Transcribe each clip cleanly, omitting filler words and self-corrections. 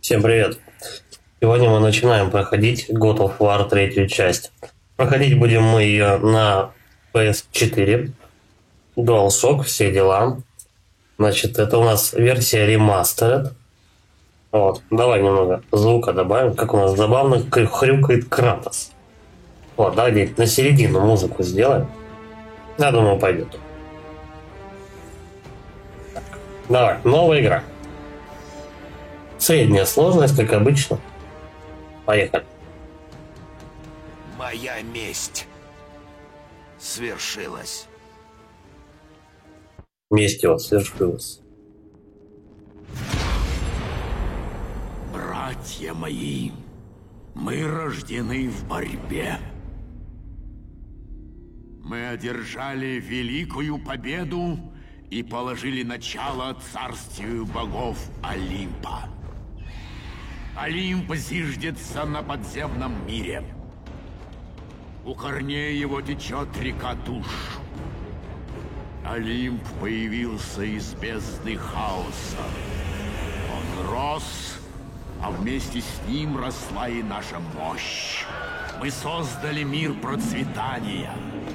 Всем привет! Сегодня мы начинаем проходить God of War третью часть. Проходить будем мы ее на PS4, DualShock, все дела. Значит, это у нас версия ремастеред. Вот, давай немного звука добавим, как у нас забавно хрюкает Кратос. Вот, давай где-нибудь на середину музыку сделаем. Я думаю, пойдет. Давай, новая игра. Средняя сложность, как обычно. Поехали. Моя месть свершилась. Месть его свершилась. Братья мои, мы рождены в борьбе. Мы одержали великую победу и положили начало царствию богов Олимпа. Олимп зиждется на подземном мире. У корней его течет река душ. Олимп появился из бездны хаоса. Он рос, а вместе с ним росла и наша мощь. Мы создали мир процветания.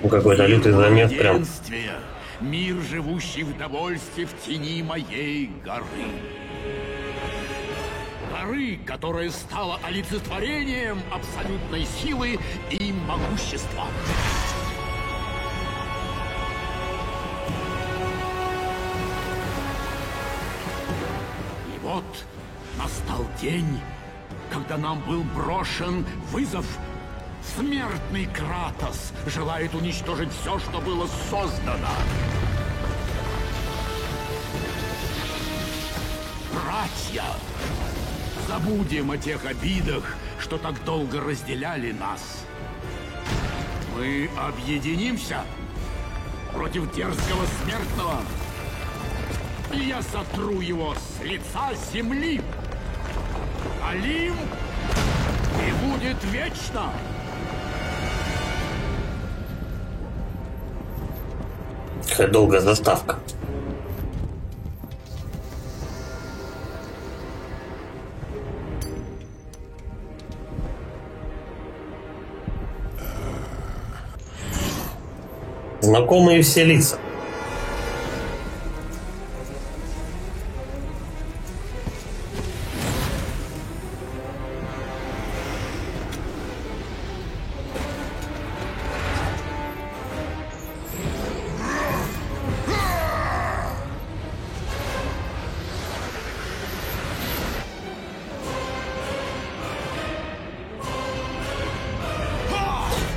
Какой-то лютый замес прям. Мир, живущий в довольстве в тени моей горы. Горы, которая стала олицетворением абсолютной силы и могущества. И вот настал день, когда нам был брошен вызов. Смертный Кратос желает уничтожить все, что было создано. Братья, забудем о тех обидах, что так долго разделяли нас. Мы объединимся против дерзкого смертного. И я сотру его с лица земли. Олимп и будет вечно. Какая долгая заставка. Знакомые все лица.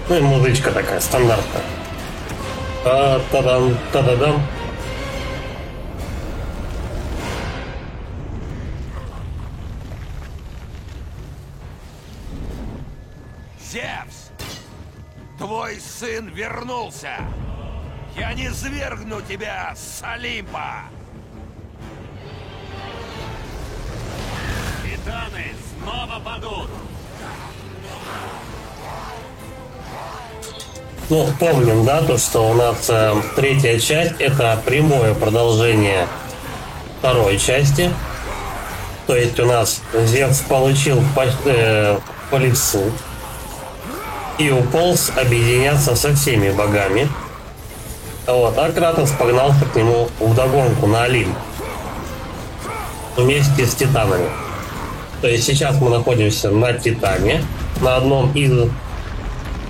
Ну и музычка такая, стандартная. Та-та-дам, та-да-дам. Зевс! Твой сын вернулся! Я не свергну тебя с Олимпа! Титаны снова падут! Ну, помним, да, то, что у нас третья часть — это прямое продолжение второй части. То есть у нас Зевс получил по лицу и уполз объединяться со всеми богами. Вот, а Кратос погнался к нему вдогонку на Олимп вместе с титанами. То есть сейчас мы находимся на Титане, на одном из,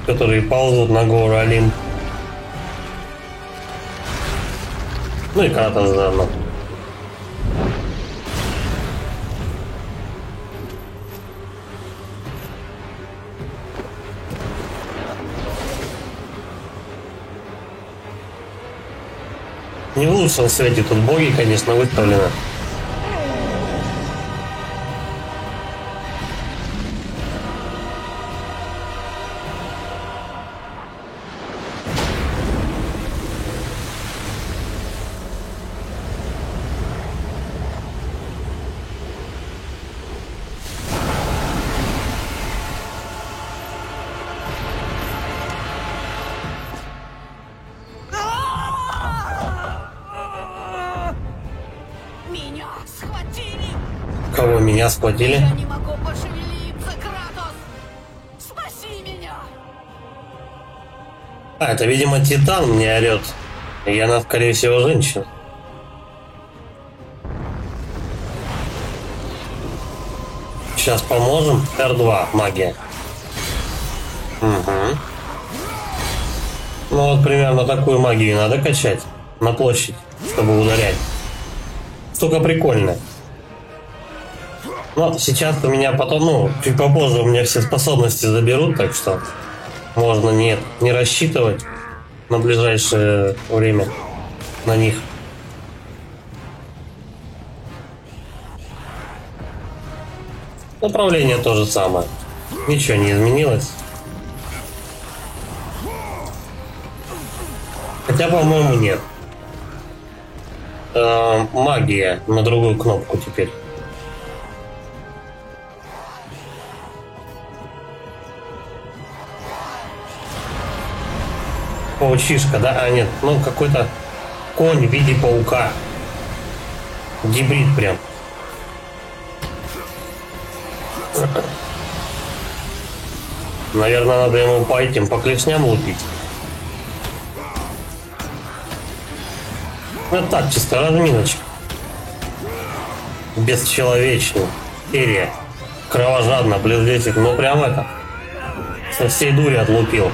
которые ползут на гору Олимп. Ну и Кратос заодно. Не в лучшем свете тут боги, конечно, выставлены. Кого меня схватили? Я не могу пошевелиться, Кратос! Спаси меня! А, это, видимо, Титан мне орет. И она, скорее всего, женщина. Сейчас поможем. R2, магия. Угу. Ну вот примерно такую магию надо качать на площадь, чтобы ударять. Штука прикольная. Но сейчас у меня потом, ну, чуть попозже у меня все способности заберут, так что можно не рассчитывать на ближайшее время на них. Направление то же самое. Ничего не изменилось. Хотя, по-моему, нет. Магия на другую кнопку теперь. Паучишка, да? А, нет, ну какой-то конь в виде паука. Гибрид прям. Наверное, надо ему по этим, по клешням лупить. Ну так, чисто разминочка. Бесчеловечный. Серия. Кровожадно, близнецик. Ну прям это. Со всей дури отлупил.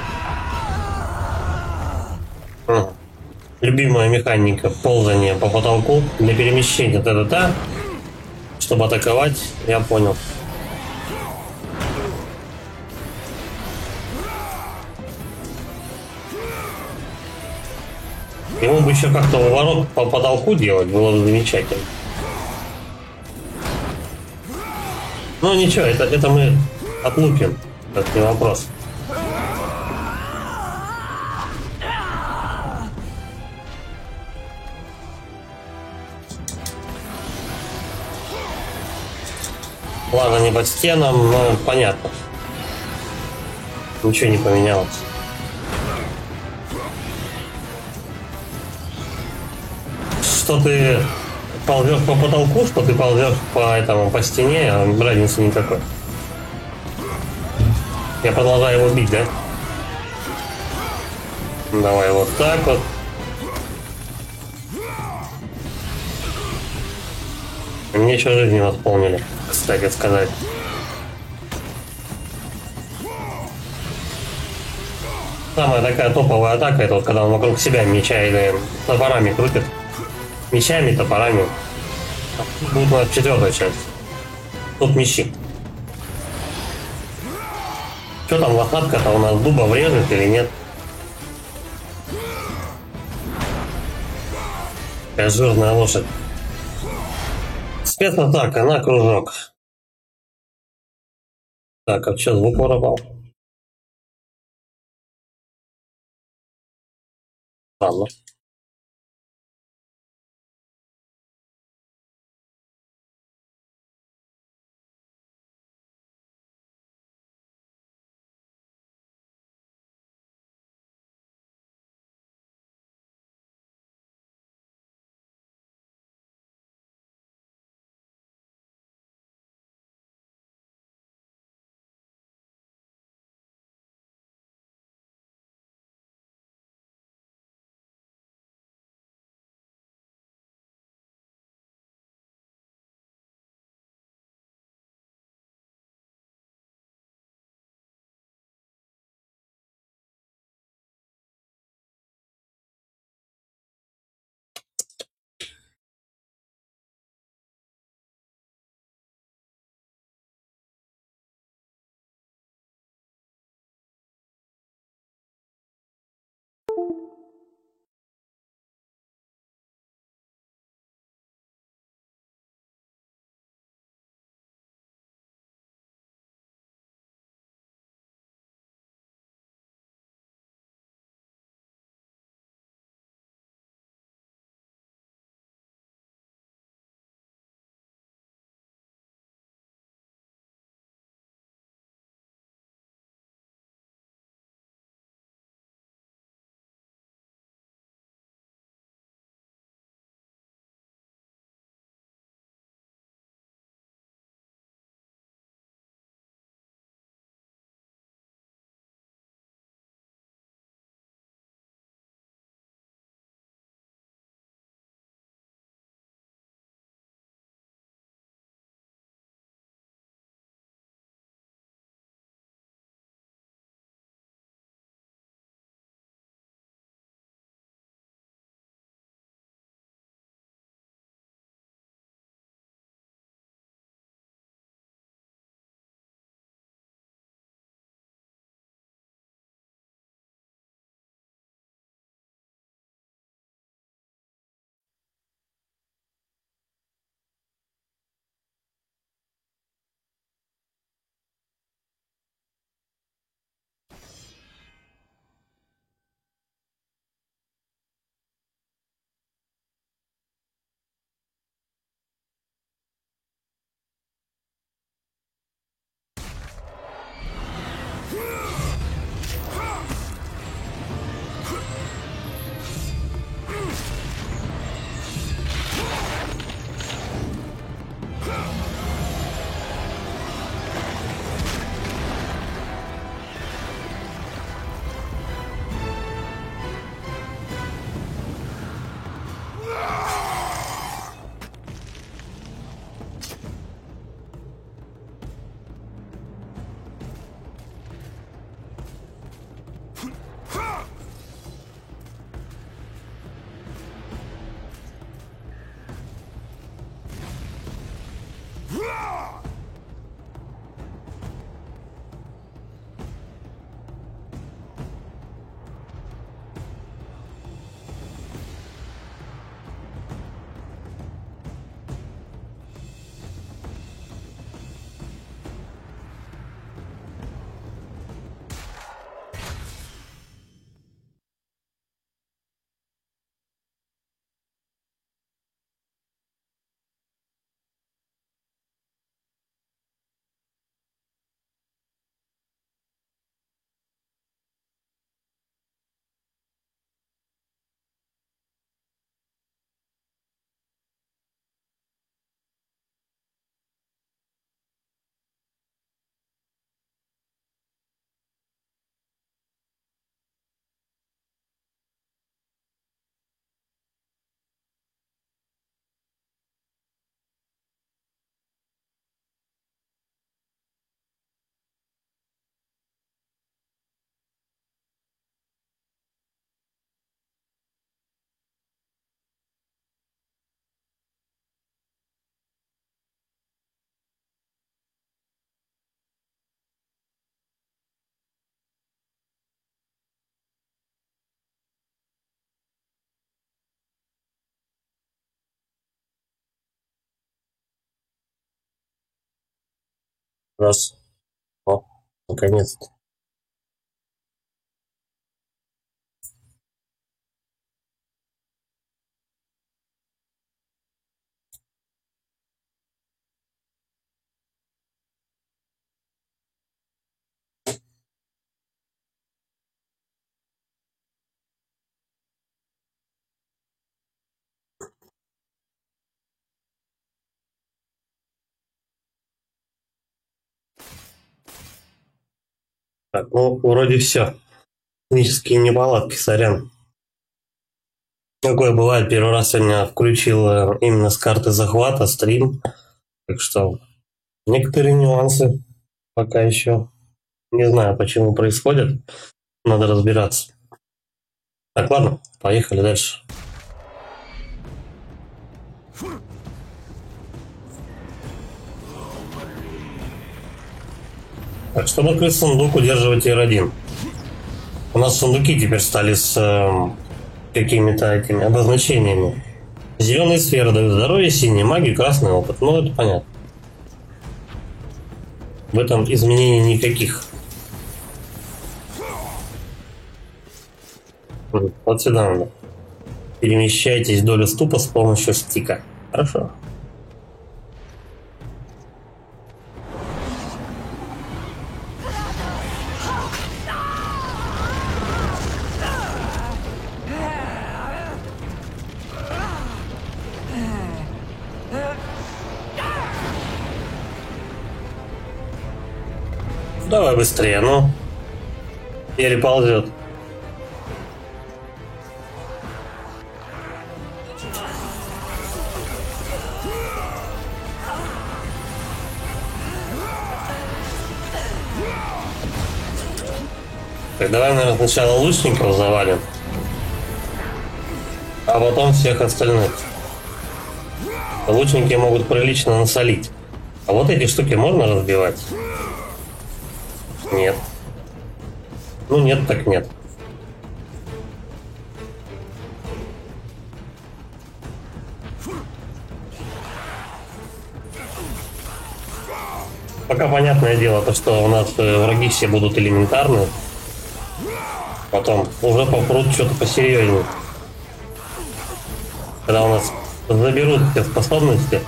Любимая механика ползания по потолку для перемещения ТТТ. Чтобы атаковать, я понял. Ему бы еще как-то уворот по потолку делать, было бы замечательно. Ну ничего, это мы отлупим. Это не вопрос. Ладно, не по стенам, но понятно. Ничего не поменялось. Что ты ползешь по потолку, что ты ползешь по стене, разницы никакой. Я продолжаю его бить, да? Давай вот так вот. Мне еще жизни восполнили, кстати сказать. Самая такая топовая атака, это вот когда он вокруг себя меча или топорами крутит. Мечами, топорами. Будет у нас 4-я часть. Тут мечи. Что там, лохатка-то у нас дуба врежет или нет? Какая жирная лошадь. Спецатака на кружок. Так, а что, звук пропал? Ладно. Раз. О, наконец-то. Так, ну, вроде все. Технические неполадки, сорян. Такое бывает, первый раз сегодня включил именно с карты захвата стрим, так что некоторые нюансы пока еще не знаю, почему происходят, надо разбираться. Так, ладно, поехали дальше. Так, чтобы открыть сундук, удерживайте R1. У нас сундуки теперь стали с какими-то этими обозначениями. Зеленые сферы дают здоровье, синие магию, красный опыт. Ну, это понятно. В этом изменений никаких. Вот сюда надо. Перемещайтесь вдоль уступа с помощью стика. Хорошо. Давай быстрее, ну. Переползет. Так, давай, наверное, сначала лучников завалим, а потом всех остальных. Лучники могут прилично насолить. А вот эти штуки можно разбивать? Нет. Ну нет, так нет. Пока понятное дело, то что у нас враги все будут элементарны. Потом уже попрут что-то посерьезнее. Когда у нас заберут все способности.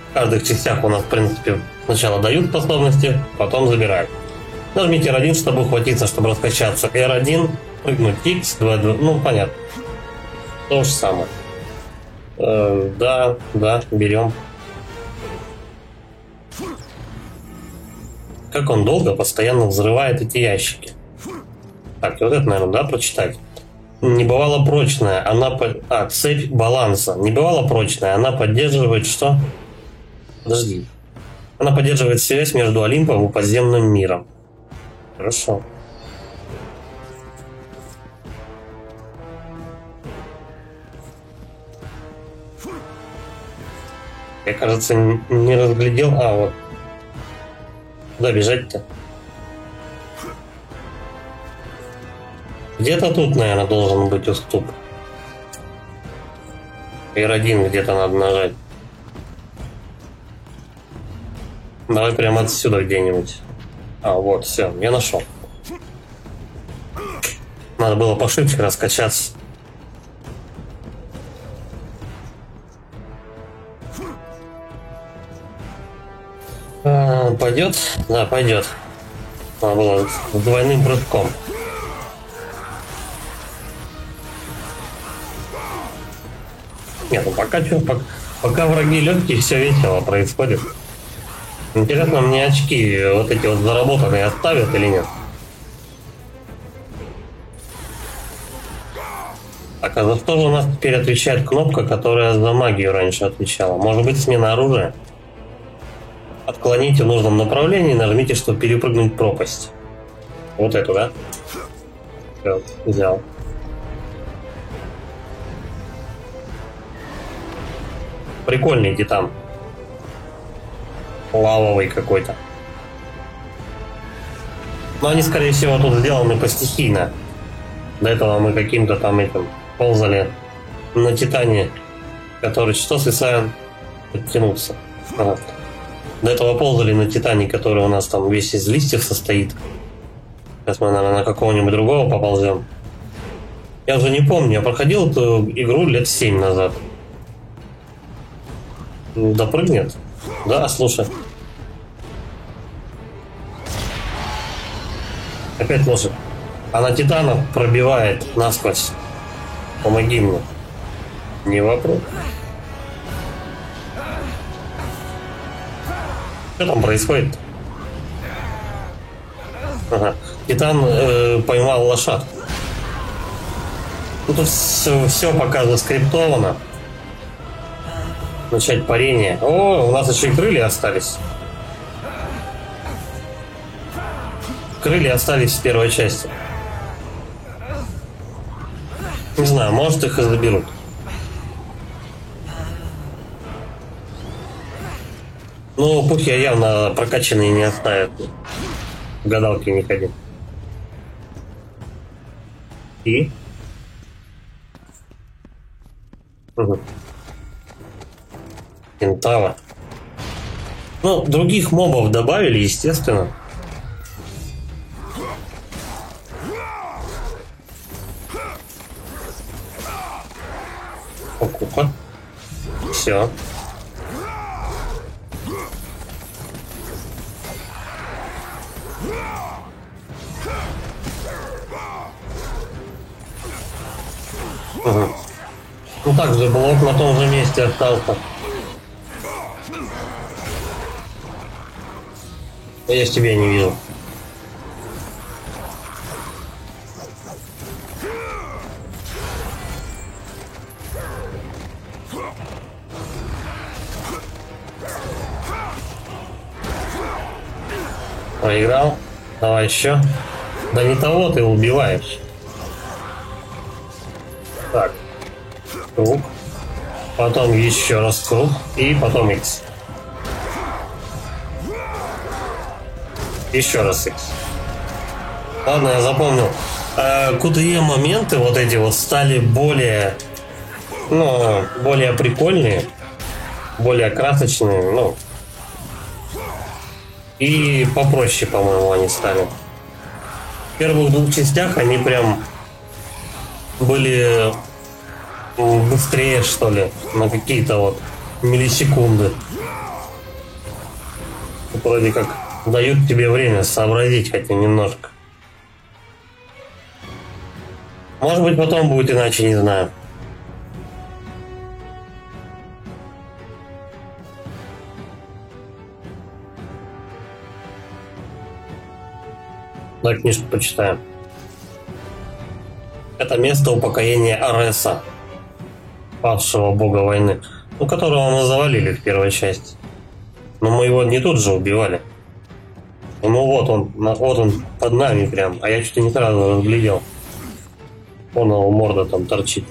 В каждых частях у нас, в принципе, сначала дают способности, потом забирают. Нажмите R1, чтобы ухватиться, чтобы раскачаться. R1, прыгнуть X, 2, ну, понятно. То же самое. Да, берем. Как он долго постоянно взрывает эти ящики. Так, вот это, наверное, да, прочитать. Не бывало прочная, она... цепь баланса. Не бывало прочная, она поддерживает что? Подожди. Она поддерживает связь между Олимпом и подземным миром. Хорошо. Я, кажется, не разглядел. А, вот. Куда бежать-то? Где-то тут, наверное, должен быть уступ. R1 где-то надо нажать. Давай прямо отсюда где-нибудь. А, вот, все, я нашел. Надо было пошибче раскачаться. Пойдет? Да, пойдет. Надо было с двойным прыжком. Нет, ну пока враги легкие, все весело происходит. Интересно, мне очки вот эти вот заработанные оставят или нет? Так, а за что же у нас теперь отвечает кнопка, которая за магию раньше отвечала? Может быть, смена оружия? Отклоните в нужном направлении, нажмите, чтобы перепрыгнуть пропасть. Вот эту, да? Все, взял. Прикольный титан. Лавовый какой-то. Но они, скорее всего, тут сделаны постихийно. До этого мы каким-то там этим ползали на титане, который что свисает, подтянулся. Ага. До этого ползали на Титане, который у нас там весь из листьев состоит. Сейчас мы, наверное, на какого-нибудь другого поползем. Я уже не помню, я проходил эту игру лет 7 назад. Допрыгнет? Да, слушай. Опять лошадь. Она Титанов пробивает насквозь. Помоги мне. Не вопрос. Что там происходит? Ага. Титан поймал лошадку. Тут все пока заскриптовано. Начать парение. О, у нас еще и крылья остались. Крылья остались в первой части. Не знаю, может их и заберут. Ну, пусть я явно прокачанный не оставят. В гадалки не ходи. И? Угу. Кентава. Ну, других мобов добавили, естественно. Покупа. Все. Угу. Ну так же блок на том же месте остался. Я ж тебя не вижу. Проиграл. Давай еще. Да не того ты убиваешь. Так. Круг. Потом еще раз круг. И потом X. Еще раз X. Ладно, я запомнил. QTE моменты вот эти вот стали более, ну, более прикольные, более красочные, ну, и попроще, по-моему, они стали. В первых двух частях они прям были быстрее, что ли, на какие-то вот миллисекунды. Вроде как дают тебе время сообразить хотя немножко. Может быть, потом будет иначе, не знаю. Давай книжку почитаем. Это место упокоения Ареса, павшего бога войны, ну, которого мы завалили в первой части. Но мы его не тут же убивали. Ну вот он под нами прям, а я что-то не сразу разглядел. Вон его морда там торчит.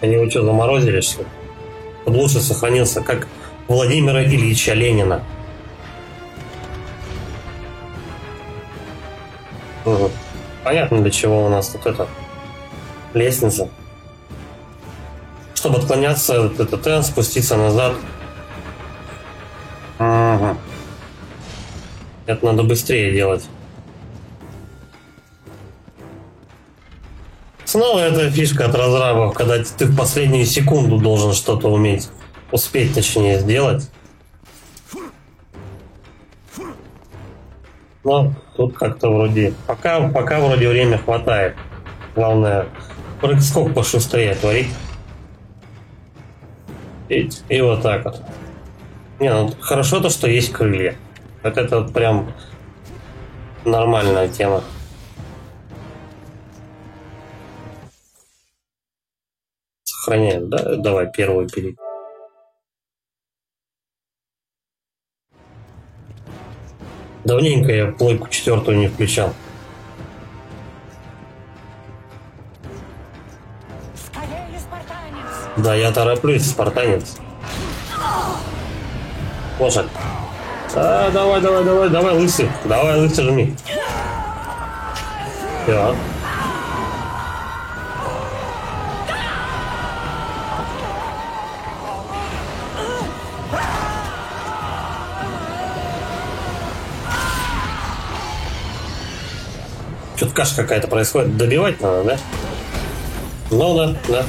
Они его что, заморозили, что ли? Он лучше сохранился, как Владимира Ильича Ленина. Угу. Понятно, для чего у нас тут эта лестница. Чтобы отклоняться от ТТ, спуститься назад. Угу. Это надо быстрее делать. Снова эта фишка от разрабов, когда ты в последнюю секунду должен что-то уметь. Успеть, точнее, сделать. Но тут как-то вроде... Пока вроде время хватает. Главное, прыг-скок пошустрее творить. И вот так вот. Не, ну хорошо то, что есть крылья. Вот это вот прям нормальная тема. Сохраняем, да? Давай первую пилить. Давненько я плойку 4 не включал. Скорее, спартанец! Да, я тороплюсь, спартанец. Лошадь. А, давай, лысый. Давай, лысый, жми. Все. Тут каша какая-то происходит. Добивать надо, да? Ну да, да.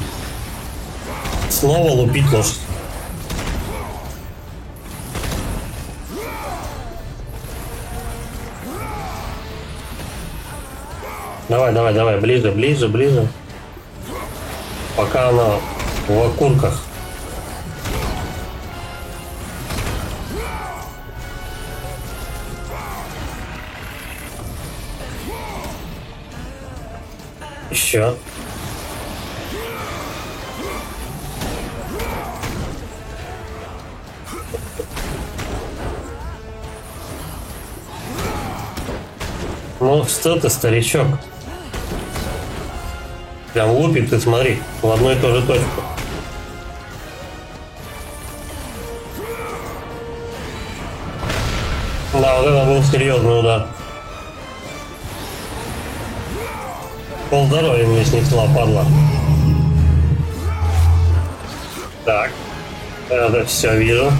Снова лупить лошадь. Давай, давай, давай, ближе, ближе, ближе. Пока она в окурках. Еще. Ну что ты, старичок? Прям лупит, ты смотри, в одну и ту же точку. Да, вот это был серьезный удар. Полздоровья мне снесла, падла. Так, это все вижу.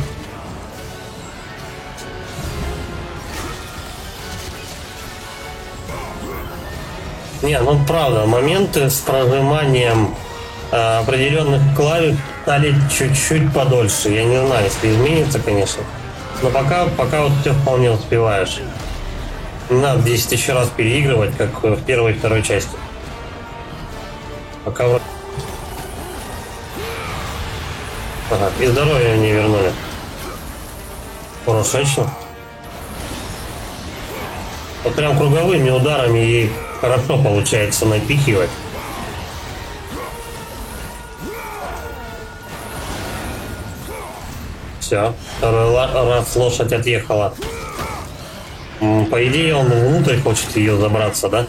Не, ну правда, моменты с прожиманием определенных клавиш стали чуть-чуть подольше. Я не знаю, если изменится, конечно. Но пока вот все вполне успеваешь. Не надо 10 тысяч раз переигрывать, как в первой и второй части. Пока вот... Ага, и здоровье мне вернули. Хорошечно. Вот прям круговыми ударами ей хорошо получается напихивать. Все, второй раз лошадь отъехала. По идее он внутрь хочет ее забраться, да?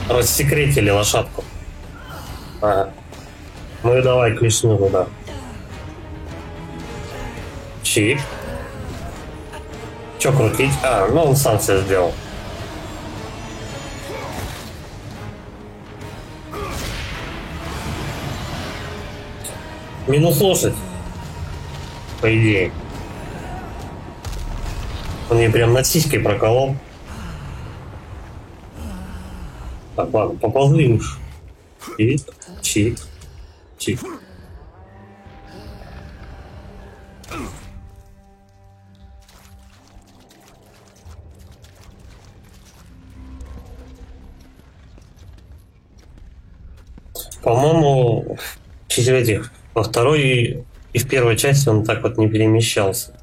Рассекретили лошадку. Ага. Ну и давай клешню туда. Чик. Че крутить? А, ну он сам все сделал. Минус лошадь. По идее. Он мне прям над сиськой проколол. Так, ладно, поползли уж. Чик, чик, чик. По-моему, во второй и в первой части он так вот не перемещался.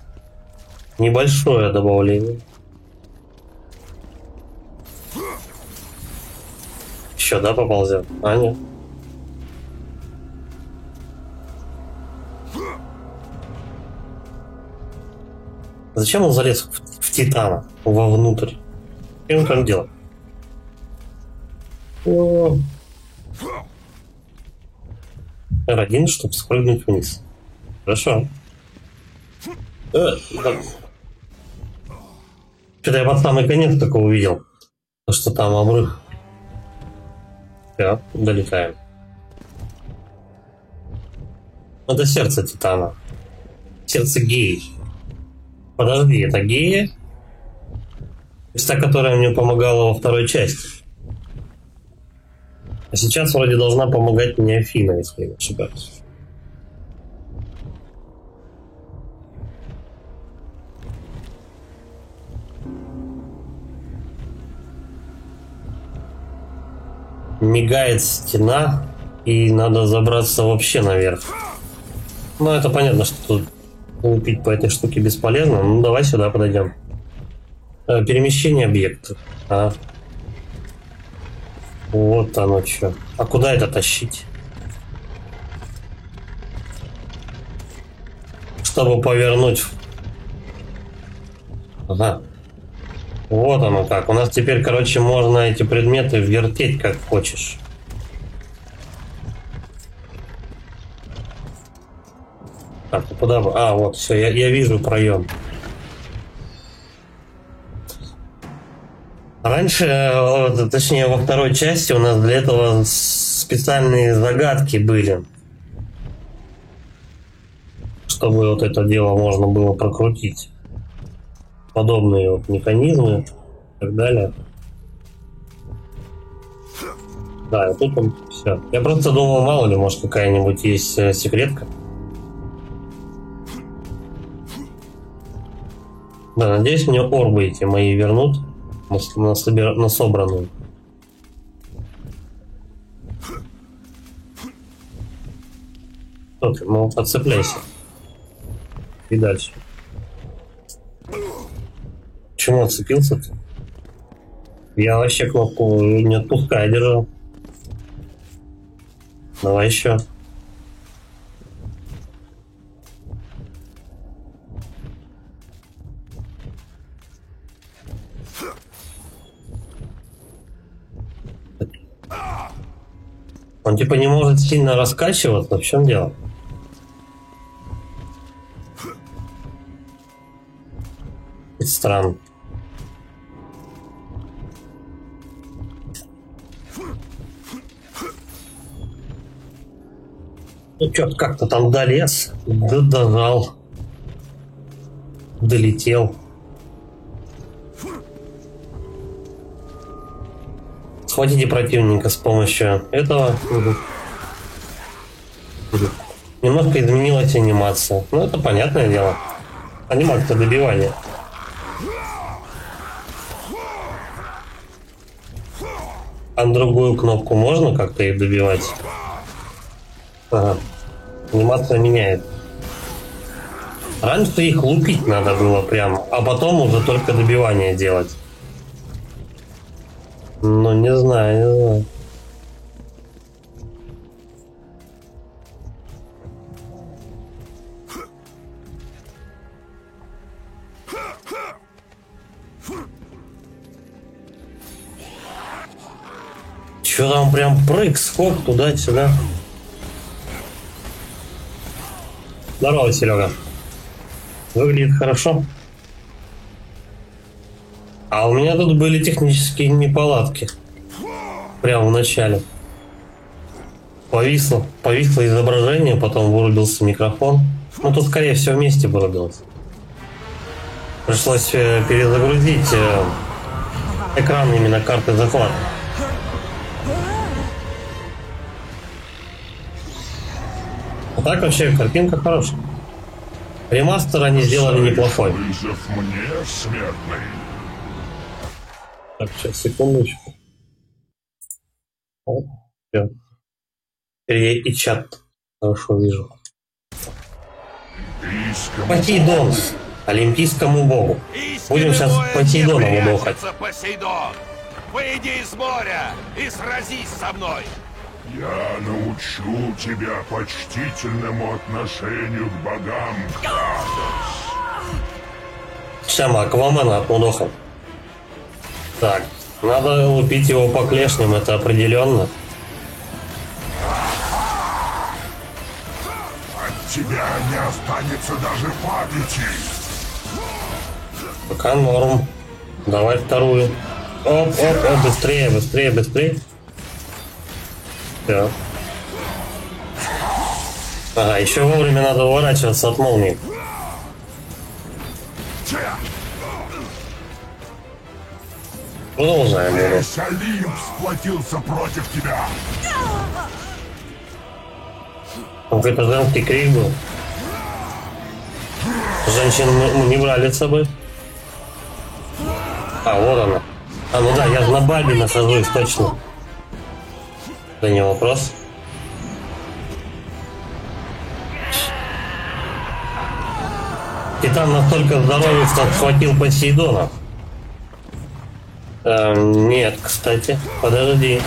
Небольшое добавление. Еще, да, поползет? А, нет. Зачем он залез в Титана вовнутрь? Что он там делает? R1, чтобы спрыгнуть вниз. Хорошо. Что-то я под самый конец только увидел. Что там обрыв. Все, долетаем. Это сердце Титана. Сердце геи. Подожди, это гея? Это та, которая мне помогала во второй части. А сейчас вроде должна помогать мне Афина, если не ошибаюсь. Мигает стена, и надо забраться вообще наверх. Ну, это понятно, что тут лупить по этой штуке бесполезно. Ну, давай сюда подойдем. Перемещение объекта. Вот оно что. А куда это тащить? Чтобы повернуть. Ага. Вот оно как. У нас теперь, короче, можно эти предметы вертеть как хочешь. Так, куда бы? А, вот, все, я вижу проем. Раньше, точнее, во второй части у нас для этого специальные загадки были. Чтобы вот это дело можно было прокрутить. Подобные вот механизмы и так далее. Да, и тут он все. Я просто думал, мало ли, может какая-нибудь есть секретка. Да, надеюсь, мне орбы эти мои вернут на собранную. Что ты, ну, отцепляйся. И дальше. Почему отцепился-то? Я вообще кнопку не отпускаю, держал. Давай еще. Он типа не может сильно раскачиваться, в чем дело? Это странно. Ну чё-то как-то там долез, дожал, долетел. Схватите противника с помощью этого. Немножко изменилась анимация. Ну, это понятное дело. Анимация добивания. А другую кнопку можно как-то их добивать? Ага. Анимация меняет. Раньше их лупить надо было прям, а потом уже только добивание делать. Ну, не знаю, не знаю. Чё там прям прыг, скок туда-сюда. Здорово, Серега. Выглядит хорошо. А у меня тут были технические неполадки. Прямо в начале. Повисло изображение, потом вырубился микрофон. Ну тут скорее всего вместе вырубилось. Пришлось перезагрузить экран именно карты захвата. А так вообще картинка хорошая. Ремастер они сделали неплохой. Вызов мне, смертный. Так, сейчас, секундочку. Вот, всё. Теперь я и чат хорошо вижу. Посейдон, олимпийскому богу. Будем сейчас Посейдоном удохать. Посейдон, выйди из моря и сразись со мной. Я научу тебя почтительному отношению к богам, Кратос. Сейчас мы Аквамена удохаем. Так, надо лупить его по клешням, это определенно. От тебя не останется даже памяти. Пока норм. Давай вторую. Оп, оп, оп, быстрее, быстрее, быстрее. Все. Ага, еще вовремя надо уворачиваться от молнии. Продолжаем. Весь Олимп сплотился против тебя. Какой-то женский крик был. Женщин мы не брали с собой. А, вот она. А, ну да, я же на бабе нахожусь, точно. Да не вопрос. Титан настолько здоровый, что схватил Посейдона. Нет, кстати, подожди.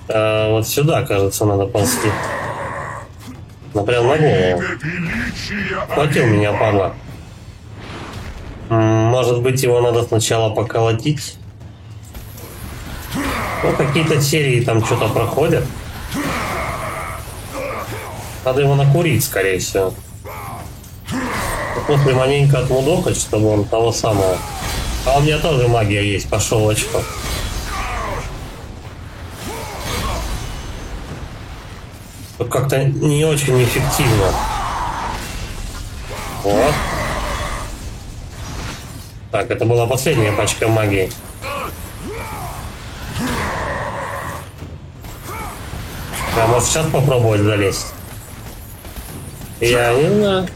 Вот сюда, кажется, надо ползти. Ну, прям на голову. Схватил меня, падла. Может быть, его надо сначала поколотить? Ну, какие-то серии там что-то проходят. Надо его накурить, скорее всего. После маленько отмудохать, чтобы он того самого. А у меня тоже магия есть, пошел очко. Как-то не очень эффективно. Вот. Так, это была последняя пачка магии. А может сейчас попробовать залезть? Я не знаю.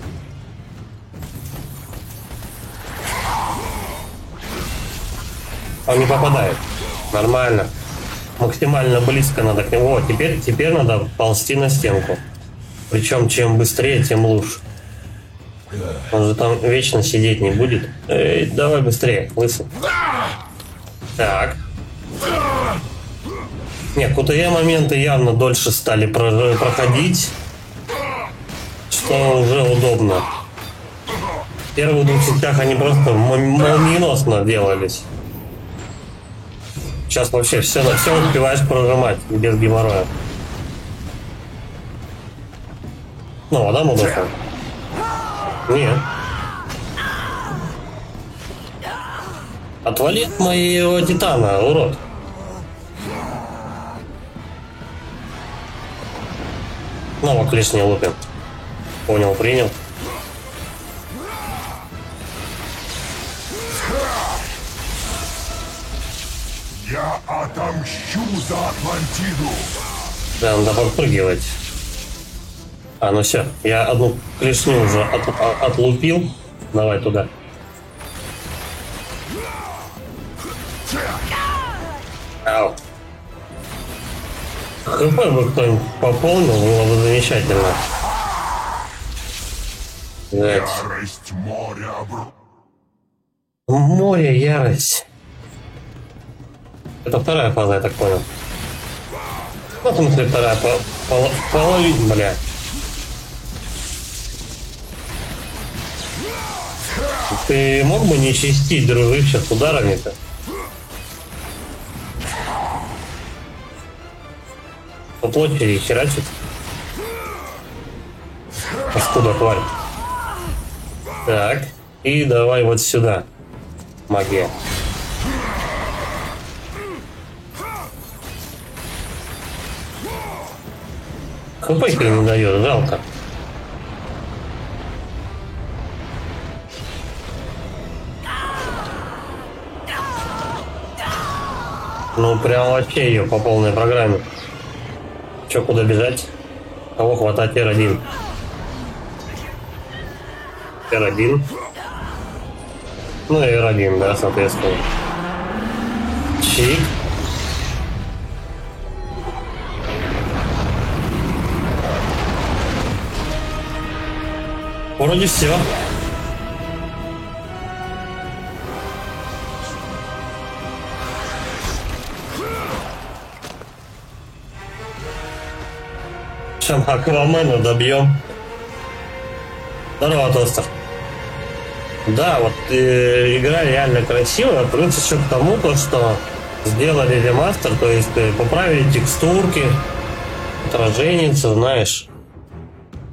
Он не попадает. Нормально. Максимально близко надо к нему. О, теперь надо ползти на стенку. Причем чем быстрее, тем лучше. Он же там вечно сидеть не будет. Эй, давай быстрее, лысый. Так. Не, QTE моменты явно дольше стали проходить. Что уже удобно. В первых двух частях они просто молниеносно делались. Сейчас вообще все успеваешь прожимать без геморроя. Ну, вода мудохла. Нет. Отвали от моего титана, урод. Снова клешни лупим. Понял, принял. Я отомщу за Атлантиду. Да, надо подпрыгивать. А, ну все, я одну клешню уже отлупил. Давай туда. Ау. ХП бы кто-нибудь пополнил, было бы замечательно. Ярость моря Море, ярость. Это вторая фаза, я так понял. Ну, в смысле, вторая половина, бля. Ты мог бы не чистить дружище ударами-то? По площади херачит. Откуда тварь? Так, и давай вот сюда. Магия. ХП не дает, жалко. Ну прям вообще ее по полной программе. Че, куда бежать? Кого хватать? R1. R1. Ну и R1, да, соответственно. Чик. Вроде все. Сейчас Аквамена добьем. Здорово, Тостер. Да, вот игра реально красивая, плюс еще к тому, то, что сделали ремастер, то есть поправили текстурки, отражение, знаешь.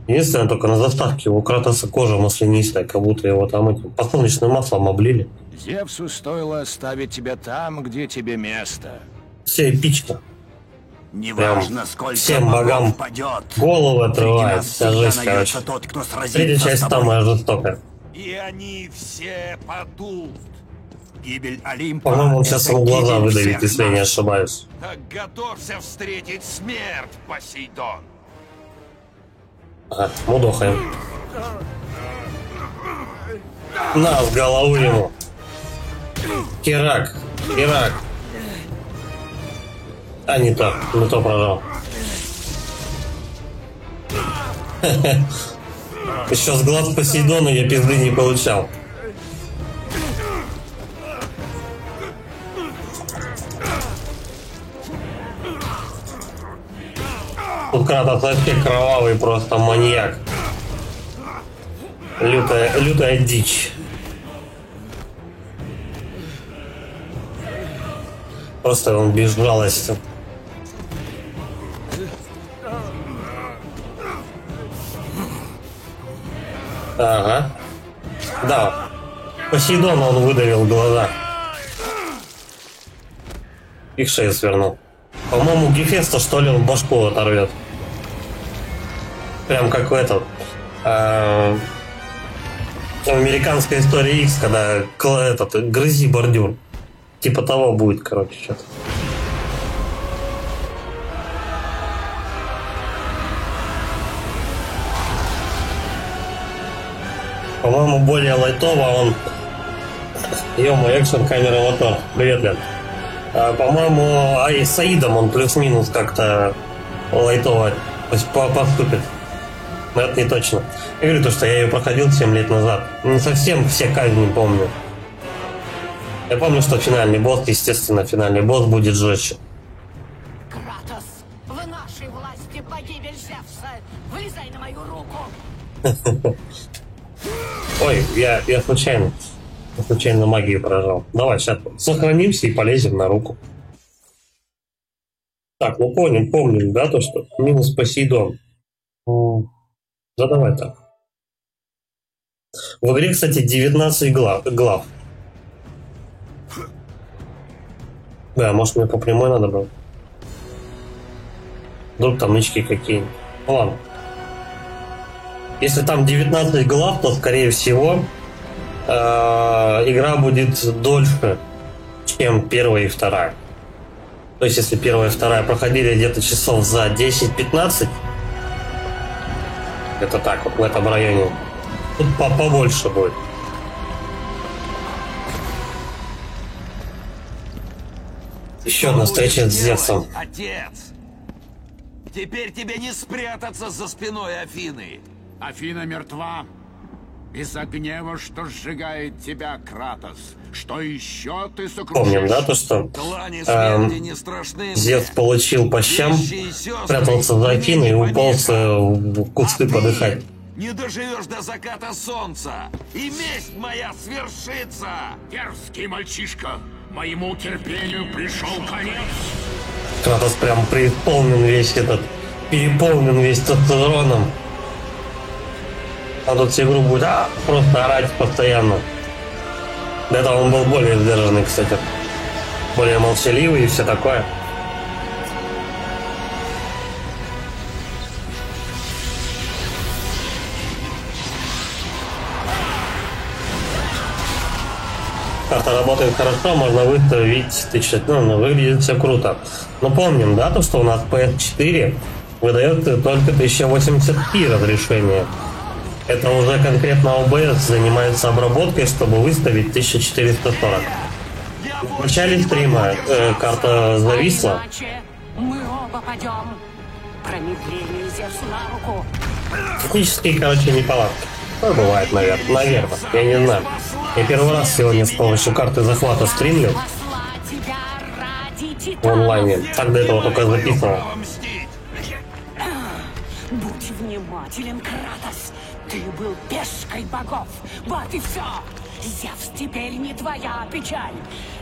Единственное, только на заставке у Кратоса кожа маслянистая, как будто его там этим подсолнечным маслом облили. Зевсу стоило оставить тебя там, где тебе место. Все эпично. Неважно, сколько всем богам падет. голову отрывает, вся жесть, короче. Найдется тот, кто сразится Третья с часть тобой. самая жестокая. И они все падут. Гибель Олимпа. По-моему, он это сейчас ему глаза гибель выдавит, всех если я не нас. ошибаюсь. Так готовься встретить смерть, Посейдон. Ага, мудохаем. На, в голову ему. Херак, херак. А, не то прожал. Еще с глаз Посейдона я пизды не получал. Тут Кратос вообще кровавый просто маньяк. Лютая дичь. Просто он без жалости. Ага. Да. Посейдона он выдавил глаза. Их шею свернул. По-моему, Гефеста, что ли, он башку оторвет. Прям как в этот. Американская история X, когда этот, грызи бордюр. Типа того будет, короче, что-то. По-моему, более лайтово он... Ё-моё, экшен, камера, мотор. Привет, Лен. По-моему, с Аидом он плюс-минус как-то лайтово поступит. Но это не точно. Я говорю, что я ее проходил 7 лет назад. Не совсем все казни помню. Я помню, что финальный босс, естественно, финальный босс будет жестче. Кратос, в нашей власти погибель Зевса. Вылезай на мою руку. Ой, я случайно магию поражал. Давай, сейчас сохранимся и полезем на руку. Так, ну помним, да, то, что минус Посейдон. Да давай так. В игре, кстати, 19 глав. Да, может мне по прямой надо было. Вдруг там нычки какие-нибудь. Ну ладно. Если там 19 глав, то, скорее всего, игра будет дольше, чем первая и вторая. То есть, если первая и вторая проходили где-то часов за 10-15, это так вот в этом районе, тут побольше будет. Еще одна встреча с Зевсом. Отец! Теперь тебе не спрятаться за спиной Афины. Афина мертва. Из-за гнева, что сжигает тебя, Кратос. Что еще ты сокрушишь? Помним, да, то, что Зевс получил по щам, спрятался за Афиной и уполз в кусты подыхать. Не доживешь до заката солнца, и месть моя свершится! Дерзкий мальчишка, моему терпению пришел конец. Кратос прям переполнен весь тестостероном. А тут всю игру будет просто орать постоянно. До этого он был более сдержанный, кстати. Более молчаливый и все такое. Карта работает хорошо, можно выставить 1000, выглядит все круто. Но помним, да, то, что у нас PS4 выдает только 1080p разрешение. Это уже конкретно OBS занимается обработкой, чтобы выставить 1440. В начале стрима карта зависла. Мы оба пойдем. Промедление Зевсу на руку. Технические, неполадки. Ну, бывает, наверное. Я не знаю. Я первый раз сегодня с помощью карты захвата стримлю в онлайне. Так до этого только записывал. Будь внимателен, Кратос. Ты был пешкой богов. Вот и все. Зевс теперь не твоя печаль.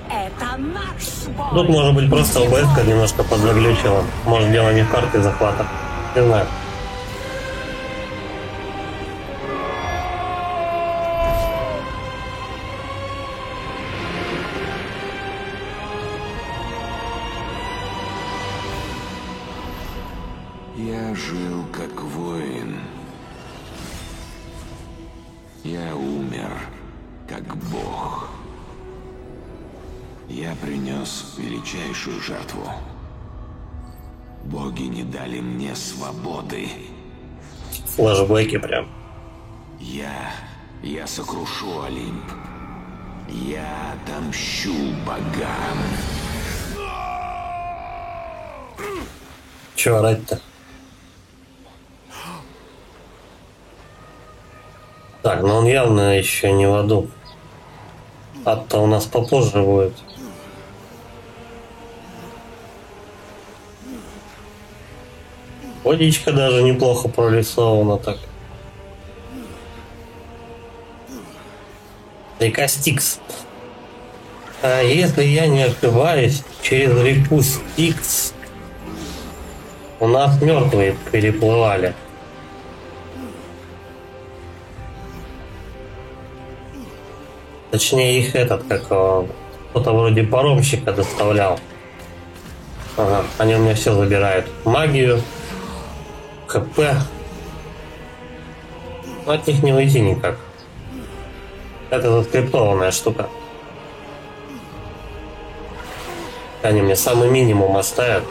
Это наш бой. Тут, может быть, просто ОБС немножко подзаглючила. Может, дело не в карте захвата. Не знаю. Я жил как воин. Я умер как бог. Я принес величайшую жертву. Боги не дали мне свободы. Флэшбэки прям. Я сокрушу Олимп. Я отомщу богам. Чё орать-то? Так, но он явно еще не в аду. Ад-то у нас попозже будет. Водичка даже неплохо прорисована так. Река Стикс. А если я не ошибаюсь, через реку Стикс у нас мертвые переплывали. Точнее, их кто-то вроде паромщика доставлял. Ага, они у меня все забирают. Магию, ХП. Но от них не уйти никак. Это заскриптованная штука. Они мне самый минимум оставят.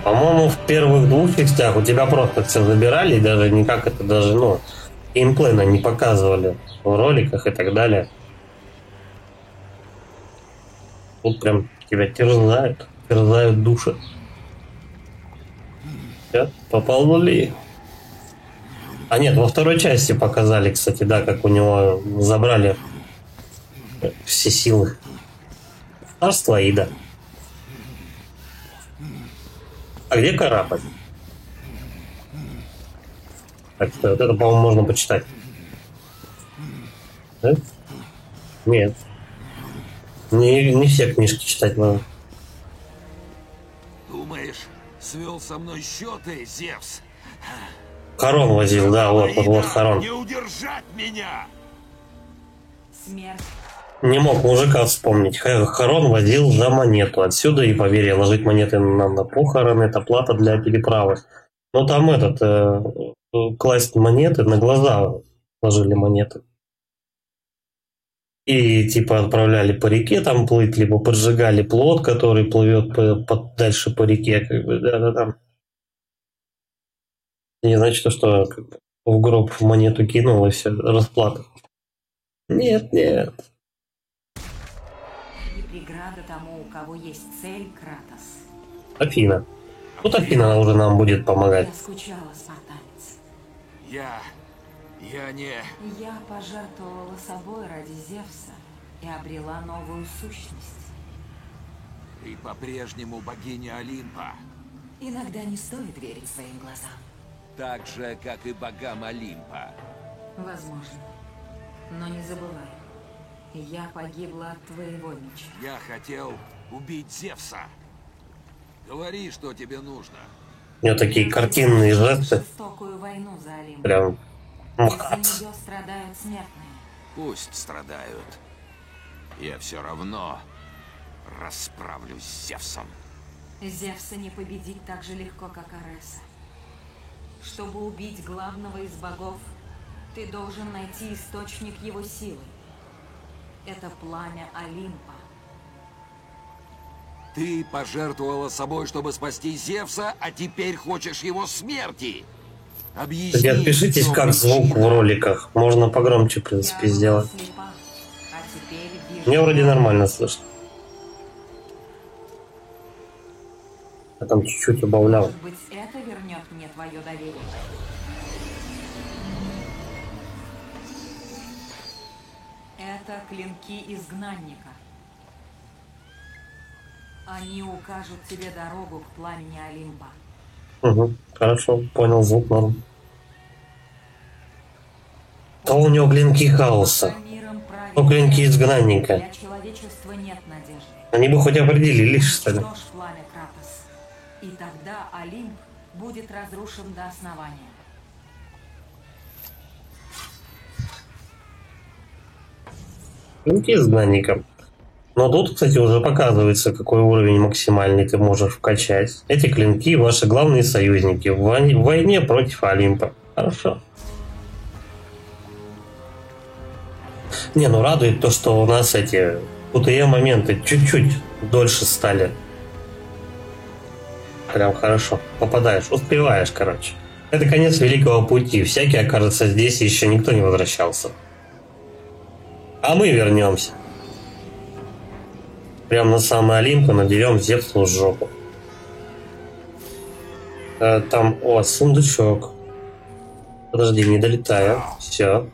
По-моему, в первых двух частях у тебя просто все забирали, и даже никак это даже, ну, геймплейно не показывали в роликах и так далее. Тут прям тебя терзают души. Все, пополнули. А нет, во второй части показали, кстати, да, как у него забрали все силы. Царство Аида. А где корабль? Так что вот это, по-моему, можно почитать. Да? Нет. Не все книжки читать надо. Думаешь, свел со мной счеты, Зевс? Харон возил, да, вот Харон. Не удержать меня! Смерть. Не мог мужика вспомнить. Харон возил за монету. Отсюда и поверье, ложить монеты нам на похороны, это плата для переправы. Но там класть монеты на глаза ложили монеты. И типа отправляли по реке там плыть, либо поджигали плот, который плывет дальше по реке, как бы, да. Не значит, что как бы, в гроб в монету кинул и все, расплата. Нет. И преграда тому, у кого есть цель, Кратос. Афина. Вот Афина уже нам будет помогать. Я скучала, спартанец. Я не... Я пожертвовала собой ради Зевса и обрела новую сущность. Ты по-прежнему богиня Олимпа. Иногда не стоит верить своим глазам. Так же, как и богам Олимпа. Возможно. Но не забывай. Я погибла от твоего меча. Я хотел убить Зевса. Говори, что тебе нужно. У него такие картинные жесты. Жестокую войну за Олимп. Прям. За нее страдают смертные. Пусть страдают. Я все равно расправлюсь с Зевсом. Зевса не победить так же легко, как Ареса. Чтобы убить главного из богов, ты должен найти источник его силы. Это пламя Олимпа. Ты пожертвовала собой, чтобы спасти Зевса, а теперь хочешь его смерти. Объясни. Кстати, отпишитесь, как звук в роликах. Можно погромче, в принципе, Я сделать. была слепа, а теперь вижу. Мне вроде нормально слышно. Я там чуть-чуть убавлял. Может быть, это вернет мне твое доверие? Это клинки изгнанника. Они укажут тебе дорогу к пламени Олимпа. Угу, хорошо, понял, звук норм. То у него клинки хаоса, то клинки изгнанника. Для человечества нет надежды. Они бы хоть определились, что ли. Уничтожь пламя Кратос, и тогда Олимп будет разрушен до основания. Клинки изгнанника. Но тут, кстати, уже показывается, какой уровень максимальный ты можешь вкачать. Эти клинки ваши главные союзники в войне против Олимпа. Хорошо. Не, ну радует то, что у нас эти QTE моменты чуть-чуть дольше стали. Прям хорошо. Попадаешь, успеваешь, короче. Это конец великого пути. Всякий окажется здесь, и еще никто не возвращался. А мы вернемся. Прям на самый Олимп и надерем Зевсу в жопу. Там, сундучок. Подожди, не долетаю. Все.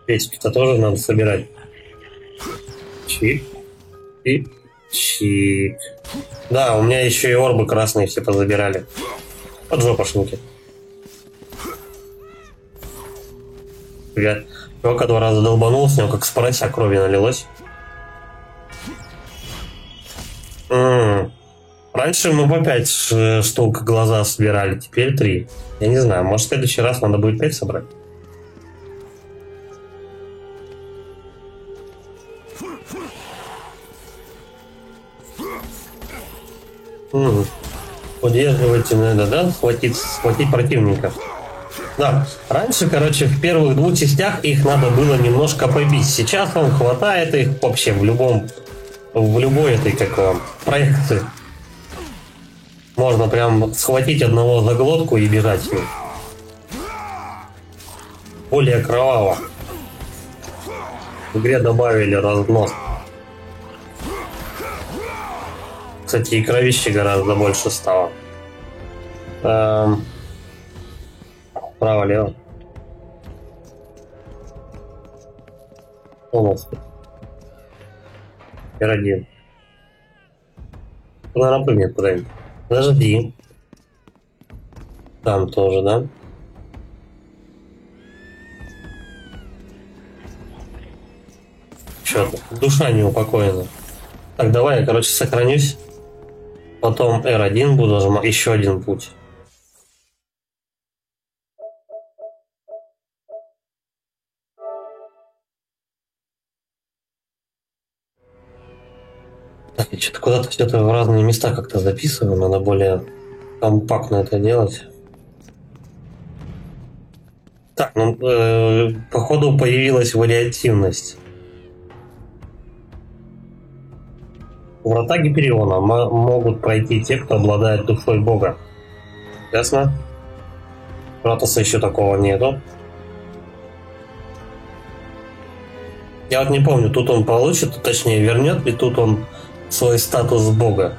Печки-то тоже надо собирать. Чик. И чик. Да, у меня еще и орбы красные все позабирали. Поджопошники. Привет. Чувака 2 раза долбанул, с него как с порося крови налилось. Раньше мы по 5 штук глаза собирали, теперь 3. Я не знаю, может в следующий раз надо будет 5 собрать? Удерживайте, надо, да? Схватить противника. Да, раньше, короче, в первых 2 частях их надо было немножко побить. Сейчас он хватает их вообще в любой этой, как вам, проекции. Можно прям схватить одного за глотку и бежать с ним. Более кроваво. В игре добавили разнос. Кстати, и кровище гораздо больше стало. Право-лево. Что у нас тут? R1. Наверное, прыгнет куда-нибудь. Подожди. Там тоже, да? Чё-то. Душа неупокоена. Так, давай я, короче, сохранюсь. Потом R1 буду нажимать. Еще один путь. Так, я что-то куда-то все это в разные места как-то записываю. Надо более компактно это делать. Так, ну, походу появилась вариативность. Врата Гипериона могут пройти те, кто обладает душой Бога. Ясно? Кратоса еще такого нету. Я вот не помню, тут он получит, точнее вернет ли тут он свой статус Бога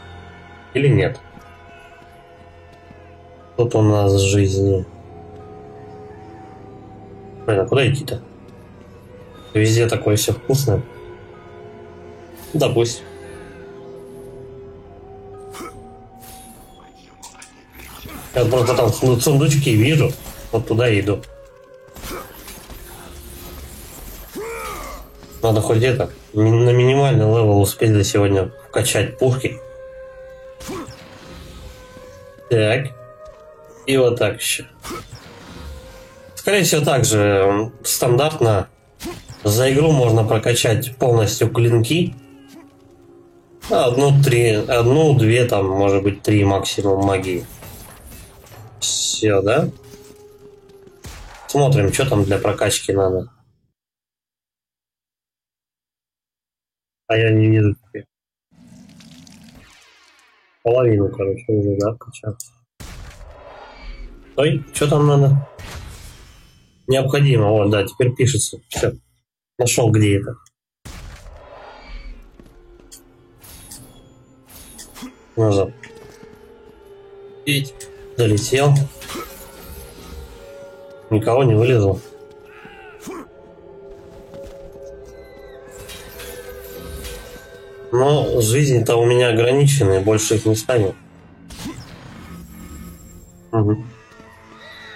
или нет. Тут у нас жизни. Блин, а куда идти-то? Везде такое все вкусное. Да пусть. Я просто там сундучки вижу, вот туда и иду. Надо хоть это, на минимальный левел успеть за сегодня вкачать пушки. Так. И вот так еще. Скорее всего, также стандартно за игру можно прокачать полностью клинки. Одну-две, там, может быть, 3 максимум магии. Все, да? Смотрим, что там для прокачки надо. А я не вижу теперь. Половину, короче, уже, да, вкачал. Ой, что там надо? Необходимо, вот, да, теперь пишется. Все. Нашел, где это. Назад. И долетел. Никого не вылезал. Но жизни-то у меня ограниченные, больше их не станет. Угу.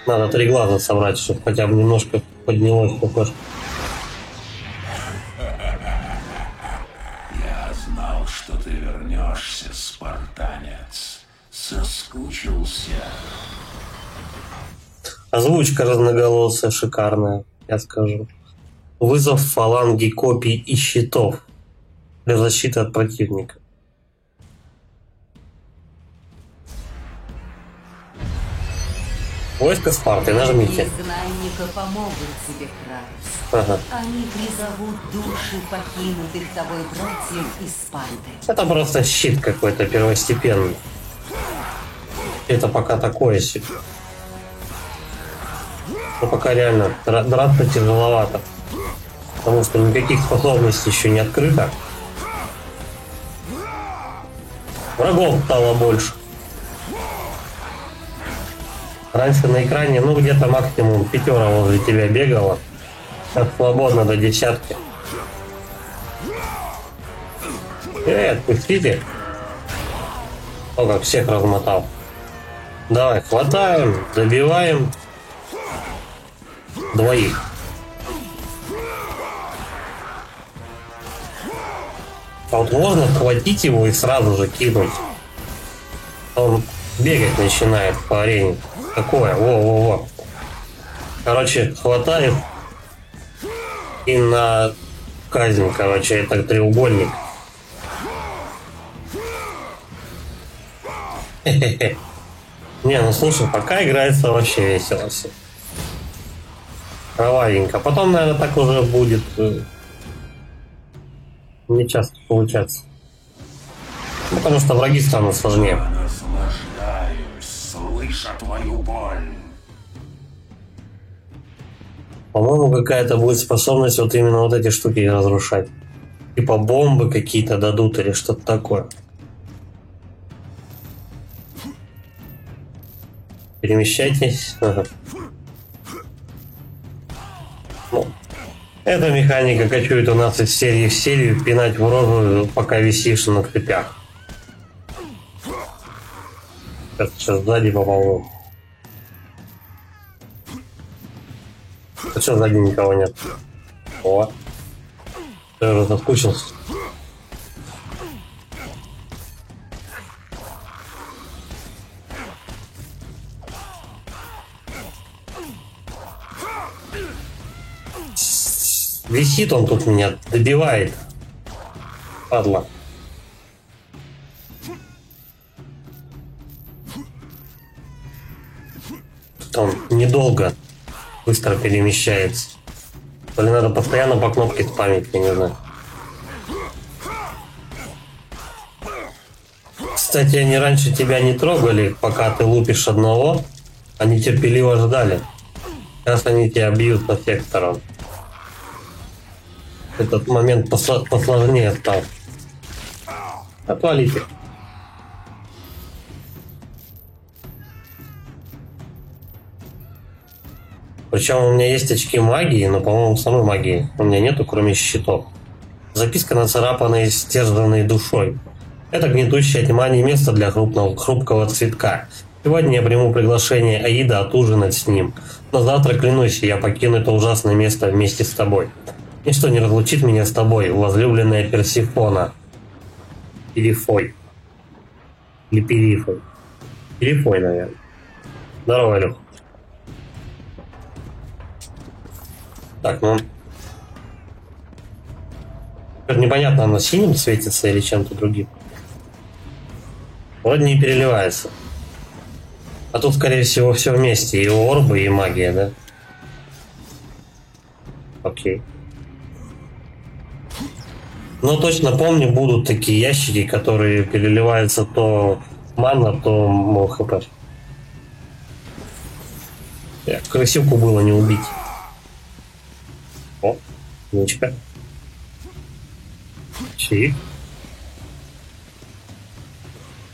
Надо 3 глаза собрать, чтобы хотя бы немножко поднялось похоже. Я знал, что ты вернешься, спартанец. Соскучился. Озвучка разноголосая, шикарная, я скажу. Вызов фаланги копий и щитов для защиты от противника. Войско Спарты, нажмите. Изгнанника помогут тебе, Кратос. Ага. Они призовут души покинутых тобой братьев из Спарты. Это просто щит какой-то первостепенный. Это пока такое себе. Но пока реально драться тяжеловато. Потому что никаких способностей еще не открыто. Врагов стало больше. Раньше на экране, ну, где-то максимум 5 возле тебя бегало. Сейчас свободно до 10. Отпустите. О, как всех размотал. Давай, хватаем, добиваем. 2. А вот можно схватить его и сразу же кинуть. Он бегать начинает по арене. Такое, во-во-во. Короче, хватает и на казнь, короче, это треугольник. Хе-хе-хе. Не, ну слушай, пока играется вообще весело все. Кровавенько. Потом, наверное, так уже будет не часто получаться. Потому что враги станут сложнее. Наслаждайся. услыша твою боль. По-моему, какая-то будет способность вот именно вот эти штуки разрушать. Типа бомбы какие-то дадут или что-то такое. Перемещайтесь. Ага. Ну, эта механика кочует у нас из серии в серию, пинать в рожу, пока висишь на цепях. Сейчас сзади попал. А что сзади никого нет? О, я уже соскучился. Висит он тут меня, добивает. Падла. Он недолго быстро перемещается. То ли надо постоянно по кнопке спамить, я не знаю. Кстати, они раньше тебя не трогали, пока ты лупишь одного. Они терпеливо ждали. Сейчас они тебя бьют со всех сторон. Этот момент посложнее стал. Отвалите. Причем у меня есть очки магии, но, по-моему, самой магии у меня нету, кроме щитов. Записка нацарапана и стерженной душой. Это гнетущая тьма не место для хрупкого цветка. Сегодня я приму приглашение Аида отужинать с ним. Но завтра, клянусь, я покину это ужасное место вместе с тобой. Ничто не разлучит меня с тобой, возлюбленная Персифона. Перифой. Или Перифой. Перифой, наверное. Здорово, Илюх. Так, ну... Теперь непонятно, оно синим светится или чем-то другим. Вроде не переливается. А тут, скорее всего, все вместе. И орбы, и магия, да? Окей. Но точно помню, будут такие ящики, которые переливаются то манна, то хп. Крысюку было не убить. О, ничка. Чик.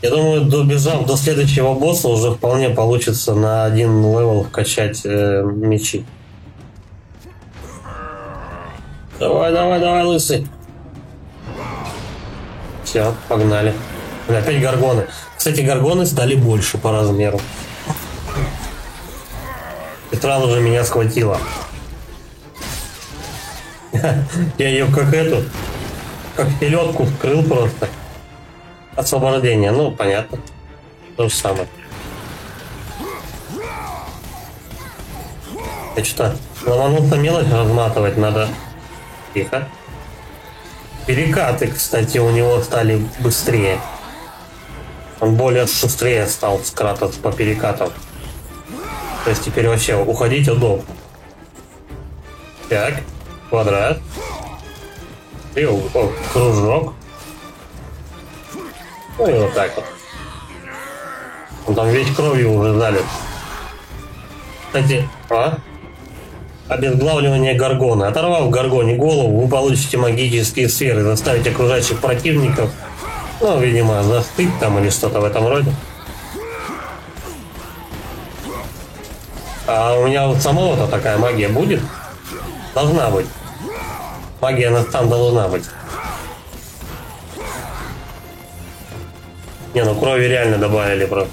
Я думаю, добежав до следующего босса, уже вполне получится на один левел вкачать мечи. Давай, давай, давай, лысый. Все, погнали. Опять горгоны. Кстати, горгоны стали больше по размеру. И сразу же меня схватила. Я ее как эту, как селедку вскрыл просто. Освобождение, ну понятно. То же самое. Я что-то ломанулся мелочь разматывать надо. Тихо. Перекаты, кстати, у него стали быстрее. Он более шустрее стал скратываться по перекатам. То есть теперь вообще уходить удобно. Так, квадрат. И кружок. Ну и вот так вот. Он там весь кровью уже залит. Кстати, обезглавливание горгона. Оторвав горгоне голову, вы получите магические сферы, заставить окружающих противников, ну, видимо, застыть там или что-то в этом роде. А у меня вот самого-то такая магия будет? Должна быть. Магия на там должна быть. Не, ну крови реально добавили просто.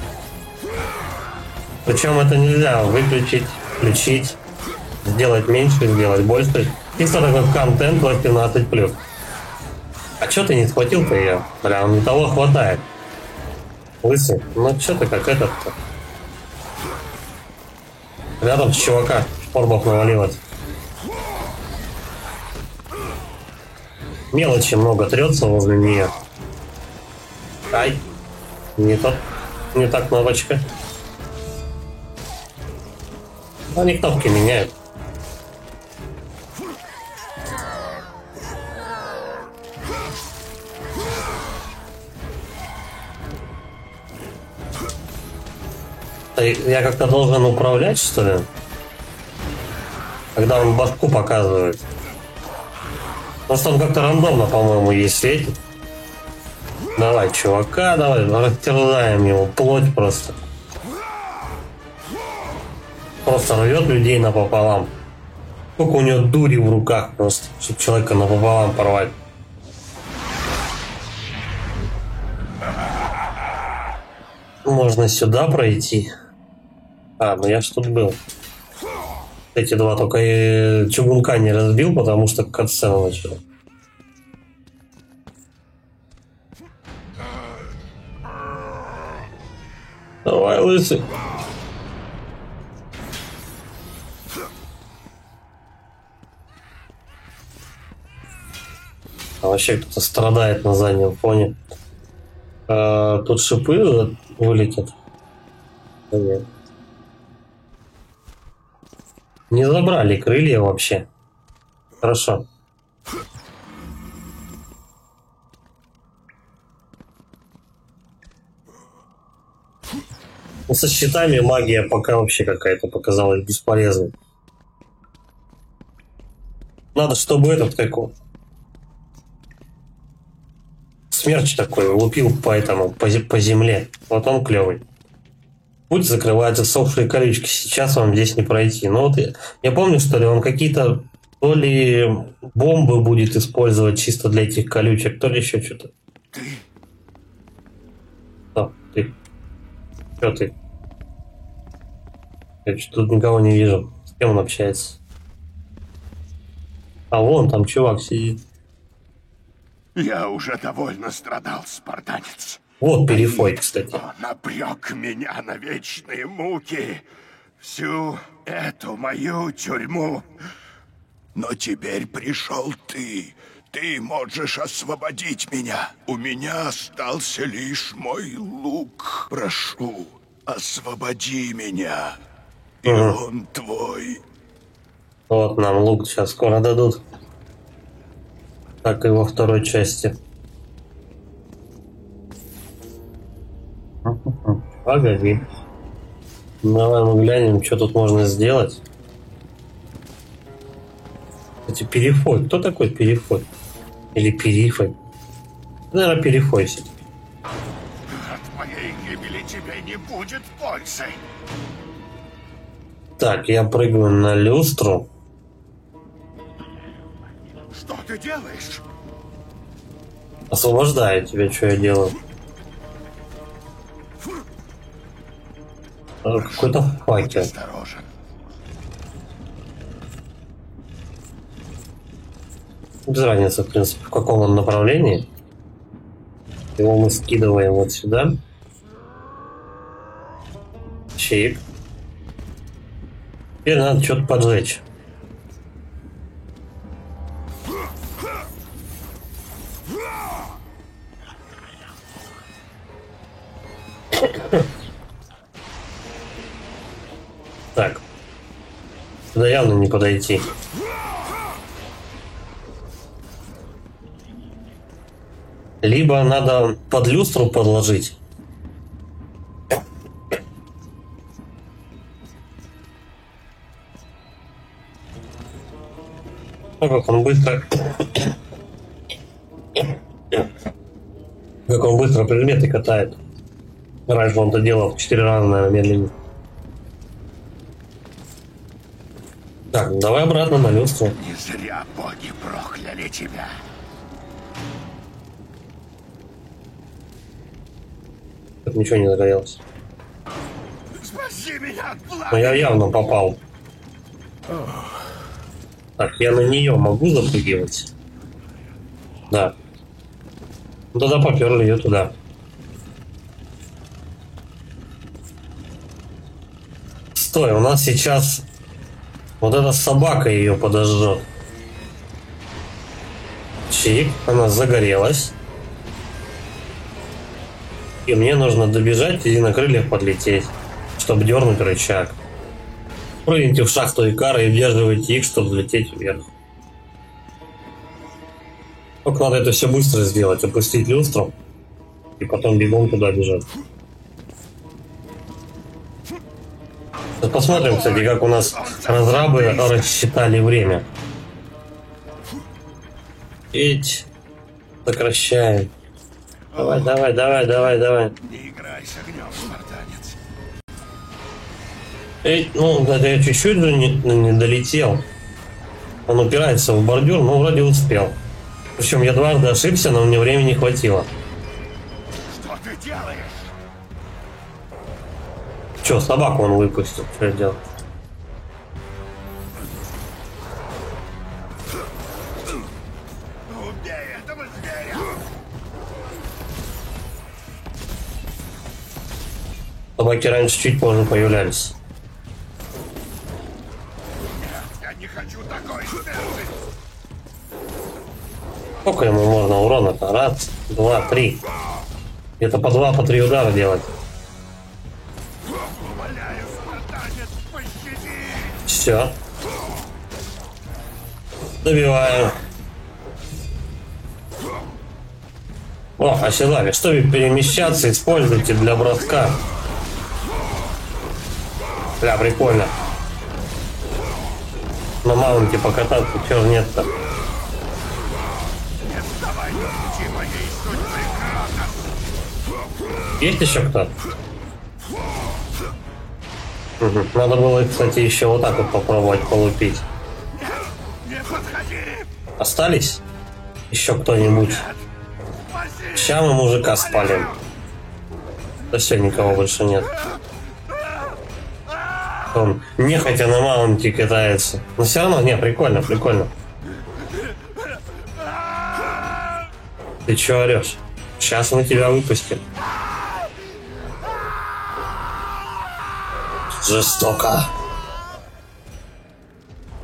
Причем это нельзя выключить, включить, сделать меньше, сделать больше. Чисто такой контент 18+. А чё ты не схватил-то ее? Бля, не того хватает. Лысый, ну чё ты как этот-то? Рядом с чувака орбов навалилось. Мелочи много трется возле нее. Ай, не тот, не та кнопочка. Они кнопки меняют. Я как-то должен управлять, что ли? Когда он башку показывает. Потому что он как-то рандомно, по-моему, ей светит. Давай, чувака, давай, растерзаем его, плоть просто. Просто рвет людей напополам. Сколько у него дури в руках просто, чтобы человека напополам порвать. Можно сюда пройти. А, ну я ж тут был. Эти два только чугунка не разбил, потому что катсцена начала. Давай, лысый. А вообще кто-то страдает на заднем фоне. Тут шипы вылетят. Да нет. Не забрали крылья вообще. Хорошо. Ну, со щитами магия пока вообще какая-то показалась бесполезной. Надо, чтобы этот какой смерч такой лупил по этому, по земле. Вот он клевый. Путь закрывает засохшие колючки. Сейчас вам здесь не пройти. Но вот я помню, что ли, он какие-то то ли бомбы будет использовать чисто для этих колючек, то ли еще что-то. Что ты? Что ты? Я что-то тут никого не вижу. С кем он общается? А вон там чувак сидит. Я уже довольно страдал, спартанец. Вот перефой, кстати. Он обрек меня на вечные муки. Всю эту мою тюрьму. Но теперь пришел ты. Ты можешь освободить меня. У меня остался лишь мой лук. Прошу, освободи меня. И он твой. Вот нам лук сейчас скоро дадут. Как и во второй части. Погоди. Давай мы глянем, что тут можно сделать. Кстати, перефой. Кто такой перефой? Или перифой? Наверное, перефой все-таки. От моей гибели тебе не будет пользы. Так, я прыгаю на люстру. Что ты делаешь? Освобождаю тебя, что я делаю. Какой-то факел. Осторожен. Без разницы, в принципе, в каком он направлении. Его мы скидываем вот сюда. Чик. Теперь надо что-то поджечь. Так. Сюда явно не подойти. Либо надо под люстру подложить. Ну, как он быстро... Как он быстро предметы катает. Раньше он это делал в 4 раза, наверное, медленнее. Так, давай обратно на люстру. Не зря боги прокляли тебя. Тут ничего не загорелось. Спаси меня от Но пламени. я явно попал. Так, я на нее могу запрыгивать? Да. Ну, тогда поперли ее туда. Стой, у нас сейчас вот эта собака ее подожжет. Чик, она загорелась. И мне нужно добежать и на крыльях подлететь, чтобы дернуть рычаг. Прыгните в шахту Икара и удерживайте их, чтобы взлететь вверх. Только надо это все быстро сделать, опустить люстру и потом бегом туда бежать. Посмотрим, кстати, как у нас разрабы рассчитали время. Ведь сокращаем. Давай, давай, давай, давай, давай. Не играй с огнем, спартанец. Эй, ну, это я чуть-чуть же не долетел. Он упирается в бордюр, но вроде успел. Причем я дважды ошибся, но мне времени хватило. Что ты делаешь? Че, собаку он выпустил? Что я делал? Убей этого зверя! Собаки раньше чуть позже появлялись. Я не хочу такой смерти! Сколько ему можно урона-то? Раз, два, три. Это по два, по три удара делать. Умоляю, спартанец, пощади! Все. Добиваем. О, оседлали. Чтобы перемещаться, используйте для броска. Бля, прикольно. На маунте покататься, чего ж нет-то. Не вставай на пути моей судьбы, Кратос! Есть еще кто? Угу. Надо было, кстати, еще вот так вот попробовать полупить. Не подходи! Остались? Еще кто-нибудь? Сейчас мы мужика спалим. Да все, никого больше нет. Он нехотя на маунте катается. Но все равно, не, прикольно, прикольно. Ты че орешь? Сейчас мы тебя выпустим. Жестоко.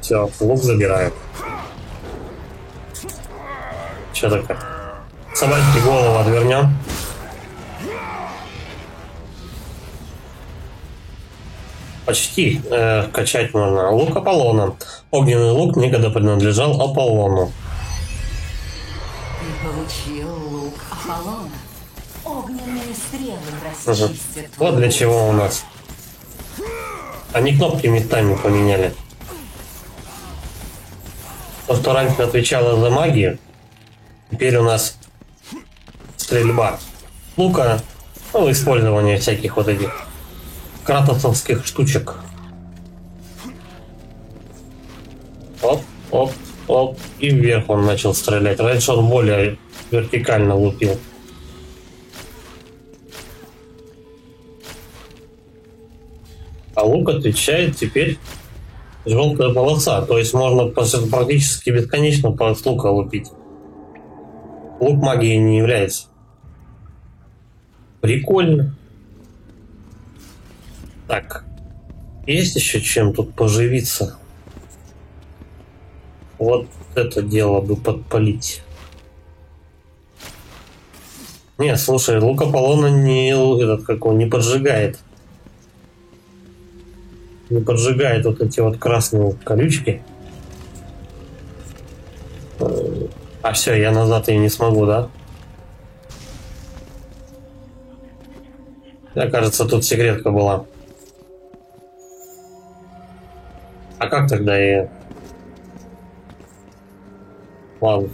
Все, лук забираю. Че такое? Собачки голову отвернем. Почти качать можно. Лук Аполлона. Огненный лук некогда принадлежал Аполлону. Ты получил лук Аполлона. Огненные стрелы Угу. расчистят. Вот для чего у нас. Они кнопки местами поменяли. То, что раньше отвечало за магию, теперь у нас стрельба. Лука, ну, использование всяких вот этих кратосовских штучек. Оп, оп, оп. И вверх он начал стрелять. Раньше он более вертикально лупил. А лук отвечает теперь желтая полоса. То есть можно практически бесконечно по лука лупить. Лук магией не является. Прикольно. Так. Есть еще чем тут поживиться? Вот это дело бы подпалить. Не, слушай, лук Аполлона не этот, как он, не поджигает. Не поджигает вот эти вот красные колючки. А все, я назад ее не смогу, да? Мне кажется, тут секретка была. А как тогда я... Ладно.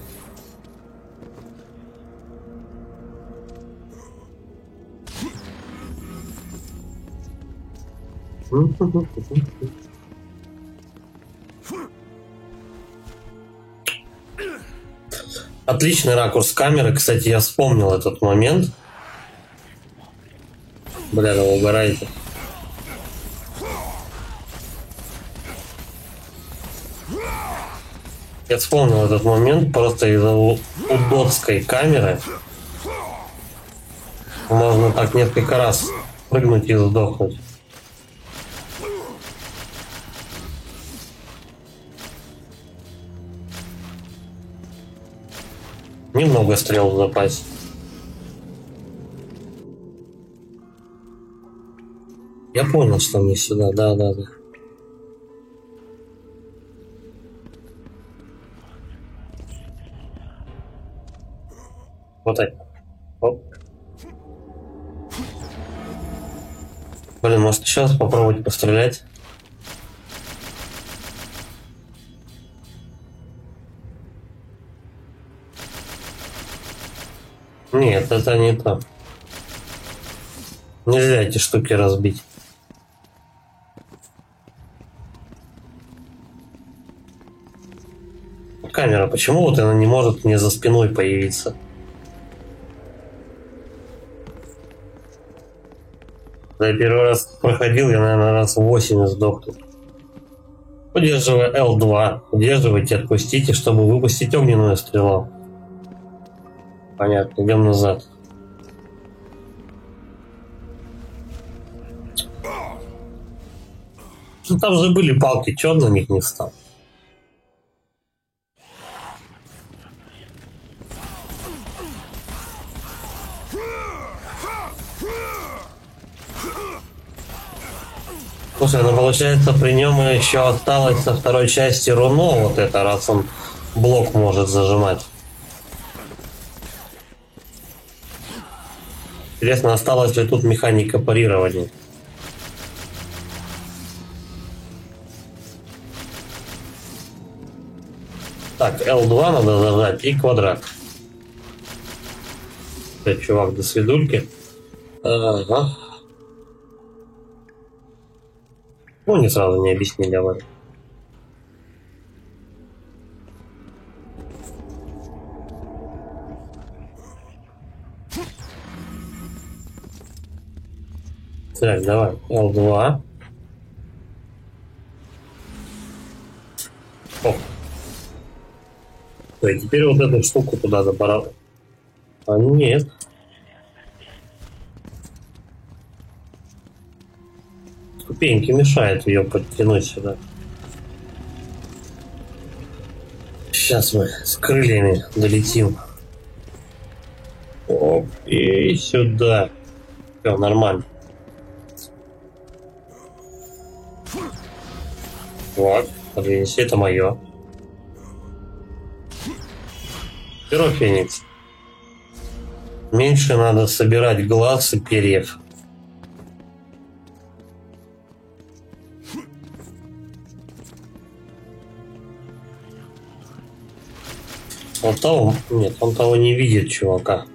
Отличный ракурс камеры. Кстати, я вспомнил этот момент. Бля, да вы угораете. Я вспомнил этот момент просто из-за удотской камеры. Можно так несколько раз прыгнуть и сдохнуть. Немного стрел в запасе. Я понял, что мне сюда, да. Вот так. Оп. Блин, может еще раз попробовать пострелять? Нет, это не то. Нельзя эти штуки разбить. Камера, почему вот она не может мне за спиной появиться? Когда я первый раз проходил, я, наверное, раз 8 сдох тут. Удерживая L2, удерживайте, отпустите, чтобы выпустить огненную стрелу. Понятно, идем назад. Ну, там же были палки, чё он на них не встал? Слушай, ну получается при нем еще осталось со второй части руно вот это, раз он блок может зажимать. Интересно, осталась ли тут механика парирования? Так, L2 надо зажать и квадрат. Так, чувак, до свидульки. Ага. Ну, не сразу не объяснили, ладно. Так, давай, L2. О. И теперь вот эту штуку туда забрал. А нет. Ступеньки мешают ее подтянуть сюда. Сейчас мы с крыльями долетим. Оп, и сюда. Все, нормально. Вот, подвинься, это мое. Перо Феникс. Меньше надо собирать глаз и перьев. Он того... Нет, он того не видит, чувака.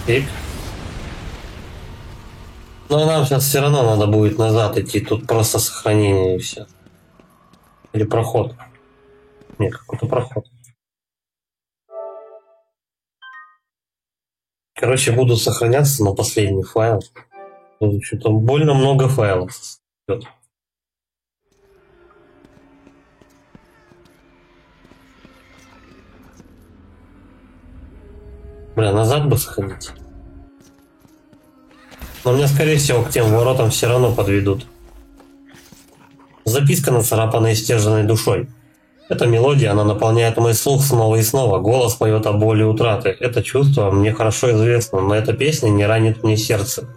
Пик. Но нам сейчас все равно надо будет назад идти. Тут просто сохранение и все. Или проход. Нет, какой-то проход. Короче, буду сохраняться на последний файл. Тут что-то больно много файлов. Идет. Бля, назад бы сходить. Но меня, скорее всего, к тем воротам все равно подведут. Записка, нацарапанная истерженной душой. Эта мелодия, она наполняет мой слух снова и снова. Голос поет о боли и утраты. Это чувство мне хорошо известно, но эта песня не ранит мне сердце.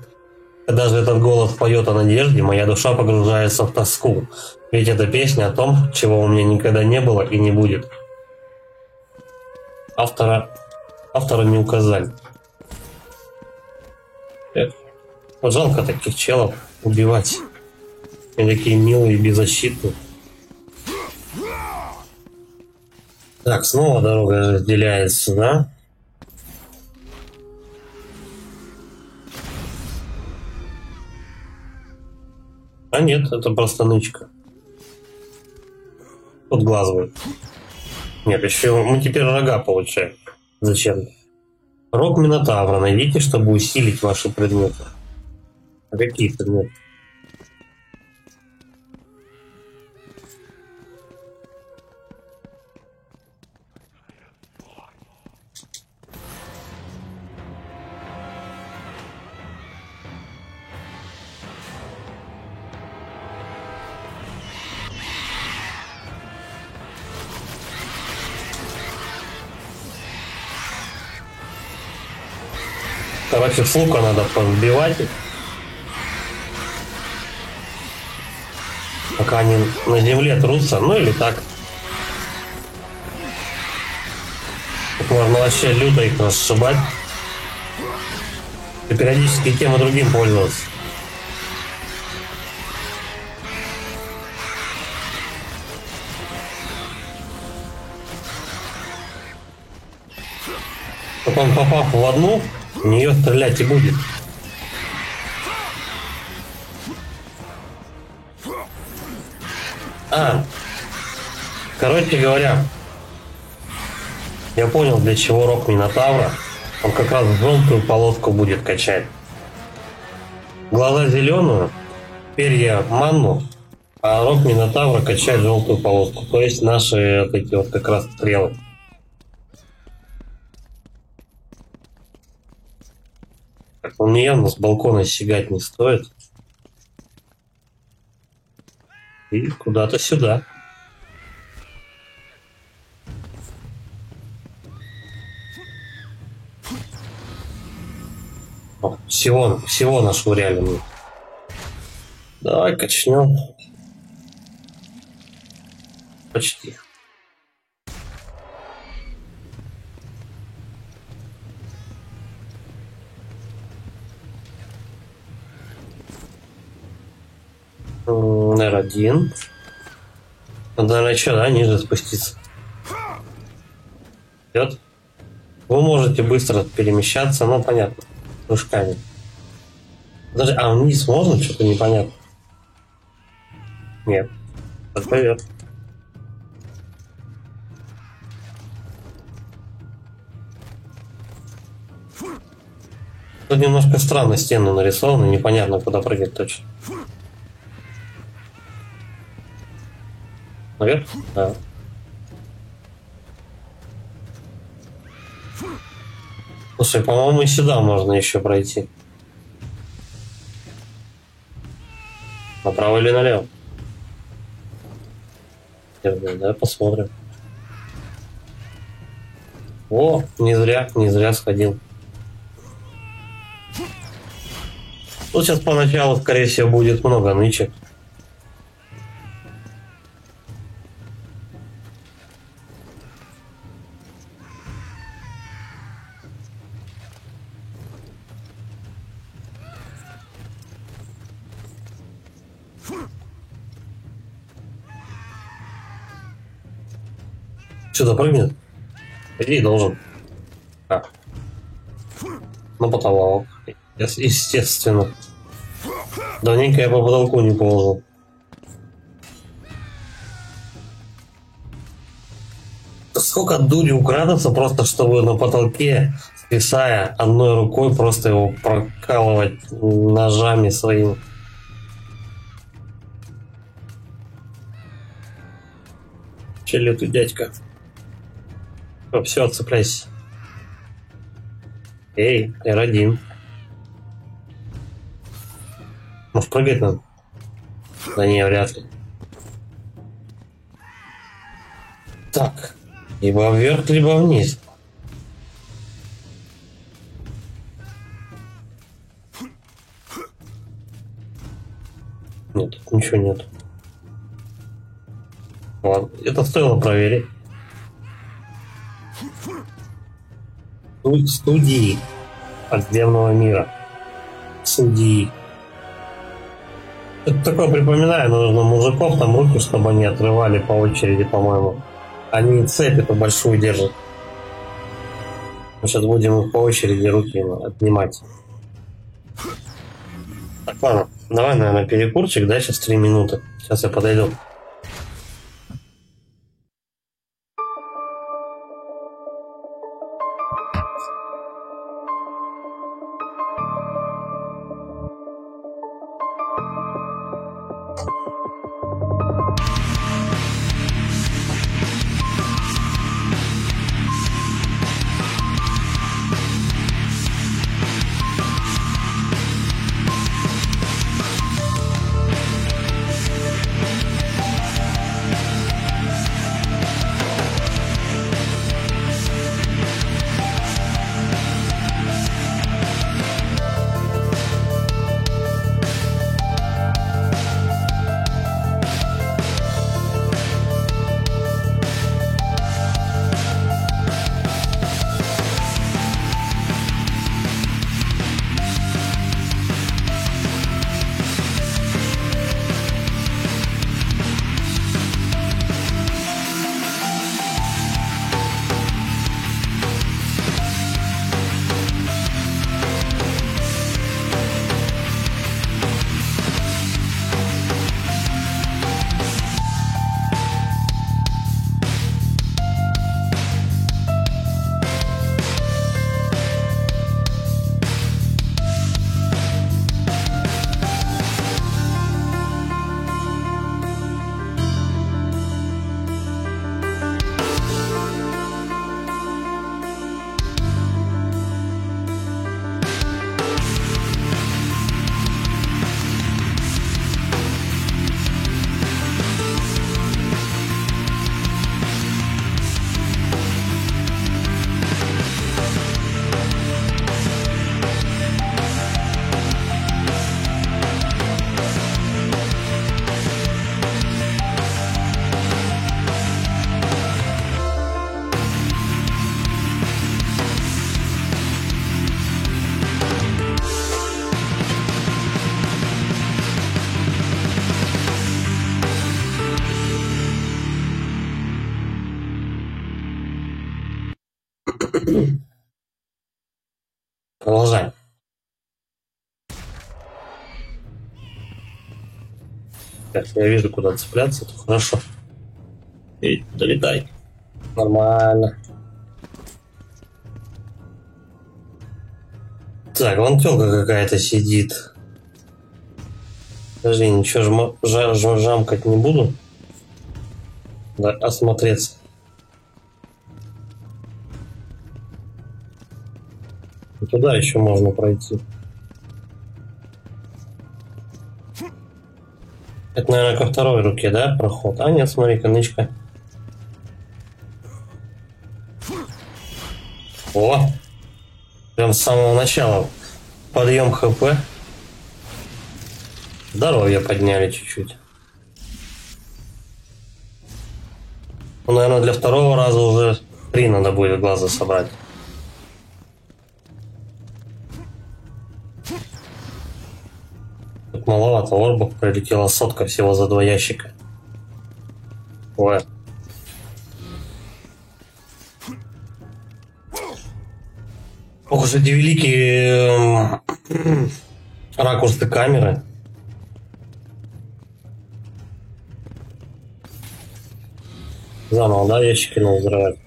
Когда же этот голос поет о надежде, моя душа погружается в тоску. Ведь это песня о том, чего у меня никогда не было и не будет. Автора не указали. Вот жалко таких челов убивать. Они такие милые и беззащитные. Так, снова дорога разделяется, да? А нет, это просто нычка. Тут глаз будет. Нет, еще мы теперь рога получаем. Зачем? Рог Минотавра найдите, чтобы усилить ваши предметы. А какие предметы? Короче, с лука надо подбивать их. Пока они на земле трутся, ну или так. Так можно вообще люто их расшибать. И периодически тем и другим пользоваться. Вот он, попав в одну, в нее стрелять и будет. Короче говоря, я понял, для чего рог Минотавра. Он как раз желтую полоску будет качать. Глаза зеленую, перья манну, а рог Минотавра качает желтую полоску. То есть наши вот эти вот как раз стрелы. Он явно с балкона сигать не стоит. И куда-то сюда. О, всего нашвыряли мы. Давай качнем. Почти. R1. Надо, наверное, что, да, ниже спуститься. Вперед. Вы можете быстро перемещаться, но понятно. Прыжками. Даже, вниз можно? Что-то непонятно. Нет. Ответ. Тут немножко странно стены нарисованы, непонятно, куда прыгать точно. Наверх? Да. Слушай, по-моему, и сюда можно еще пройти. Направо или налево? Да, посмотрим. О, не зря сходил. Тут сейчас поначалу, скорее всего, будет много нычек. Сюда прыгнет? Иди, должен. Как? На потолок. Естественно. Давненько я по потолку не ползал. Сколько дури украдаться, просто чтобы на потолке, свисая одной рукой, просто его прокалывать ножами своими. Че лютый дядька? Все, отцепляйся. Эй, R1. Может, прыгать надо? Да не, вряд ли. Так. Либо вверх, либо вниз. Нет, тут ничего нет. Ладно, это стоило проверить. Студии подземного мира. Судьи. Это такое, припоминаю, нужно мужиков там руки, чтобы они отрывали по очереди, по-моему. Они цепь эту большую держат. Мы сейчас будем их по очереди руки отнимать. Так, ладно. Давай, наверное, перекурчик, да, сейчас 3 минуты. Сейчас я подойду. Продолжаем. Так, я вижу, куда цепляться, то хорошо. Эй, долетай. Нормально. Так, вон тёлка какая-то сидит. Подожди, ничего жамкать не буду. Да, осмотреться. И туда еще можно пройти. Это, наверное, ко второй руке, да, проход? А, нет, смотри-ка, нычка. О! Прям с самого начала. Подъем ХП. Здоровье подняли чуть-чуть. Ну, наверное, для второго раза уже 3 надо будет глаза собрать. Тут маловато орбов, прилетела сотка всего за 2 ящика. Ой. Ох уж эти великие ракурсы камеры. Заново, да, ящики надо взрывать.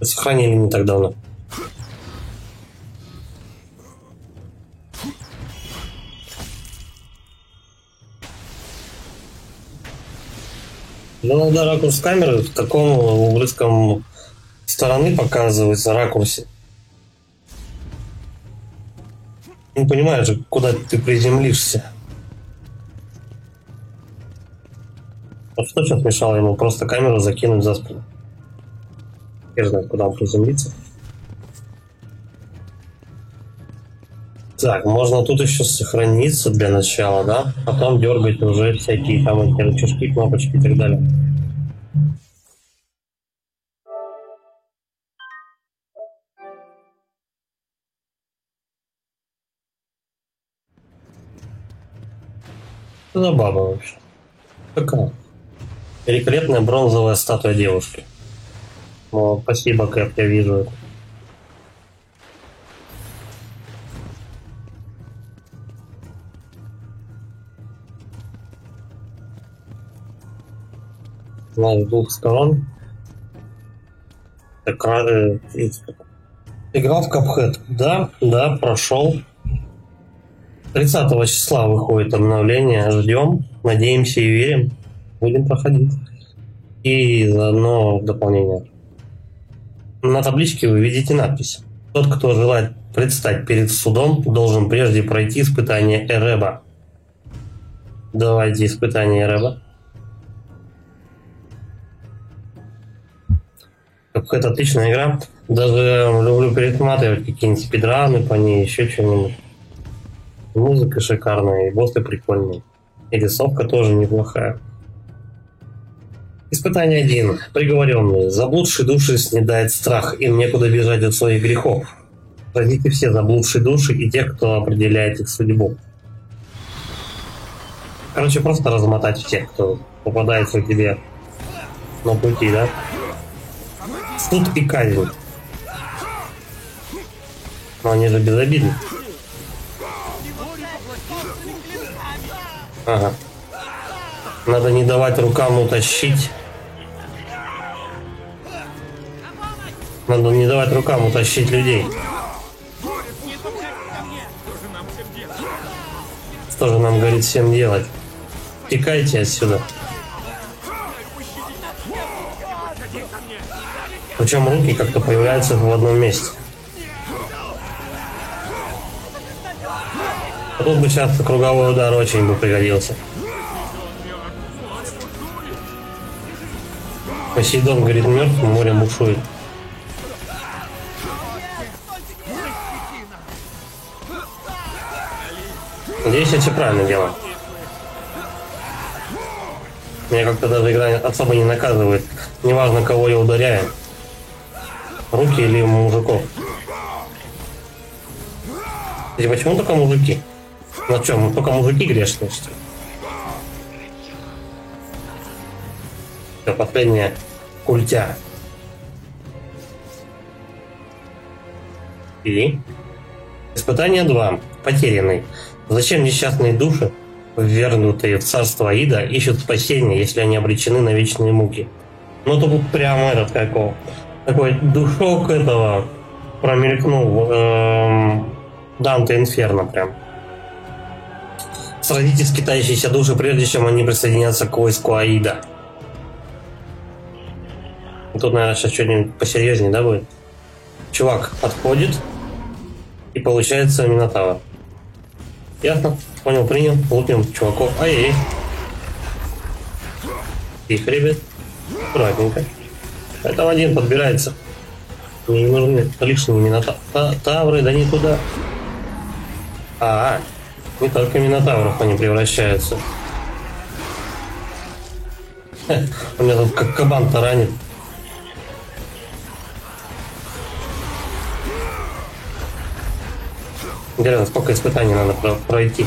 Сохранили не так давно. Ну да, ракурс камеры в таком близком стороны показывается ракурсе. Не понимаешь, куда ты приземлишься. Вот что сейчас мешало ему просто камеру закинуть за спину? Я не знаю, куда он приземлится. Так, можно тут еще сохраниться для начала, да? Потом дергать уже всякие там эти рычажки, кнопочки и так далее. Что за баба вообще? Какая? Великолепная бронзовая статуя девушки. О, спасибо, Кэп, я вижу это. С двух сторон. Играл в Cuphead. Да, прошел. 30 числа выходит обновление. Ждем, надеемся и верим. Будем проходить. И заодно дополнение. На табличке вы видите надпись. Тот, кто желает предстать перед судом, должен прежде пройти испытание Эреба. Давайте испытание Эреба. Это отличная игра. Даже люблю пересматривать какие-нибудь спидраны по ней, еще что-нибудь. Музыка шикарная, и боссы прикольные. И рисовка тоже неплохая. Испытание 1. Приговоренные. Заблудшие души снедает страх, им некуда бежать от своих грехов. Сразите все заблудшие души и тех, кто определяет их судьбу. Короче, просто размотать всех, кто попадается тебе на пути, да? Суд и казнь. Но они же безобидны. Ага. Надо не давать рукам утащить. Надо не давать рукам утащить людей. Что же нам говорит всем делать? Текайте отсюда. Причем руки как-то появляются в одном месте. А тут бы сейчас круговой удар очень бы пригодился. Посейдон, говорит, мертв, море бушует. Надеюсь, я все правильно делаю. Меня как-то даже игра особо не наказывает. Неважно, кого я ударяю. Руки или мужиков. И почему только мужики? На чем? Только мужики грешные, что ли? Все, последняя культя. И? Испытание 2. Потерянный. Зачем несчастные души, ввергнутые в царство Аида, ищут спасения, если они обречены на вечные муки? Ну, тут прямо этот такой душок этого промелькнул. Данте Инферно прям. Сразите скитающиеся души, прежде чем они присоединятся к войску Аида. Тут, наверное, сейчас что-нибудь посерьезнее, да, будет? Чувак подходит и получается Минотавр. Ясно? Понял, принял. Лупим чуваков. Ай-яй. Тихо, ребят. Аккуратненько. Это один подбирается. Мне не нужны лишние Минотавры, да не туда. Не только Минотавров они превращаются. У меня тут как кабан таранит. Интересно, сколько испытаний надо пройти.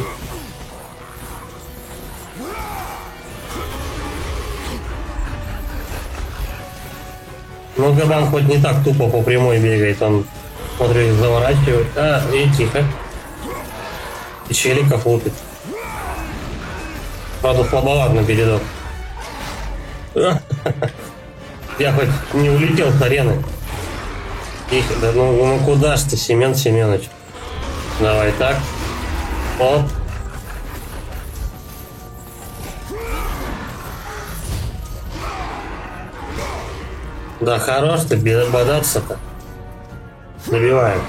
Ну, кабан хоть не так тупо по прямой бегает, он, смотрю, заворачивает. И тихо. И челиков лупит. Правда, слабоват на передок. Я хоть не улетел с арены. Тихо, да ну куда ж ты, Семен Семенович? Давай так. Оп. Да хорош ты бодаться-то. Добиваем.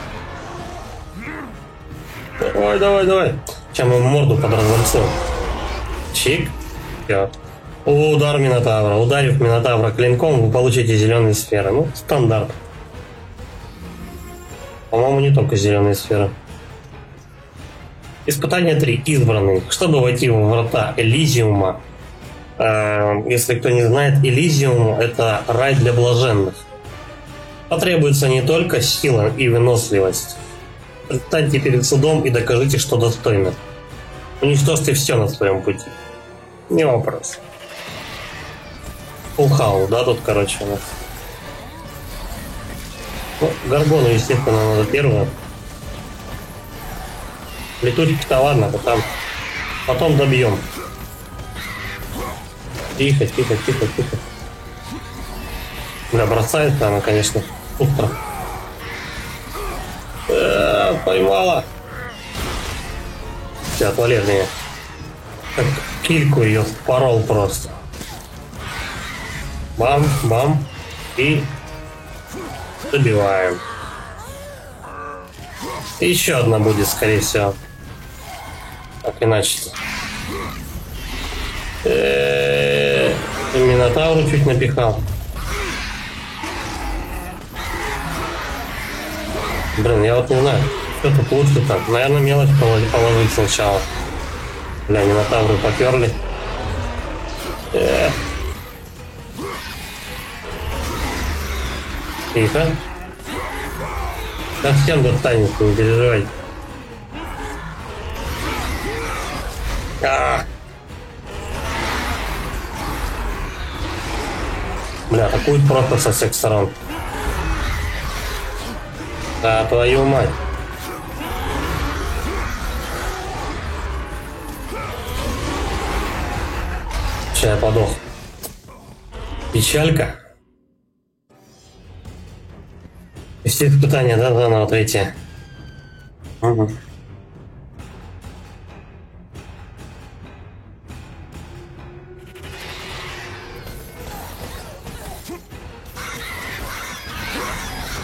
Давай. Сейчас мы морду подразвальцуем. Чик. Все. Удар Минотавра. Ударив Минотавра клинком, вы получите зеленые сферы. Ну, стандарт. По-моему, не только зеленые сферы. Испытание 3. Избранный. Чтобы войти в врата Элизиума, если кто не знает, Элизиум — это рай для блаженных. Потребуется не только сила и выносливость. Предстаньте перед судом и докажите, что достойны. Уничтожьте все на своем пути. Не вопрос. Фулхау, да, тут, короче, у нас. Ну, Гаргону, естественно, надо первую. Летучки-то ладно, потом добьем. Тихо. Бля, бросается она, конечно, утро. Поймала. Все, отвали от меня. Как кильку ее спорол просто. Бам. И добиваем. И еще одна будет, скорее всего. Так иначе-то. Минотавру чуть напихал. Блин, я вот не знаю, что тут лучше так. Наверное, мелочь положить сначала. Бля, Минотавры поперли. Тихо. Совсем достанется, не переживай. Бля, атакуют просто со всех сторон. Да, твою мать. Сейчас я подох. Печалька. Вести испытание, да, заново третье. Угу.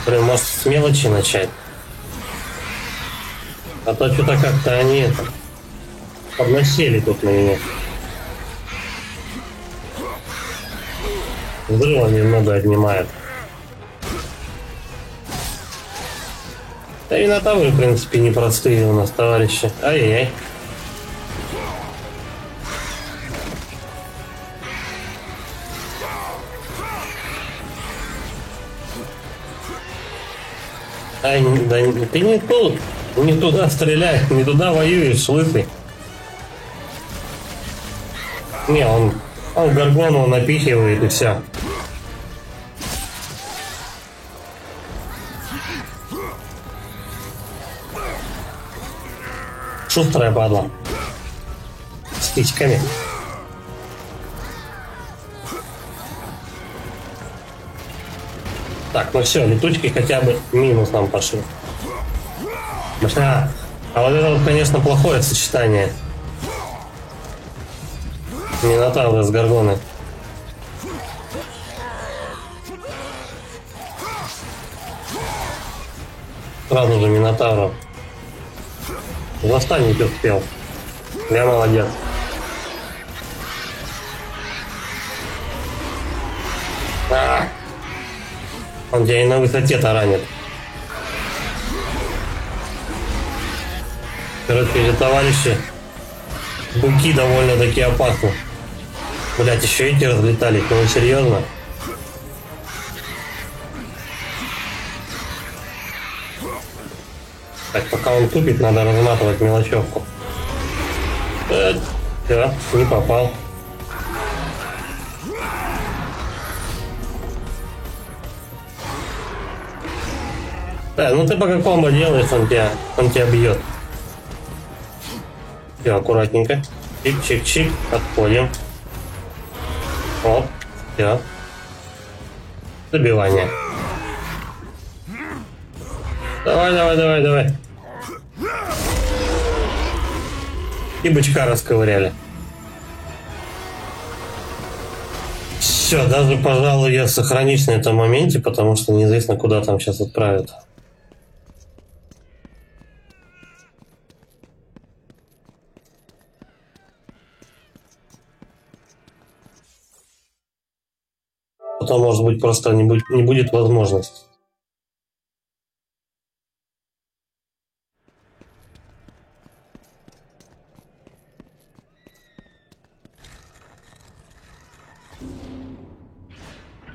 Блин, может с мелочи начать? А то что-то как-то они подносили тут на меня. Взрыва немного отнимает. Да и Минотавры, в принципе, непростые у нас товарищи. Ай-яй-яй. Ай, да ты не тут, не туда стреляй, не туда воюешь, лысый. Не, он Гаргону напихивает и все. Шустрая падла. С птичками. Так, ну все, летучки хотя бы минус нам пошли. А вот это вот, конечно, плохое сочетание. Минотавры с горгоны. Сразу же Минотавра. Застанить успел. Я молодец. Он тебя и на высоте-то ранит. Короче, эти товарищи, буки довольно-таки опасны. Блять, еще эти разлетались, ну вы серьезно? Так, пока он тупит, надо разматывать мелочевку. Все, не попал. Да, ну ты пока комбо делаешь, он тебя бьет. Все, аккуратненько. Чик-чик-чик. Отходим. Оп. Все. Добивание. Давай. И бычка расковыряли. Все, даже, пожалуй, я сохранюсь на этом моменте, потому что неизвестно, куда там сейчас отправят. Потом, может быть, просто не будет возможности.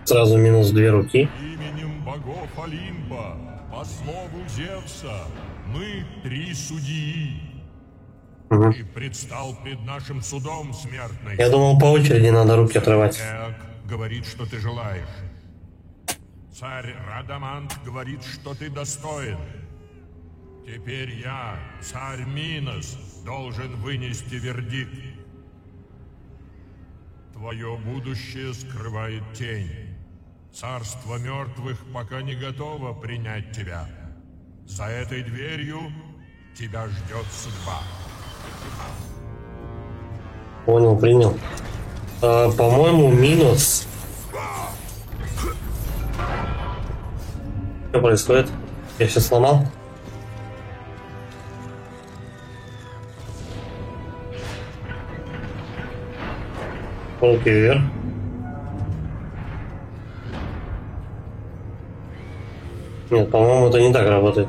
Сразу минус 2 руки. Именем богов Олимпа, по слову Зевса, мы 3 судьи. Ты предстал пред нашим судом, смертный. Я думал, по очереди надо руки отрывать. Эак говорит, что ты желаешь. Царь Радамант говорит, что ты достоин. Теперь я, царь Минос, должен вынести вердикт. Твое будущее скрывает тень. Царство мертвых пока не готово принять тебя. За этой дверью тебя ждет судьба. Понял, принял. По-моему, минус. Что происходит? Я сейчас сломал. Руки вверх. Нет, по-моему, это не так работает.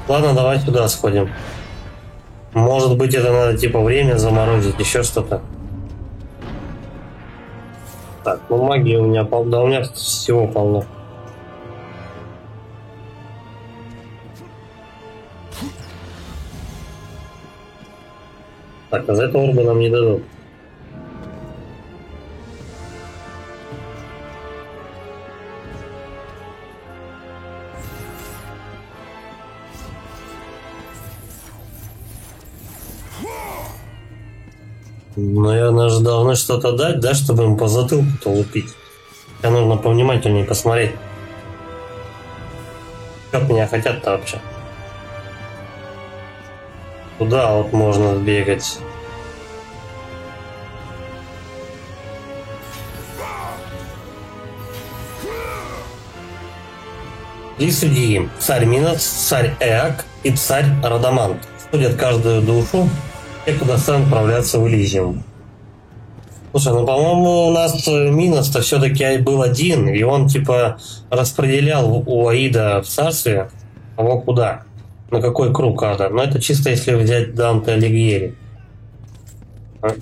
Ладно, давай сюда сходим. Может быть, это надо типа время заморозить, еще что-то. Так, ну магии у меня полно. Да, у меня всего полно. Так, а за это орба нам не дадут. Наверное же должны что-то дать, да, чтобы им по затылку-то лупить. Мне нужно повнимательнее посмотреть. Как меня хотят-то вообще? Куда вот можно сбегать? И судьи. Царь Минос, царь Эак и царь Радамант. Судят каждую душу, и куда сам отправляться в Элизиум. Слушай, ну по-моему у нас Минос-то все-таки был один, и он типа распределял у Аида в царстве кого куда, на какой круг надо. Но это чисто если взять Данте Алигьери.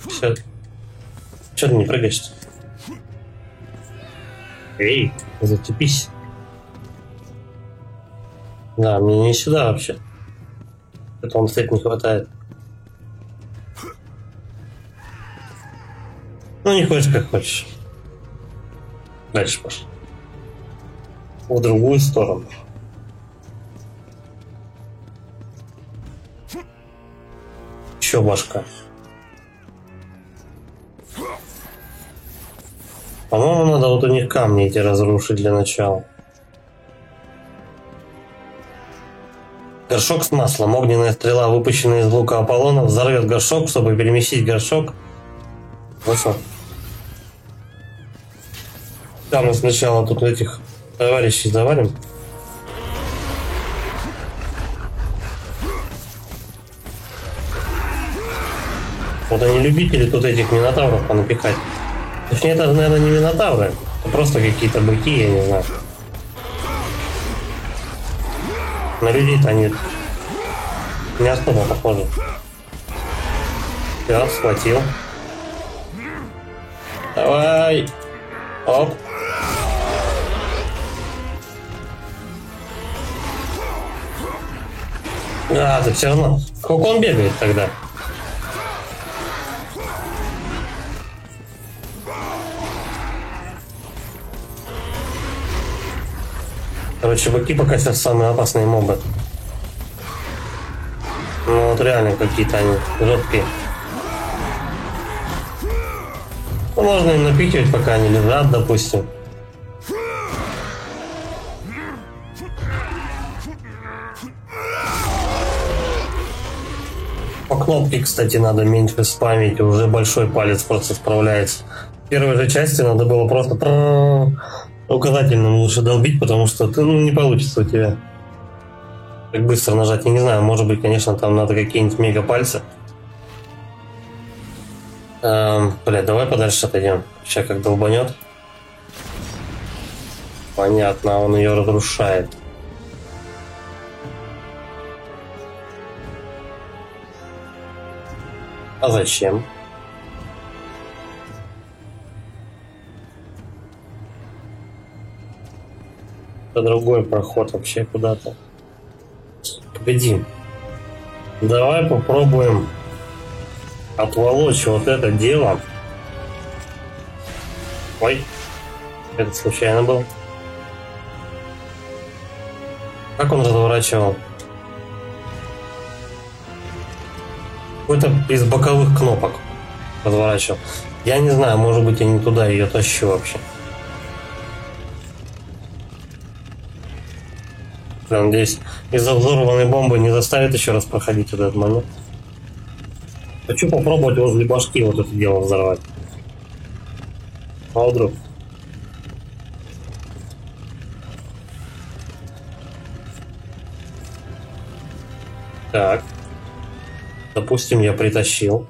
Все. Че ты не прыгаешь-то? Эй, зацепись. Да, мне не сюда вообще. Это он, кстати, не хватает. Ну, не хочешь, как хочешь. Дальше пошли. В другую сторону. Чё башка? По-моему, надо вот у них камни эти разрушить для начала. Горшок с маслом. Огненная стрела, выпущенная из лука Аполлона, взорвет горшок, чтобы переместить горшок. Хорошо. Там мы сначала тут этих товарищей завалим. Вот они любители тут этих минотавров понапихать. Точнее, это, наверное, не минотавры, это просто какие-то быки, я не знаю. На людей-то они не особо похожи. Я схватил. Давай. Оп. А, ты все равно. Сколько он бегает тогда? Короче, быки пока сейчас самые опасные мобы. Ну вот реально какие-то они жесткие. Ну, можно им напихивать, пока они лежат, допустим. По кнопке, кстати, надо меньше спамить, уже большой палец просто справляется. В первой же части надо было просто указательным лучше долбить, потому что не получится у тебя так быстро нажать. Я не знаю, может быть, конечно, там надо какие-нибудь мега пальцы. Блядь, давай подальше отойдем. Сейчас как долбанет. Понятно, он ее разрушает. А зачем? Это другой проход вообще куда-то. Погоди. Давай попробуем отволочь вот это дело. Ой. Это случайно был. Как он разворачивал? Какой-то из боковых кнопок разворачивал. Я не знаю, может быть, я не туда ее тащу вообще. Я надеюсь, из-за взорванной бомбы не заставит еще раз проходить этот момент. Хочу попробовать возле башки вот это дело взорвать. А вдруг? Так. Допустим, я притащил.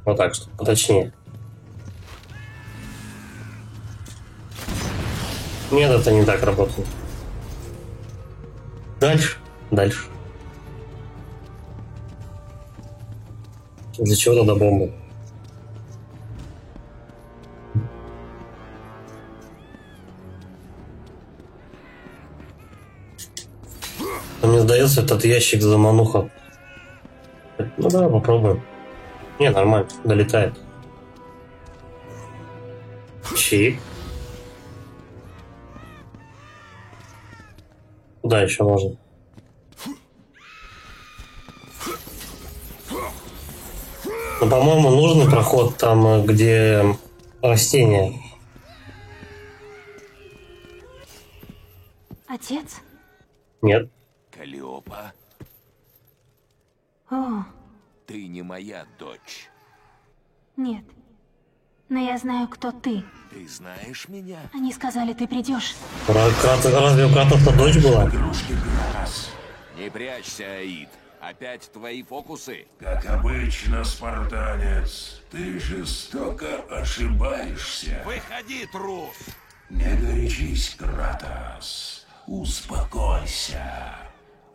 Вот так, чтобы поточнее. Нет, это не так работает. Дальше. Дальше. Для чего тогда бомба? Мне сдается этот ящик замануха. Ну да, попробуем. Не, нормально, долетает. Чик. Куда еще можно? Ну, по-моему, нужный проход там, где растения. Отец? Нет. Калиопа, О, ты не моя дочь. нет. Но я знаю, кто ты. Ты знаешь меня? Они сказали, ты придешь. Разве у Кратоса дочь была? Не прячься, Аид. Опять твои фокусы. Как обычно, спартанец, ты жестоко ошибаешься. Выходи, трус! Не горячись, Кратос. Успокойся.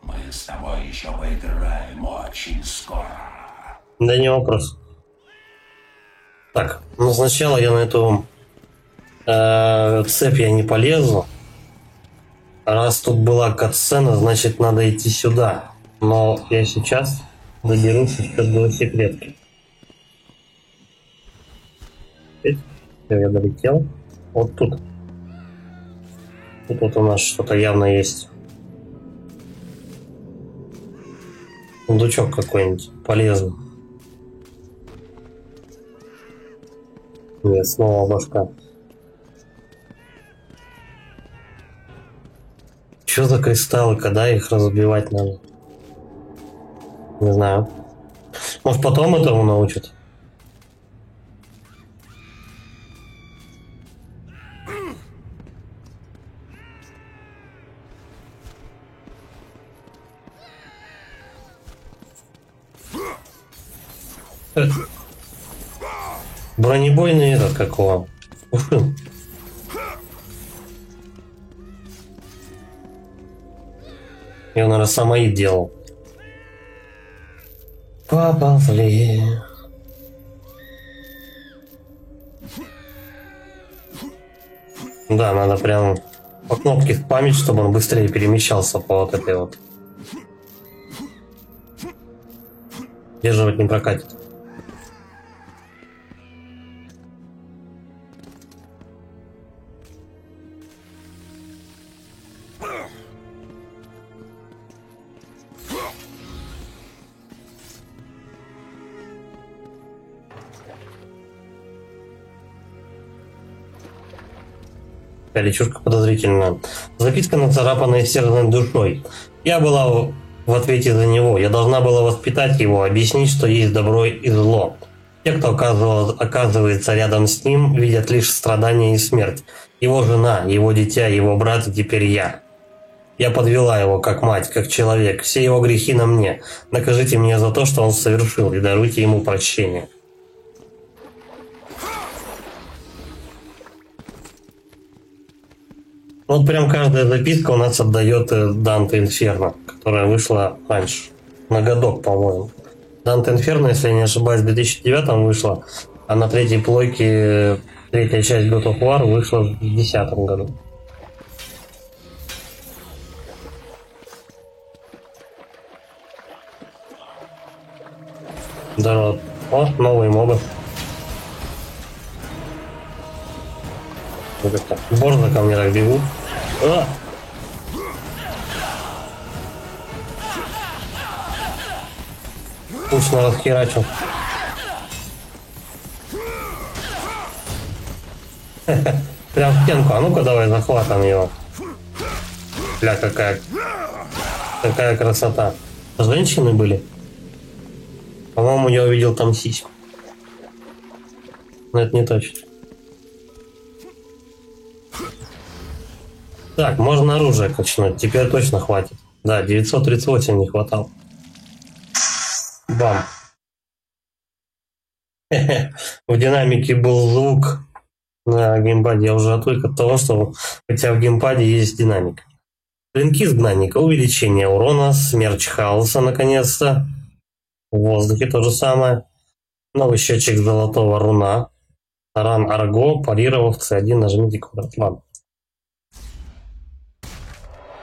Мы с тобой еще поиграем очень скоро. Да не вопрос. Так, ну сначала я на эту цепь я не полезу. Раз тут была катсцена, значит надо идти сюда. Но я сейчас доберусь еще до секретки. Все, я долетел. Вот тут. Тут вот у нас что-то явно есть. Сундучок какой-нибудь полезный. Нет, снова башка. Что за кристаллы, когда их разбивать надо? Не знаю. Может, потом этому научат? Бронебойный этот какого? Уши. Я, наверное, самоид делал. Поползли. Да, надо прям по кнопке спамить, чтобы он быстрее перемещался по вот этой вот. Держать не прокатит. Личушка подозрительная. Записка нацарапанная сердцем душой. Я была в ответе за него. Я должна была воспитать его, объяснить, что есть добро и зло. Те, кто оказывается рядом с ним, видят лишь страдания и смерть. Его жена, его дитя, его брат и теперь я. Я подвела его как мать, как человек. Все его грехи на мне. Накажите меня за то, что он совершил, и даруйте ему прощение. Вот прям каждая записка у нас отдает Данте Инферно, которая вышла раньше, на годок, по-моему. Данте Инферно, если я не ошибаюсь, в 2009 вышла, а на третьей плойке третья часть God of War вышла в 2010 году. Здорово. О, новые мобы. Вот это. Борзо ко мне так бегут. А! Точно расхерачил. Прям в стенку. А ну-ка давай захватом его. Бля, какая красота. Женщины были? По-моему, я увидел там сиську. Но это не точно. Так, можно оружие качнуть. Теперь точно хватит. Да, 938 не хватало. Бам. В динамике был звук на геймпаде. Я уже отвык от того, что хотя в геймпаде есть динамик. Клинки изгнанника, увеличение урона, смерч хаоса наконец-то. В воздухе то же самое. Новый счетчик золотого руна. Таран Арго, парировав C1, нажмите квадрат. Ладно.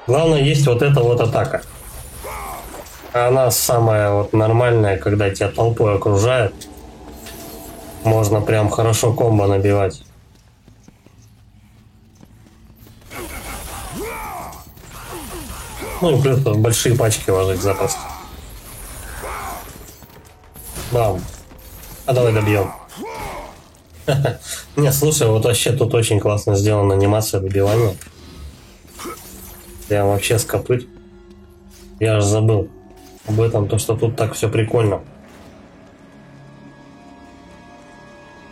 Главное, есть вот эта вот атака. Она самая вот нормальная, когда тебя толпой окружает. Можно прям хорошо комбо набивать. Ну и плюс большие пачки ложить запросто. Бам. А давай добьем. Не, слушай, вот вообще тут очень классно сделана анимация добивания. Прям вообще скопыть. Я аж забыл об этом, то что тут так все прикольно.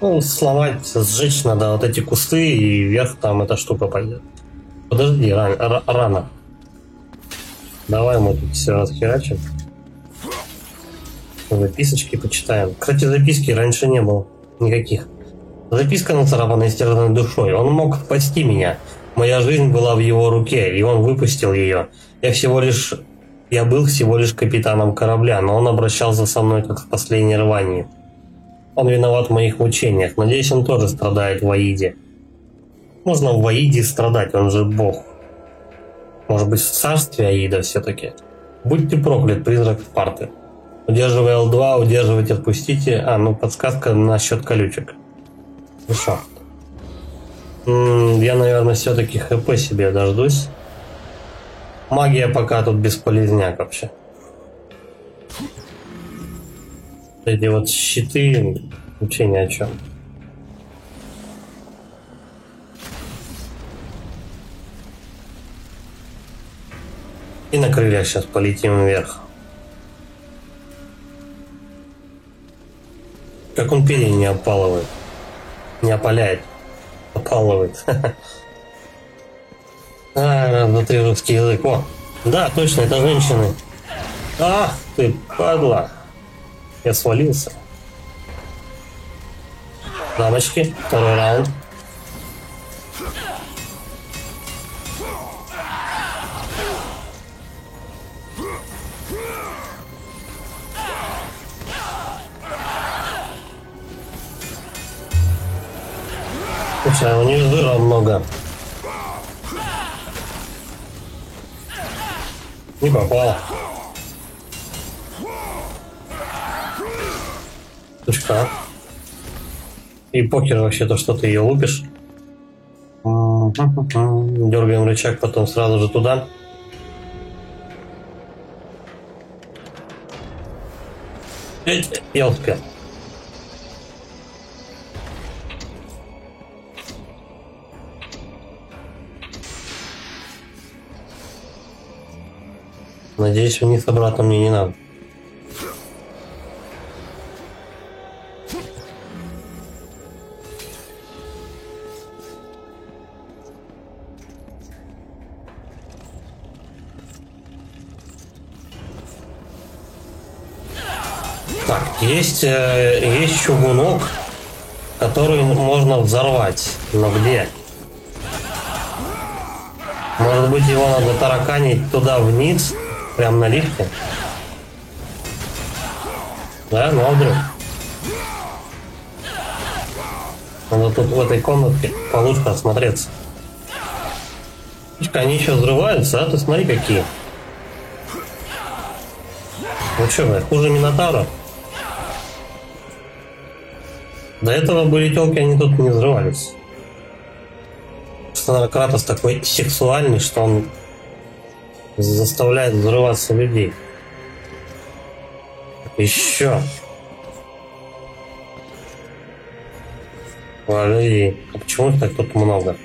Ну, сломать, сжечь надо вот эти кусты, и вверх там эта штука пойдет. Подожди, рано. Давай мы тут все расхерачим. Записочки почитаем. Кстати, записки раньше не было никаких. Записка нацарапана истерзанной душой. Он мог спасти меня. Моя жизнь была в его руке, и он выпустил ее. Я был всего лишь капитаном корабля, но он обращался со мной как в последней рвании. Он виноват в моих мучениях. Надеюсь, он тоже страдает в Аиде. Можно в Аиде страдать, он же бог. Может быть, в царстве Аида все-таки. Будь ты проклят, призрак Спарты. Удерживая L2, удерживать отпустите. Ну подсказка насчет колючек. Хорошо. Я, наверное, все-таки ХП себе дождусь. Магия пока тут бесполезняк вообще. Эти вот щиты вообще ни о чем. И на крыльях сейчас полетим вверх. Как он перья не опалывает. Не опаляет. Опалывает. А, внутри русский язык. О, да, точно, это женщины. Ах ты, падла. Я свалился. Дамочки, второй раунд. Слушай, у нее жира много. Не попал. Точка. И покер вообще то, что ты ее лупишь. Дергаем рычаг, потом сразу же туда. Я успел. Надеюсь, вниз обратно мне не надо. Так, есть чугунок, который можно взорвать. Но где? Может быть, его надо тараканить туда вниз, прям на лифте? Да, ну а вдруг? Надо тут в этой комнатке получше осмотреться. Они еще взрываются, а? Ты смотри, какие. Ну что вы, хуже Минотавра? До этого были телки, они тут не взрывались. Что Кратос такой сексуальный, что он заставляет взрываться людей. Еще. Подожди, а почему их так тут много?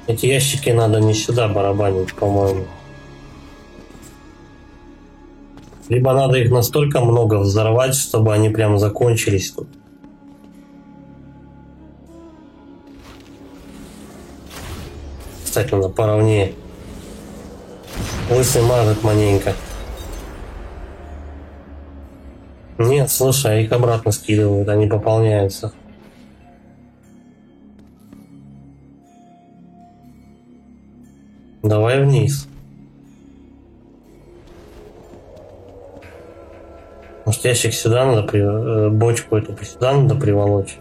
Эти ящики надо не сюда барабанить, по-моему. Либо надо их настолько много взорвать, чтобы они прям закончились тут. Кстати, надо поровнее. Лысый мажет маленько. Нет, слушай, их обратно скидывают, они пополняются. Давай вниз. Может, ящик сюда надо, бочку эту сюда надо приволочь.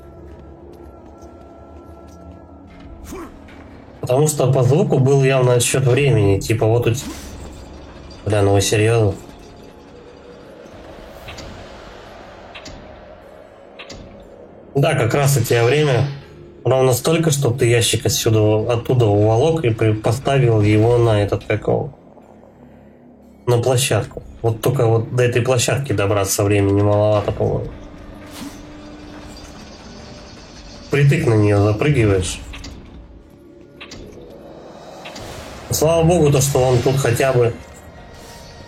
Потому что по звуку был явно отсчет времени. Типа вот тут... Бля, ну вы серьезно? Да, как раз у тебя время ровно столько, чтобы ты ящик оттуда уволок и поставил его на этот на площадку. Вот только вот до этой площадки добраться времени маловато, по-моему. Притык на нее запрыгиваешь. Слава богу, то, что он тут хотя бы...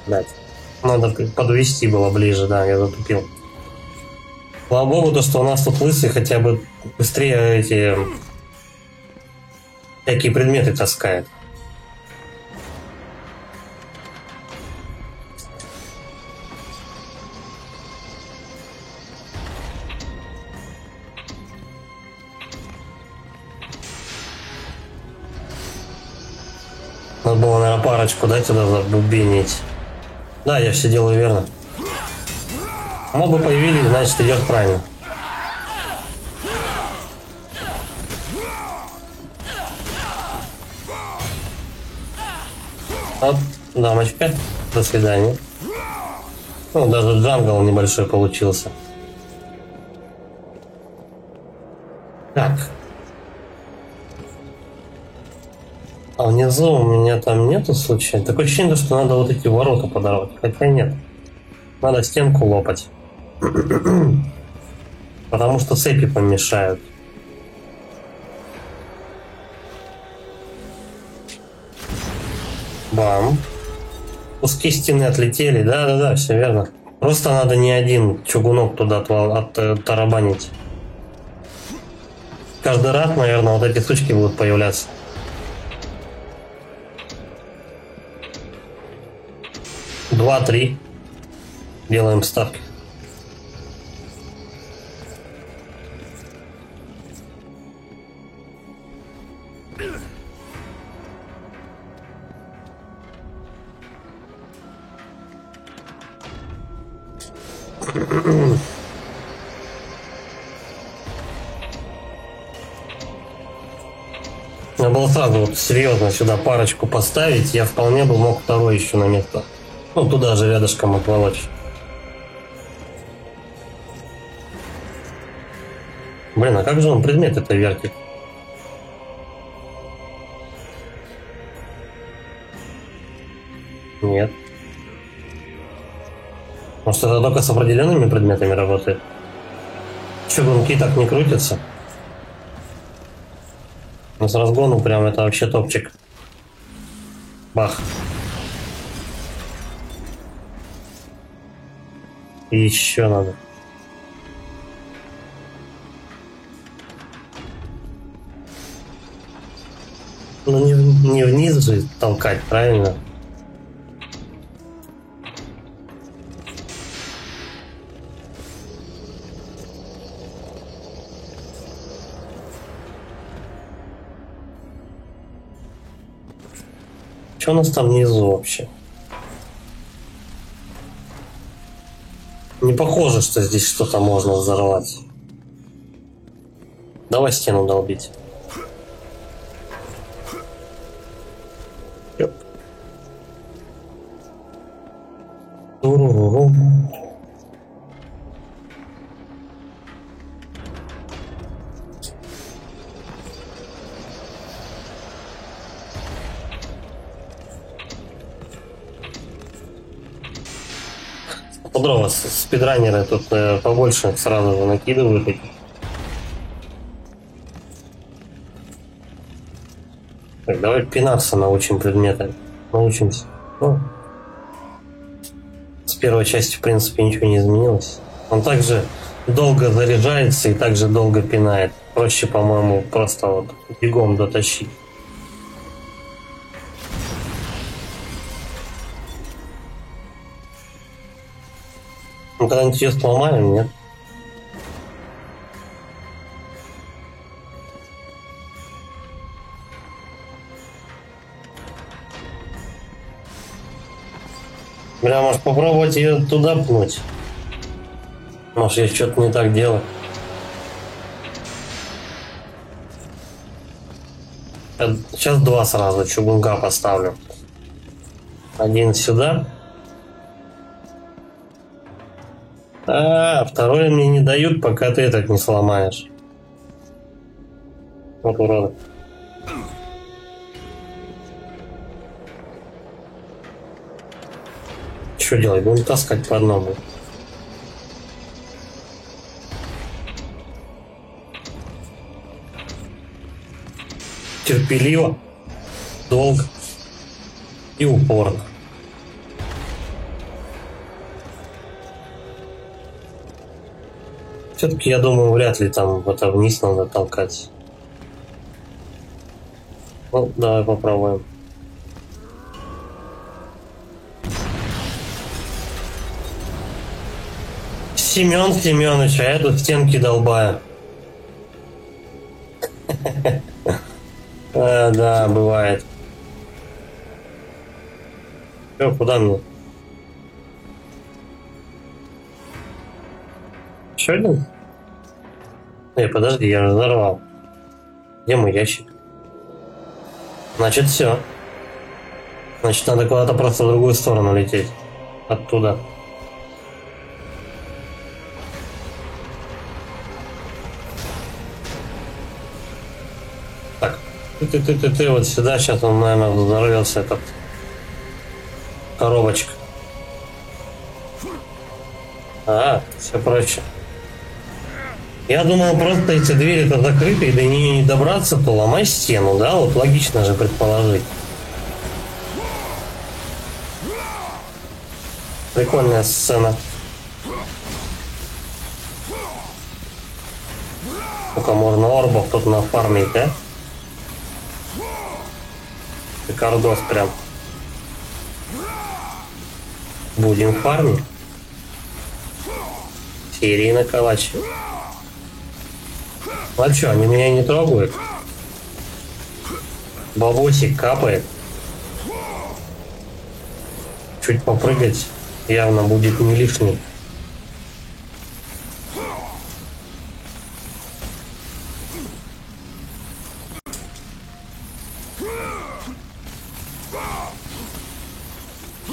Блять, надо подвести было ближе, да, я затупил. Слава богу, то, что у нас тут лысый хотя бы быстрее эти всякие предметы таскает. Надо было, наверное, парочку дать туда забубенить. Да, я все делаю верно. Мобы появились, значит, идет правильно. Вот, дамочка, до свидания. Ну, даже джангл небольшой получился. Так. А внизу у меня там нету случайно? Такое ощущение, что надо вот эти ворота подорвать. Хотя нет. Надо стенку лопать. Потому что цепи помешают. Бам. Куски стены отлетели. Да-да-да, все верно. Просто надо не один чугунок туда оттарабанить. Каждый раз, наверное, вот эти сучки будут появляться. Два-три. Делаем ставки. Надо было сразу вот серьезно сюда парочку поставить, я вполне бы мог второй еще на место. Ну, туда же рядышком отволочь. Блин, а как же он предмет это вертит? Нет. Может, это только с определенными предметами работает? Чугунки так не крутятся. Но с разгону прям это вообще топчик. Бах. И еще надо. Ну не вниз же толкать, правильно? Что у нас там внизу вообще? Не похоже, что здесь что-то можно взорвать. Давай стену долбить. Йоп. Туруруру. Подробно спидранеры тут побольше сразу же накидывают. Так, давай пинаться научим предметы. Научимся. Ну, с первой части, в принципе, ничего не изменилось. Он также долго заряжается и также долго пинает. Проще, по-моему, просто вот бегом дотащить. Ну, когда-нибудь ее сломаем, нет? Бля, может попробовать ее туда пнуть? Может, я что-то не так делаю? Сейчас два сразу чугунка поставлю. Один сюда. А, второй мне не дают, пока ты этот не сломаешь. Вот уроды. Что делать? Будем таскать по одному. Терпеливо, долго и упорно. Все-таки, я думаю, вряд ли там это вниз надо толкать. Ну, давай попробуем. Семен Семенович, а я тут стенки долбаю. Да, бывает. Че, куда мне? Еще один? Подожди, я же взорвал. Где мой ящик? Значит, все. Значит, надо куда-то просто в другую сторону лететь. Оттуда. Ты вот сюда, сейчас он, наверное, взорвется, этот коробочка. А, все проще. Я думал, просто эти двери-то закрыты, и до нее не добраться, то ломай стену, да? Вот логично же предположить. Прикольная сцена. Сколько можно орбов тут нафармить, да? Шикардос прям. Будем фармить. Серийно калач. А что, они меня не трогают? Бабосик капает. Чуть попрыгать явно будет не лишним.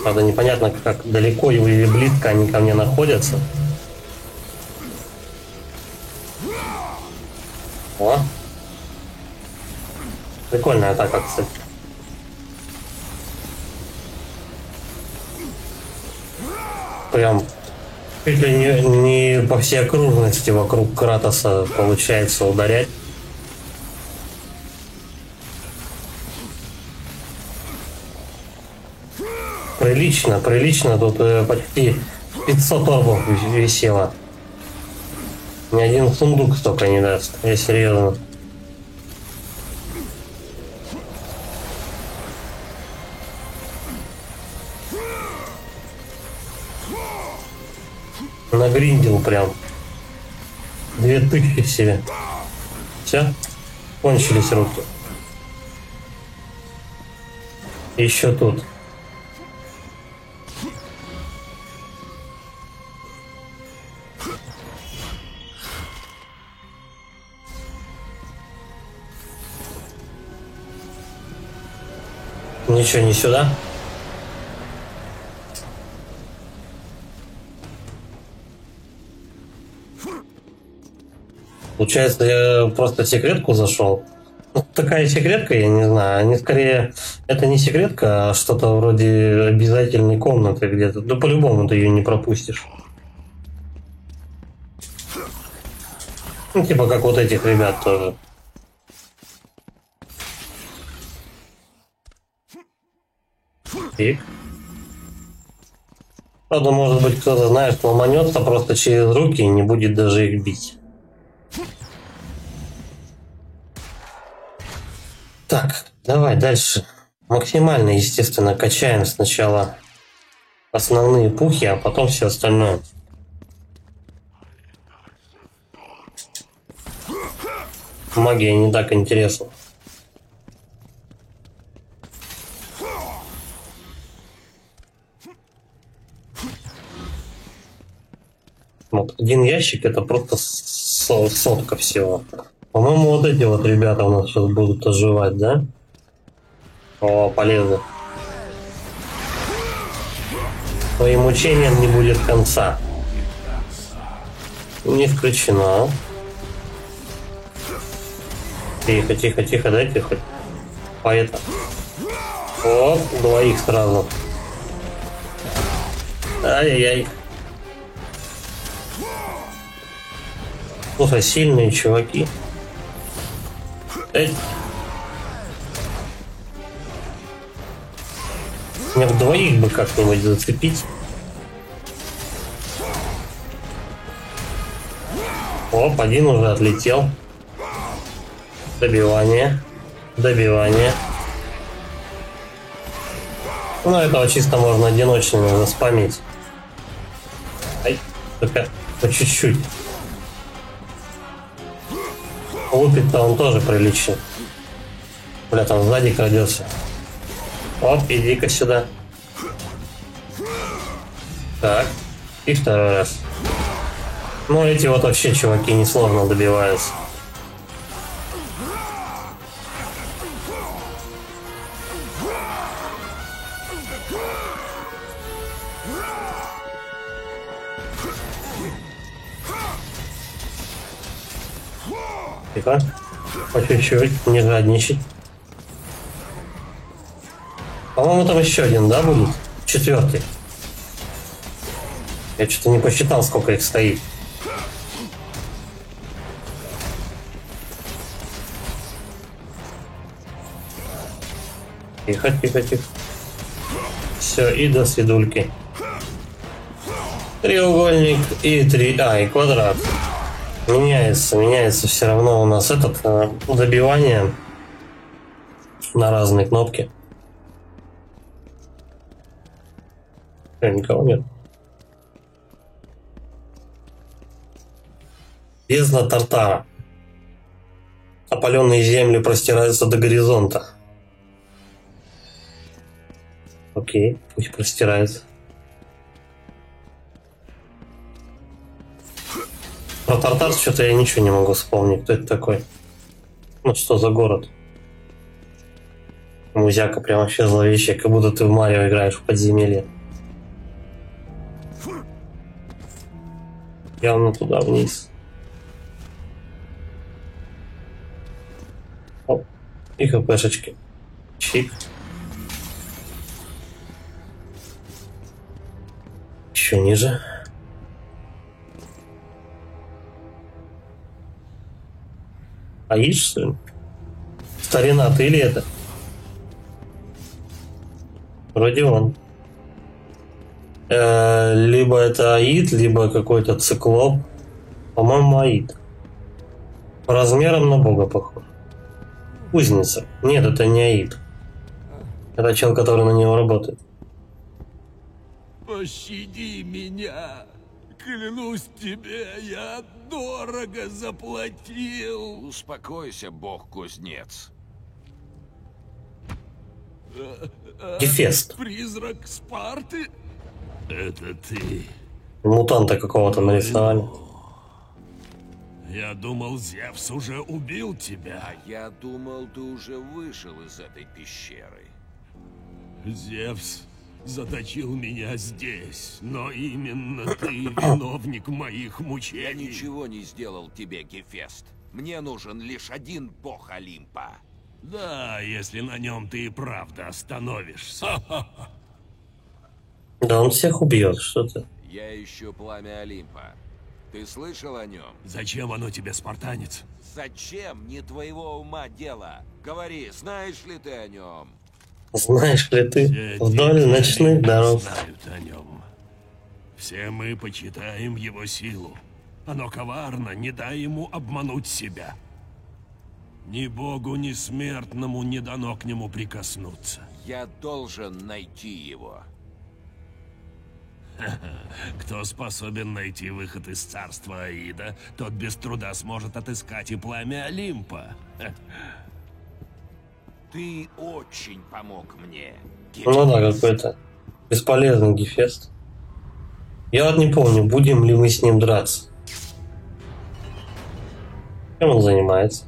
Правда, непонятно, как далеко или близко они ко мне находятся. О! Прикольная атака, кстати. Прям чуть ли не по всей окружности вокруг Кратоса получается ударять. Прилично, тут почти 500 орбов висело. Ни один сундук столько не даст, я серьезно. Нагриндил прям 2000 себе. Все, кончились руки. Еще тут. Ничего, не сюда. Получается, я просто в секретку зашел. Ну, такая секретка, я не знаю. Они скорее... Это не секретка, а что-то вроде обязательной комнаты где-то. Да по-любому ты ее не пропустишь. Ну, типа как вот этих ребят тоже. Пик. Правда, может быть, кто-то, знаешь, ломанется просто через руки и не будет даже их бить. Так, давай дальше. Максимально, естественно, качаем сначала основные пухи, а потом все остальное. Магия не так интересна. Вот один ящик это просто сотка всего. По-моему, вот эти вот ребята у нас сейчас будут оживать, да? О, полезно. Твоим мучениям не будет конца. Не включено. Тихо, тихо, тихо, дайте хоть по это. Оп, двоих сразу. Ай-яй-яй. Слушай, сильные чуваки. Эй. Мне в двоих бы как-нибудь зацепить. Оп, один уже отлетел. Добивание. Добивание. Ну, этого чисто можно одиночными заспамить. Ай, только по чуть-чуть. Лупит-то он тоже прилично. Бля, там сзади крадется. Оп, иди-ка сюда. Так, и второй раз. Ну, эти вот вообще чуваки несложно добиваются. Тихо. По чуть-чуть, не жадничать. По-моему, там еще один, да, будет? Четвертый. Я что-то не посчитал, сколько их стоит. Тихо, тихо, тихо. Все, и до свидульки. Треугольник и и квадрат. Меняется все равно у нас этот добивание на разные кнопки. Никого нет. Бездна Тартара. Опаленные земли простираются до горизонта. Окей, пусть простирается. Про Тартар что-то я ничего не могу вспомнить. Кто это такой? Ну что за город? Музяка прям вообще зловещая, как будто ты в Марио играешь в подземелье. Явно туда вниз. Оп. И хпшечки. Чик. Еще ниже. Аид, что ли? Старина, ты или это? Вроде он. Либо это Аид, либо какой-то циклоп. По-моему, Аид. По размерам на бога похож. Кузница. Нет, это не Аид. Это чел, который на него работает. Пощади меня. Клянусь тебе, я дорого заплатил. Успокойся, бог-кузнец. Гефест. Призрак Спарты? Это ты. Мутанта какого-то нарисовали. Я думал, Зевс уже убил тебя. А я думал, ты уже вышел из этой пещеры. Зевс заточил меня здесь, но именно ты виновник моих мучений. Я ничего не сделал тебе, Гефест. Мне нужен лишь один бог Олимпа. Да, если на нем ты и правда остановишься. Да он всех убьет, что ты. Я ищу пламя Олимпа. Ты слышал о нем? Зачем оно тебе, спартанец? Зачем? Не твоего ума дело. Говори, знаешь ли ты о нем? Знаешь ли ты вдоль ночных дорог? Знают о нем. Все мы почитаем его силу. Оно коварно, не дай ему обмануть себя. Ни богу, ни смертному не дано к нему прикоснуться. Я должен найти его. Кто способен найти выход из царства Аида, тот без труда сможет отыскать и пламя Олимпа. Ты очень помог мне. Ну да, какой-то бесполезный Гефест. Я вот не помню, будем ли мы с ним драться. Чем он занимается?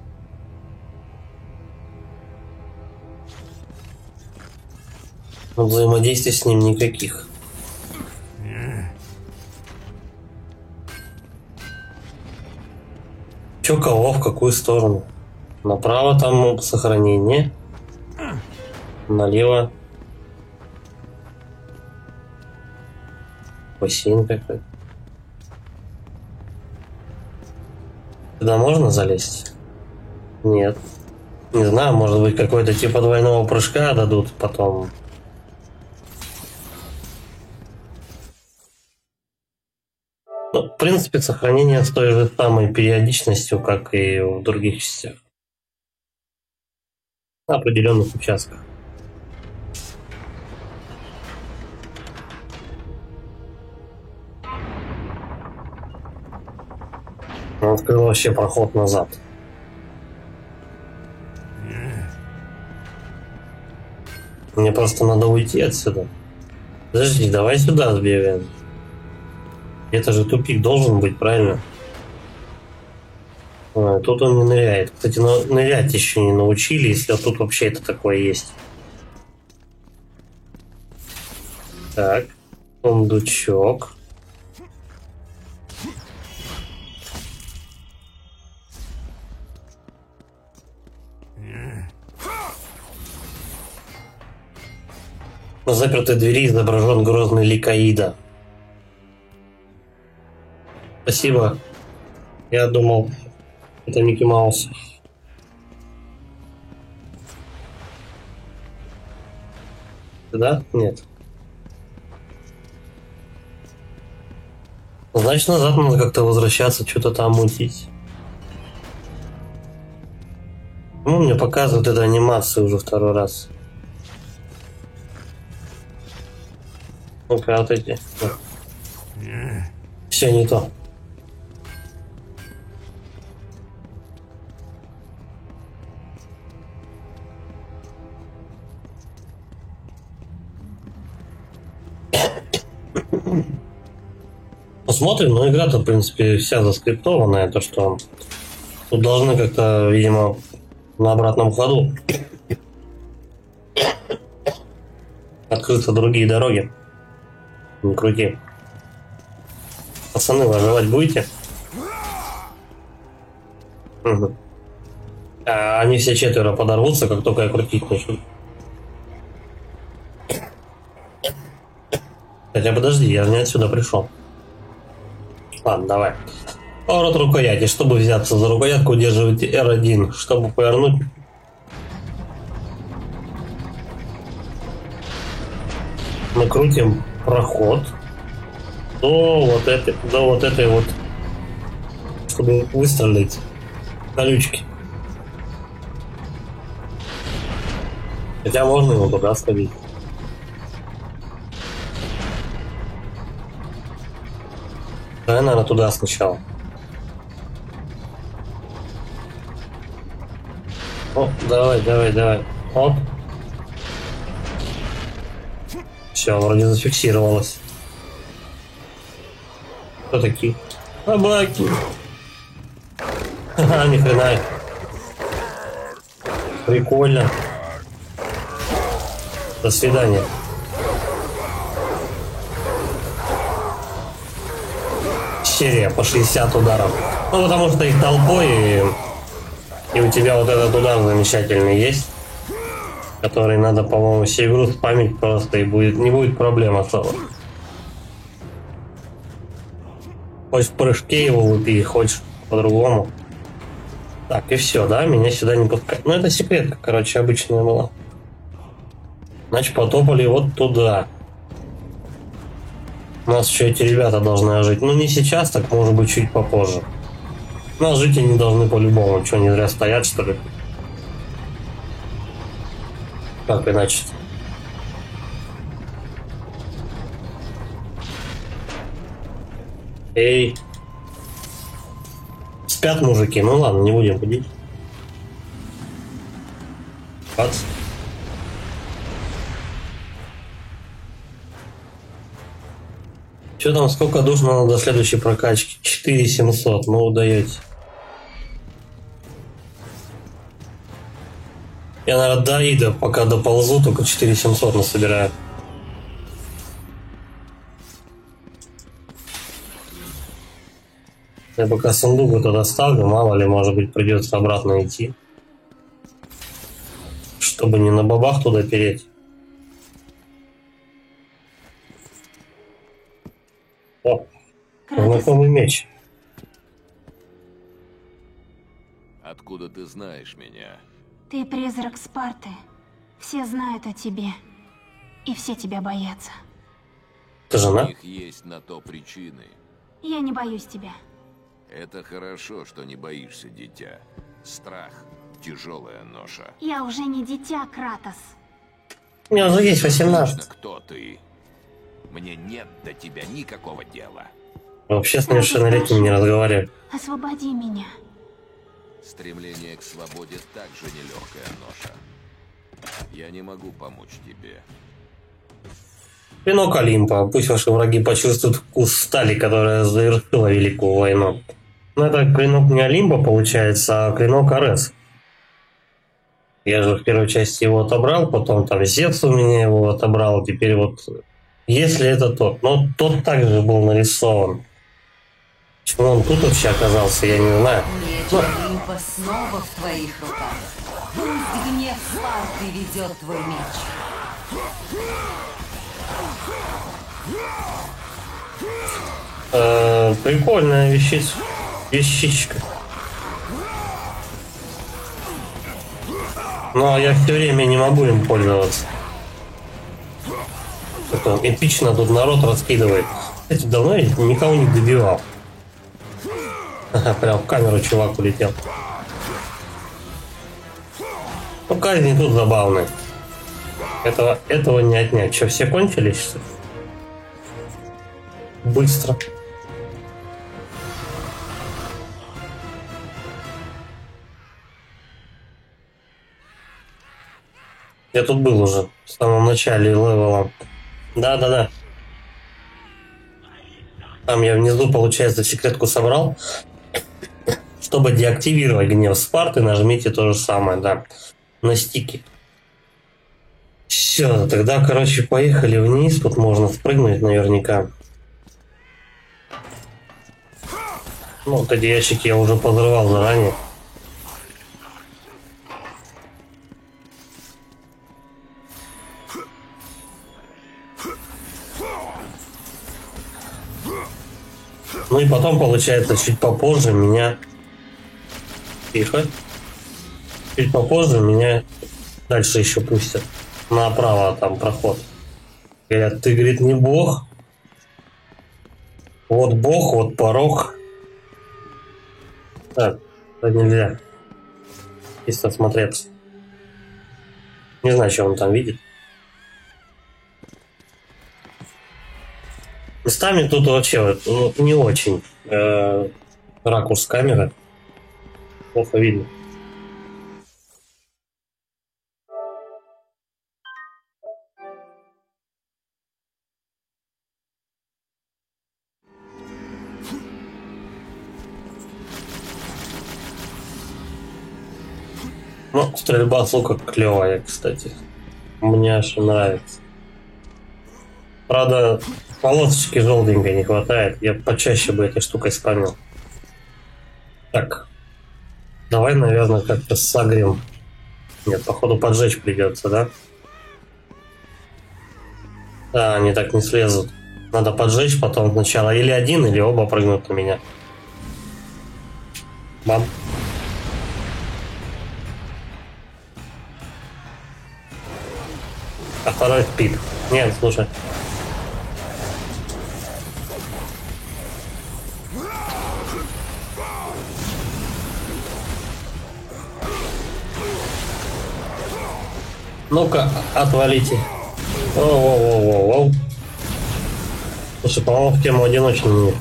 Но взаимодействий с ним никаких. Чё, кого, в какую сторону? Направо там сохранение. Налево. Бассейн какой-то. Туда можно залезть? Нет. Не знаю, может быть какой-то типа двойного прыжка дадут потом. Ну, в принципе, сохранение с той же самой периодичностью, как и в других частях. На определенных участках. Он открыл вообще проход назад. Мне просто надо уйти отсюда. Подожди, давай сюда сбегаем. Это же тупик должен быть, правильно? А, тут он не ныряет. Кстати, нырять еще не научили, если тут вообще это такое есть. Так, сундучок. На запертой двери изображен грозный лик Аида. Спасибо. Я думал, это Микки Маус. Да? Нет. Значит, назад надо как-то возвращаться, что-то там мутить. Ну, мне показывают эту анимацию уже второй раз. Ну-ка, вот эти. Все не то. Посмотрим, но игра-то, в принципе, вся заскриптованная, то что тут должны как-то, видимо, на обратном ходу открыться другие дороги. Не крути. Пацаны, вы оживать будете? Угу. А они все четверо подорвутся, как только я крутить начну. Хотя подожди, я не отсюда пришел. Ладно, давай. Поворот рукояти. Чтобы взяться за рукоятку, удерживайте R1. Чтобы повернуть... Накрутим проход до вот этой вот, чтобы выстрелить колючки. Хотя можно его туда сходить. Да, наверное, туда сначала. О, давай. Оп. Все, вроде зафиксировалось. Кто такие? Собаки. Ха-ха, ни хрена. Прикольно. До свидания. Серия по 60 ударов. Ну, потому что их толпой, и у тебя вот этот удар замечательный есть, который надо, по-моему, себе игру спамить просто, и не будет проблем особо. Хочешь в прыжке его выпей, хочешь по-другому. Так, и все, да? Меня сюда не пускают. Ну, это секретка, короче, обычная была. Значит, потопали вот туда. У нас еще эти ребята должны жить. Ну, не сейчас, так может быть чуть попозже. У нас жить они должны по-любому. Что, не зря стоят, что ли? Как иначе? Эй. Спят мужики. Ну ладно, не будем будить. Бац. Что там, сколько душ надо до следующей прокачки? 4700, ну удаете. Я, наверное, до Аида пока доползу, только 4700 насобираю. Я пока сундук туда ставлю, мало ли, может быть, придется обратно идти. Чтобы не на бабах туда переть. О, знакомый меч. Откуда ты знаешь меня? Ты призрак Спарты. Все знают о тебе. И все тебя боятся. Ты жена? У них есть на то причины. Я не боюсь тебя. Это хорошо, что не боишься, дитя. Страх – тяжелая ноша. Я уже не дитя, Кратос. У меня уже есть 18. Кто ты? Мне нет до тебя никакого дела. Вообще с несовершеннолетним не разговариваю. Освободи меня. Стремление к свободе также нелегкая ноша. Я не могу помочь тебе. Клинок Олимпа. Пусть ваши враги почувствуют вкус стали, которая завершила Великую войну. Но это клинок не Олимпа, получается, а клинок Арес. Я же в первой части его отобрал, потом там Зевс у меня его отобрал, теперь вот... Если это тот, но тот также был нарисован. Почему он тут вообще оказался, я не знаю. Меч Олимпа снова в твоих руках. Пусть гнев Спарты ведет твой меч. Прикольная вещичка. Но я все время не могу им пользоваться. Это эпично тут народ раскидывает. Кстати, давно я никого не добивал. Прям в камеру чувак улетел. Ну, казни тут забавные. Этого не отнять. Что, все кончились? Быстро. Я тут был уже в самом начале левела. Да. Там я внизу, получается, секретку собрал. Чтобы деактивировать гнев Спарты, нажмите то же самое, да. На стике. Все, тогда, короче, поехали вниз. Тут можно спрыгнуть наверняка. Ну, вот эти ящики я уже подорвал заранее. Ну и потом, получается, чуть попозже меня... Тихо. Чуть попозже меня дальше еще пустят. Направо там проход. Говорят, ты, говорит, не бог. Вот бог, вот порог. Так, это нельзя. Чисто смотреться. Не знаю, что он там видит. Местами тут вообще ну, не очень ракурс камеры. Плохо видно. Ну, стрельба с лука клевая, кстати. Мне аж нравится. Правда, полосочки желтенькой не хватает. Я почаще бы этой штукой спамил. Так. Давай, наверное, как-то согрем. Нет, походу поджечь придется, да? Да, они так не слезут. Надо поджечь потом сначала. Или один, или оба прыгнут на меня. Бам. А второй спит. Нет, слушай. Ну-ка, отвалите. Воу. Слушай, по-моему, в тему одиночный мир.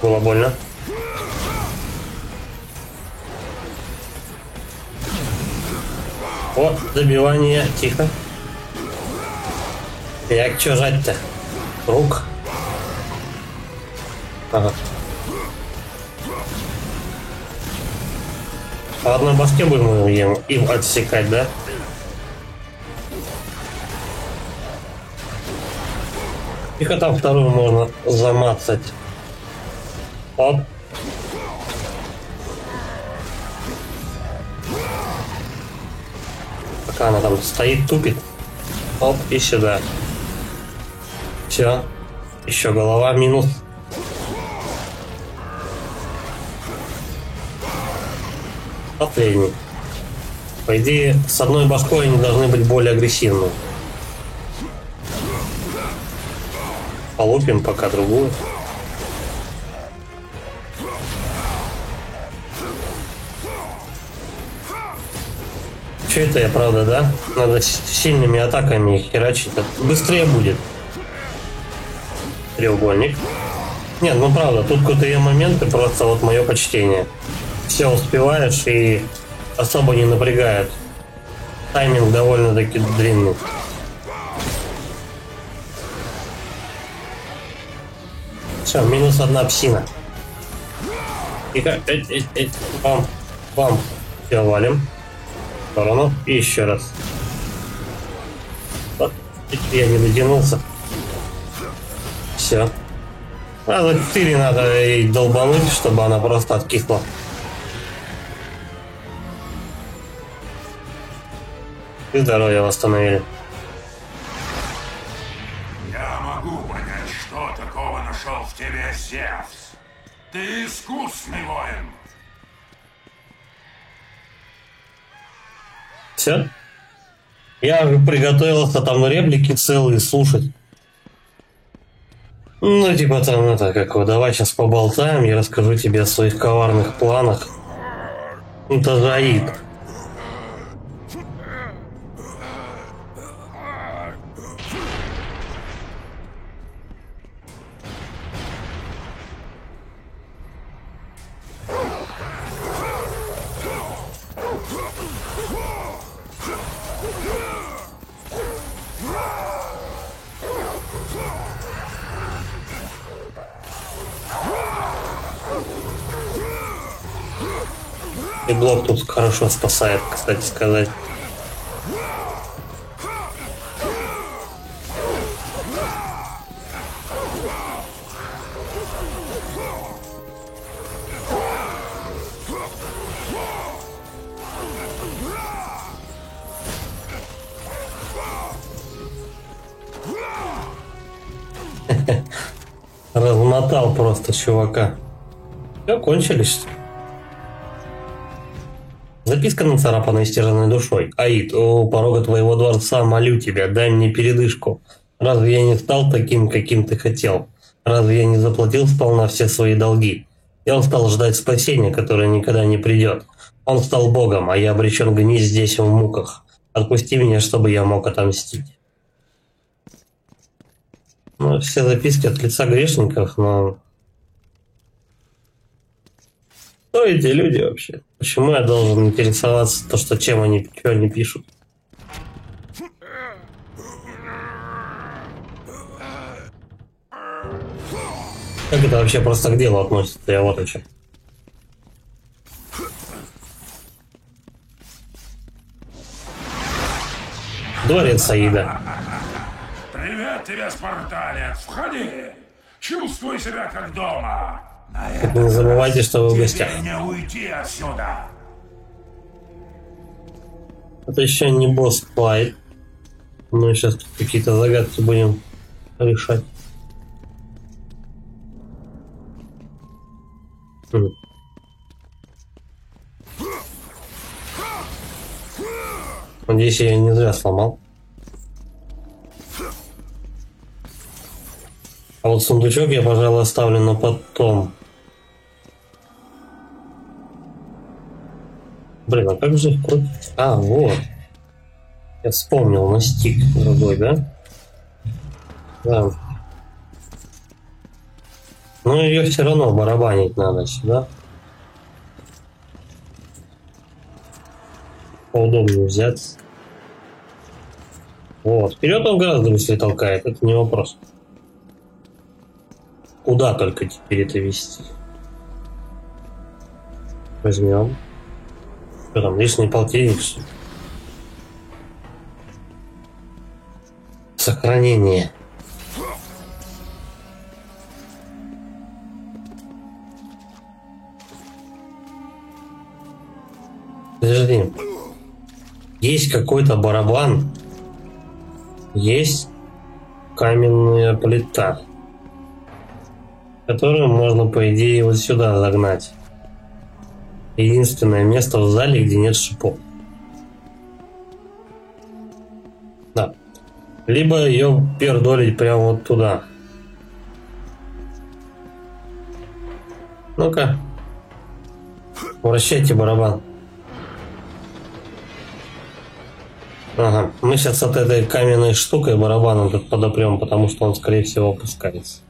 Было больно. Вот, добивание. Тихо. Як чё жать-то? Рук. Ага. По одной башке будем им отсекать, да? Тихо, там вторую можно замацать. Оп. Пока она там стоит, тупит. Оп, и сюда. Все. Еще голова минус. Последний. По идее, с одной башкой они должны быть более агрессивны. Полупим пока другую. Что это я, правда, да? Надо сильными атаками херачить. Быстрее будет. Треугольник. Нет, ну правда, тут крутые моменты, просто вот мое почтение. Все успеваешь и особо не напрягает. Тайминг довольно-таки длинный. Все, минус одна псина. И бам. Все, валим. В сторону. И еще раз. Вот. Я не дотянулся. Все. Раза 4 надо ей долбануть, чтобы она просто откисла. И здоровье восстановили. Я могу понять, что такого нашел в тебе Зевс. Ты искусный воин. Все? Я уже приготовился там реплики целые слушать. Ну, типа там это, как вот, давай сейчас поболтаем, я расскажу тебе о своих коварных планах. Это же Аид. И блок тут хорошо спасает, кстати сказать. Размотал просто чувака. Все, кончились. Записка нацарапана истерзанной душой. Аид, у порога твоего дворца молю тебя, дай мне передышку. Разве я не стал таким, каким ты хотел? Разве я не заплатил сполна все свои долги? Я устал ждать спасения, которое никогда не придет. Он стал богом, а я обречен гнить здесь в муках. Отпусти меня, чтобы я мог отомстить. Ну, все записки от лица грешников, но... Кто эти люди вообще? Почему я должен интересоваться то, что чем они, что они пишут? Как это вообще просто к делу относится? Я вот о чем. Дворец Аида. Привет тебе, спартанец. Входи. Чувствуй себя как дома. Так не забывайте, что вы в гостях. Тебе не уйти отсюда. Это еще не босс-файт. Мы сейчас тут какие-то загадки будем решать. Надеюсь, я не зря сломал. А вот сундучок я, пожалуй, оставлю на потом. Блин, а как же их крутить? А, вот. Я вспомнил, на стик другой, да? Да. Но ее все равно барабанить надо сюда. Поудобнее взять. Вот. Вперед он гораздо быстрее толкает, это не вопрос. Куда только теперь это вести? Возьмем. Что там, лишний полтинник? Сохранение. Подожди. Есть какой-то барабан. Есть каменная плита, которую можно, по идее, вот сюда загнать. Единственное место в зале, где нет шипов. Да. Либо ее пердолить прямо вот туда. Ну-ка. Вращайте барабан. Ага. Мы сейчас от этой каменной штукой барабаном тут подопрем, потому что он, скорее всего, опускается.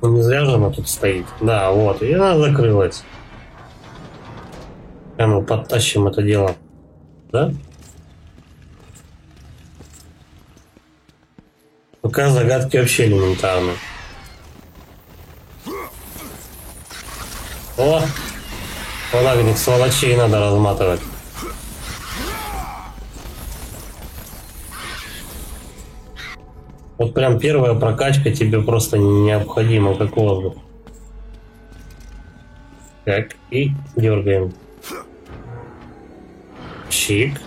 Ну, не зря же она тут стоит. Да, вот. И она закрылась. Мы подтащим это дело. Да? Пока загадки вообще элементарны. О! Вот так этих сволочей надо разматывать. Вот прям первая прокачка тебе просто необходима, как воздух. Так, и дергаем. Чик.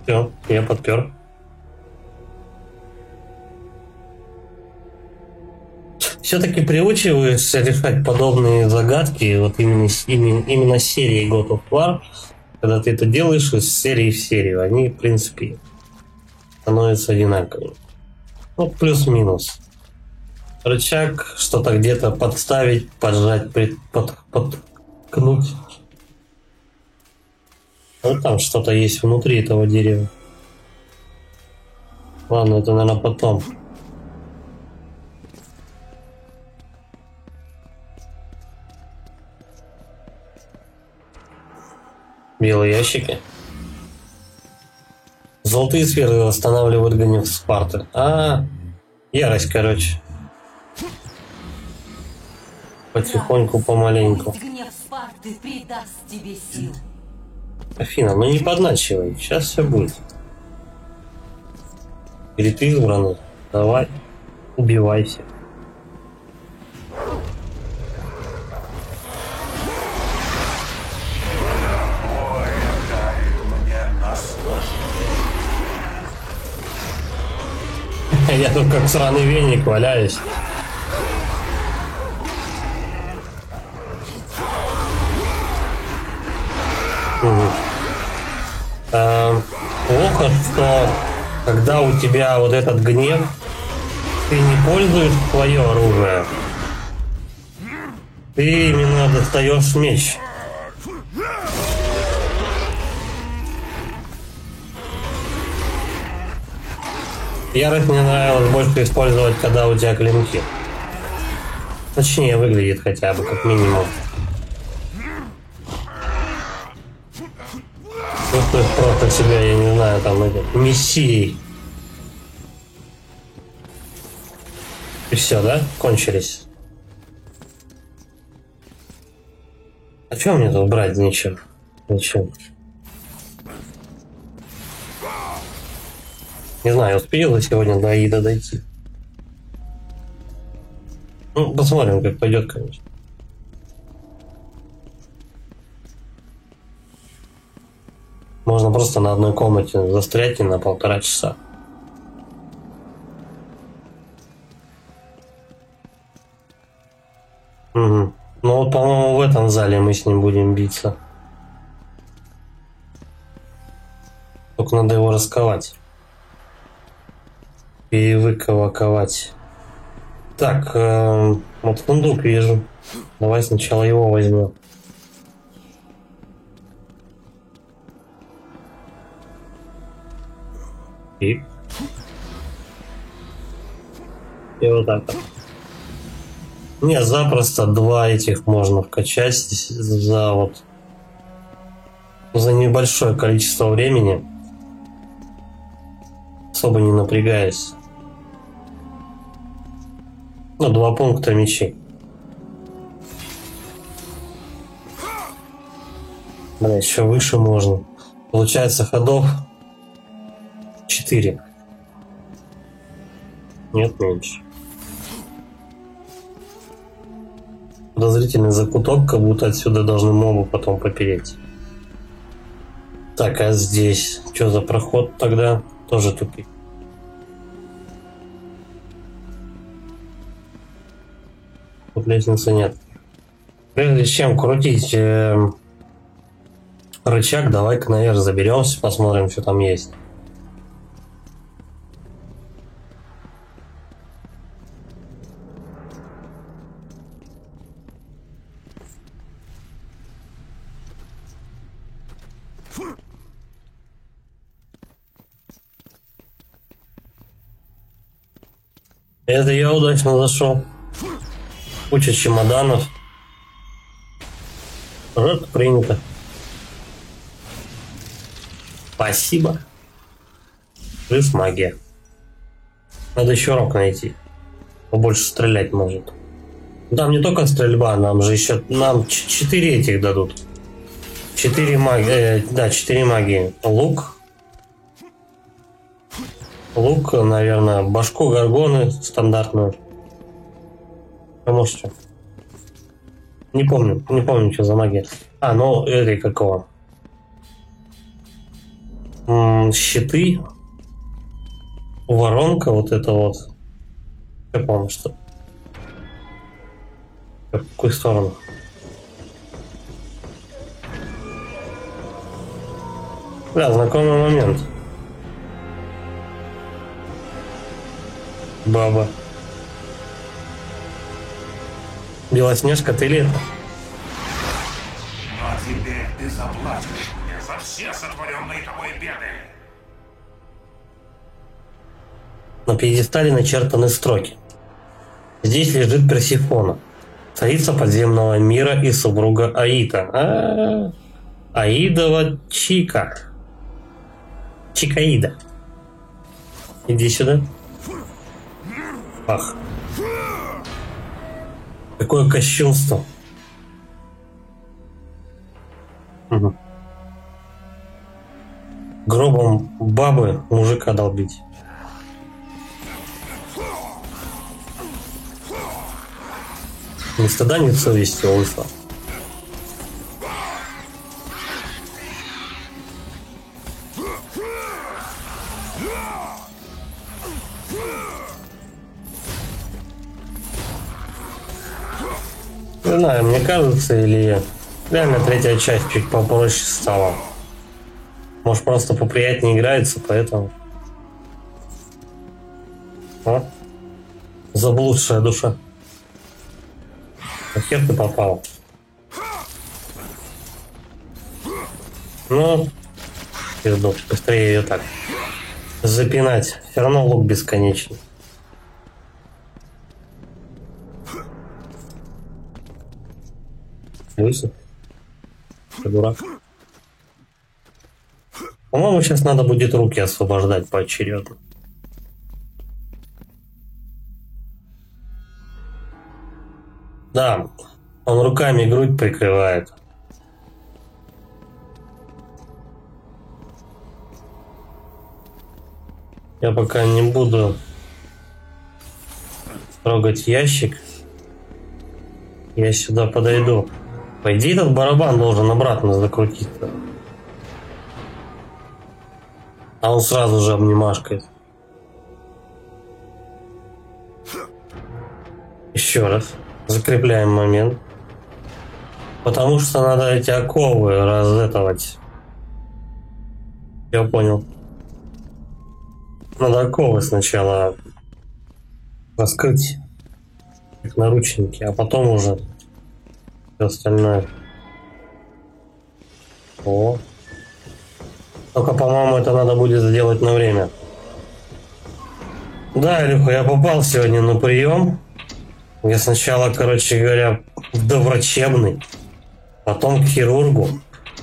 Все, я подпер. Все-таки приучиваешься решать подобные загадки, вот именно серии God of War, когда ты это делаешь из серии в серию, они, в принципе, становятся одинаковыми. Ну, плюс-минус. Рычаг, что-то где-то подставить, поджать, подкнуть. Вот там что-то есть внутри этого дерева. Ладно, это, наверное, потом. Белые ящики. Золотые сферы восстанавливают гнев Спарты. Ярость, короче. Потихоньку, помаленьку. Гнев Спарты придаст тебе сил. Афина, ну не подначивай, сейчас все будет. Или ты избранный, давай, убивайся. Я тут как сраный веник валяюсь. Плохо, что когда у тебя вот этот гнев, ты не пользуешь свое оружие. Ты именно достаешь меч. Ярость мне нравилось больше использовать, когда у тебя клинки. Точнее выглядит хотя бы, как минимум. Чувствуешь просто себя, я не знаю, там, мессией. И все, да? Кончились. А что мне тут брать? Ничего. Ничего. Не знаю, успею ли сегодня до Аида дойти. Ну, посмотрим, как пойдет, конечно. Можно просто на одной комнате застрять и на 1,5 часа. Угу. Ну вот, по-моему, в этом зале мы с ним будем биться. Только надо его расковать. Перевыковать. Так, вот сундук вижу. Давай сначала его возьмем. И вот так вот. Не, запросто 2 этих можно вкачать за небольшое количество времени, особо не напрягаясь. Ну, 2 пункта мечей. Бля, еще выше можно. Получается ходов 4. Нет, меньше. Подозрительный закуток, как будто отсюда должны мобы потом попереть. Так, а здесь что за проход тогда? Тоже тупик. Тут лестницы нет. Прежде чем крутить рычаг, давай-ка наверх заберемся, посмотрим, что там есть. Это я удачно зашел. Куча чемоданов. Вот, принято. Спасибо. Плюс магия. Надо еще рог найти. Побольше стрелять может. Там не только стрельба, нам же еще... Нам 4 этих дадут. 4 магии. Да, 4 магии. Лук. Лук, наверное, башку горгоны стандартную. А может что? Не помню, что за магия. А, ну, этой какого? Щиты. Воронка вот это вот. Я помню, что. В какую сторону? Да, знакомый момент. Баба. Белоснежка, ты ли это? Но теперь ты заплатишь мне за все сотворенные тобой беды. На пьедестале начертаны строки. Здесь лежит Персифона, царица подземного мира и супруга Аида. Аидова Чика. Чикаида. Иди сюда. Ах. Какое кощунство. Угу. Гробом бабы мужика долбить. Ни стыда, ни совести, лысо. Не знаю, мне кажется, или реально 3-я часть чуть попроще стала. Может, просто поприятнее играется, поэтому. А? Заблудшая душа. А хер ты попал? Ну, пизду, быстрее ее так запинать. Все равно лук бесконечный. Лысый? Ты дурак? По-моему, сейчас надо будет руки освобождать поочередно. Да, он руками грудь прикрывает. Я пока не буду трогать ящик. Я сюда подойду. По идее, этот барабан должен обратно закрутиться. А он сразу же обнимашкает. Еще раз. Закрепляем момент. Потому что надо эти оковы разэтовать. Я понял. Надо оковы сначала раскрыть, как наручники, а потом уже все остальное. О. Только, по-моему, это надо будет сделать на время. Да, Илюха, я попал сегодня на прием. Я сначала, короче говоря, в доврачебный, потом к хирургу.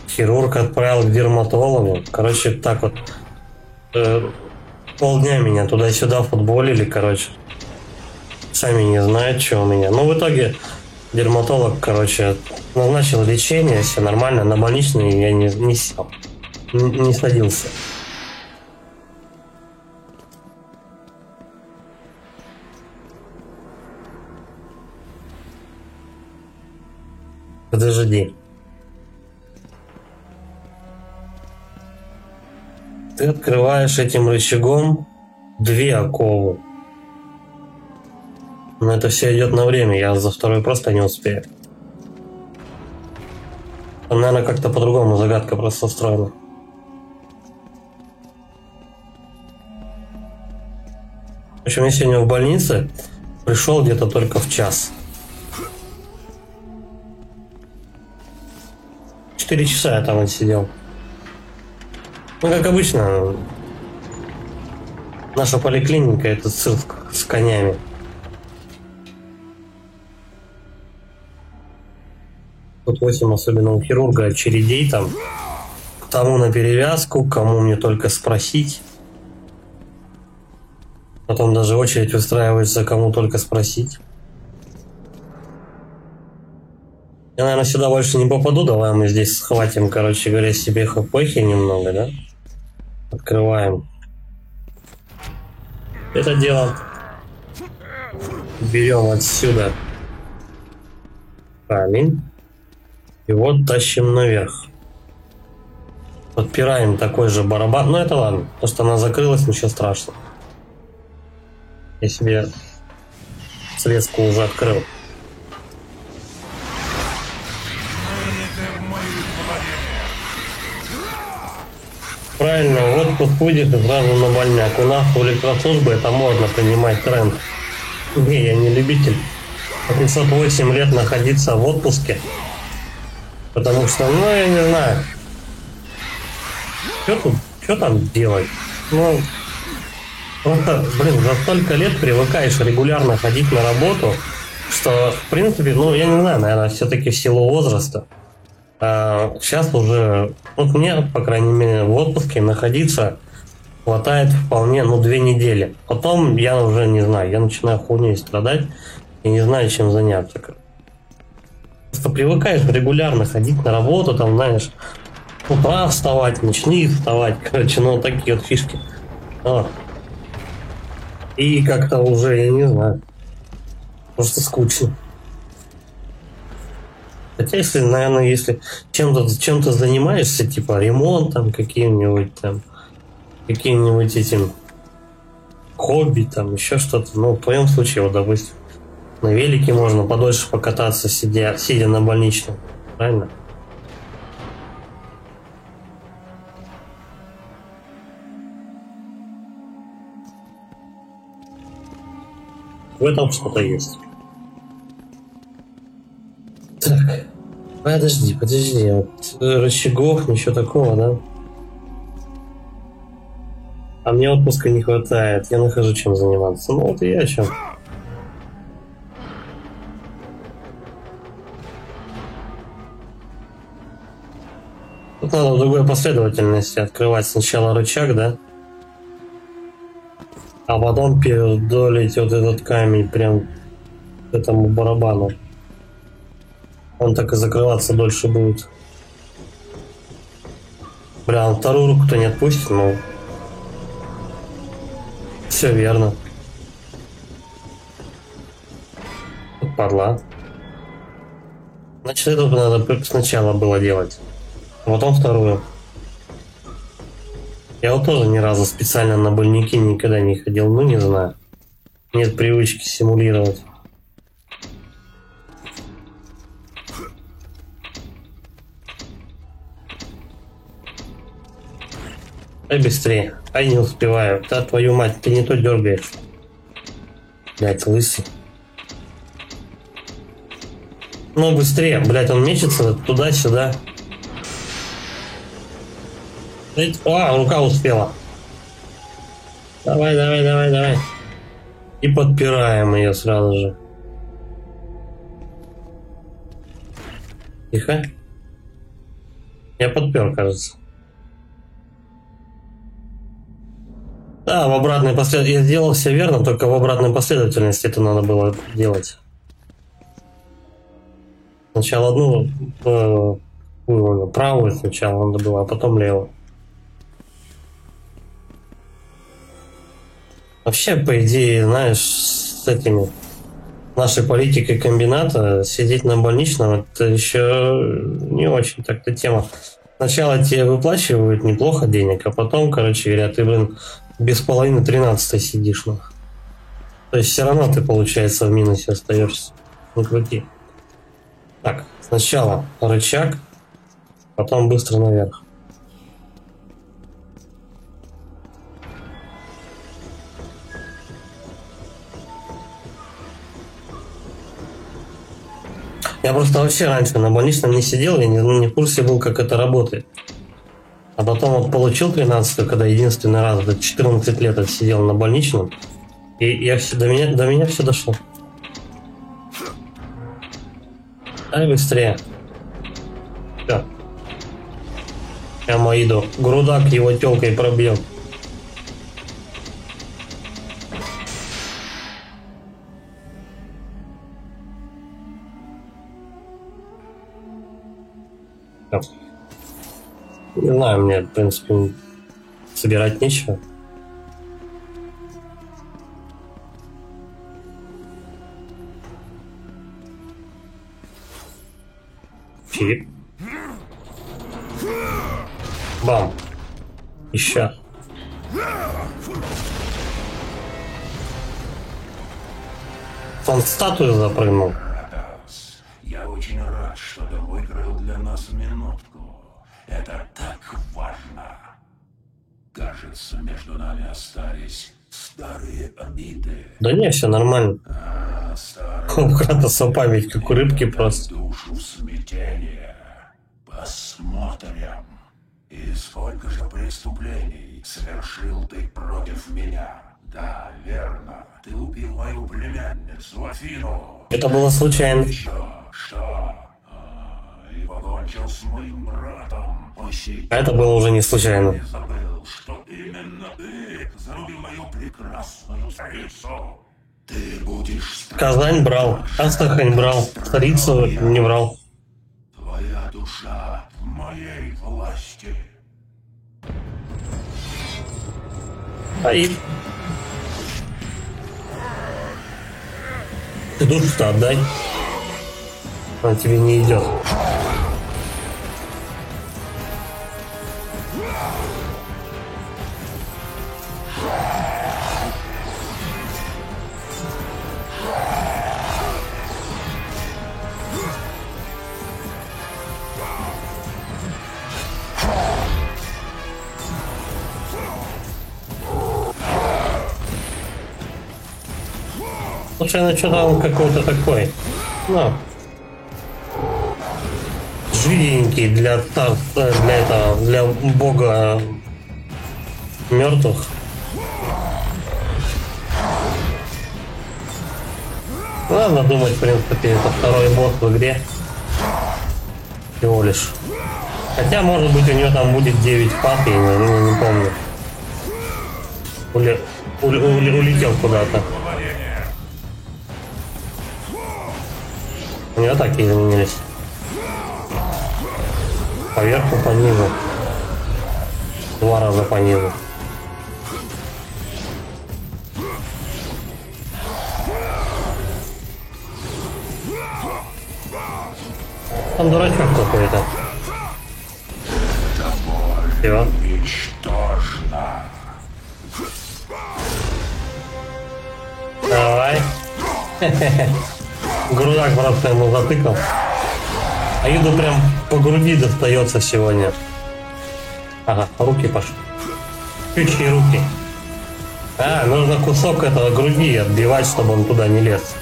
Хирург отправил к дерматологу. Короче, так вот полдня меня туда-сюда футболили, короче. Сами не знают, что у меня. Но в итоге дерматолог, короче, назначил лечение, все нормально. На больничный я не сел, не садился. Подожди. Ты открываешь этим рычагом 2 оковы. Но это все идет на время, я за второй просто не успею. Там, наверное, как-то по-другому загадка просто устроена. В общем, я сегодня в больнице пришел где-то только в час. 4 часа я там отсидел. Ну, как обычно, наша поликлиника — это цирк с конями. Тут 8, особенно у хирурга, очередей там. К тому на перевязку, кому мне только спросить. Потом даже очередь выстраивается, кому только спросить. Я, наверное, сюда больше не попаду. Давай мы здесь схватим, короче говоря, себе хпхи немного, да? Открываем это дело. Берем отсюда камень. И вот тащим наверх. Подпираем такой же барабан. Ну это ладно. Просто она закрылась, ничего страшного. Я себе средство уже открыл. Правильно, вот тут будет и сразу на больняк. У нас в электрослужбе это можно принимать тренд. Не, я не любитель. 508 лет находиться в отпуске. Потому что, ну, я не знаю. Что там делать? Ну, просто, блин, за столько лет привыкаешь регулярно ходить на работу, что, в принципе, ну, я не знаю, наверное, все-таки в силу возраста. Сейчас уже, вот мне, по крайней мере, в отпуске находиться хватает вполне, ну, 2 недели. Потом я уже не знаю, я начинаю хуйней страдать и не знаю, чем заняться. Просто привыкаешь регулярно ходить на работу, там, знаешь, с утра вставать, ночные вставать, короче, ну, вот такие вот фишки. И как-то уже, я не знаю, просто скучно. Хотя, если, наверное, если чем-то занимаешься, типа ремонтом, каким-нибудь этим хобби, там, еще что-то, ну, в твоем случае, вот, допустим, на велике можно подольше покататься, сидя на больничном, правильно? В этом что-то есть. Так, подожди, вот рычагов, ничего такого, да? А мне отпуска не хватает, я нахожу чем заниматься. Ну вот и я о чем. Тут надо в другой последовательности открывать сначала рычаг, да? А потом передолить вот этот камень прям к этому барабану. Он так и закрываться дольше будет. Бля, он вторую руку-то не отпустит, но... Все верно. Вот падла. Значит, это надо сначала было делать. А потом вторую. Я вот тоже ни разу специально на больники никогда не ходил, ну не знаю. Нет привычки симулировать. Дай быстрее. Ай, не успеваю. Да, твою мать, ты не то дергаешь. Блять, лысый. Ну, быстрее. Блять, он мечется туда-сюда. Рука успела. Давай. И подпираем ее сразу же. Тихо. Я подпер, кажется. Да, в обратной последовательности. Я сделал все верно, только в обратной последовательности это надо было делать. Сначала одну правую сначала надо было, а потом левую. Вообще, по идее, знаешь, с этими нашей политикой комбината сидеть на больничном, это еще не очень так-то тема. Сначала тебе выплачивают неплохо денег, а потом, короче говоря, ты, блин, без половины 13 сидишь. Ну. То есть все равно ты, получается, в минусе остаешься. Не крути. Так, сначала рычаг, потом быстро наверх. Я просто вообще раньше на больничном не сидел, я не в курсе был, как это работает. А потом вот получил 13-ю, когда единственный раз до 14 лет отсидел на больничном, и до меня все дошло. Дай быстрее. Все. Прямо иду. Грудак его телкой пробьем. только. Не знаю, мне, в принципе, собирать нечего. Филипп. Бам. Еще. Он в статую запрыгнул. Я очень рад, что ты выиграл для нас минутку. Это так важно. Кажется, между нами остались старые обиды. Да не, все нормально. У Кратоса память, как у рыбки просто. Душу в смятение. Посмотрим. И сколько же преступлений совершил ты против меня? Да, верно. Ты убил мою племянницу Афину. Это было случайно. Что? И покончил с моим братом. А это было уже не случайно. Не забыл, что именно ты зарубил мою прекрасную царицу. Ты будешь... Казань брал, Астрахань брал, столицу не брал. Твоя душа в моей власти. Стоит. Ты душу-то отдай. Она тебе не идет. Слушай, ну что-то он какой-то такой. Ну. Жиденький для этого, для бога мертвых. Ладно думать, в принципе, это второй босс в игре. Всего лишь. Хотя, может быть, у него там будет 9 пат, я не помню. Улетел куда-то. У него атаки изменились. Поверху, по низу. 2 раза по низу. Там дурачок какой-то. Все. Ничтожно. Давай. Грудак просто ему затыкал. А Юду прям по груди достается сегодня. Ага, руки пошли. Ключи руки. А, нужно кусок этого груди отбивать, чтобы он туда не лез.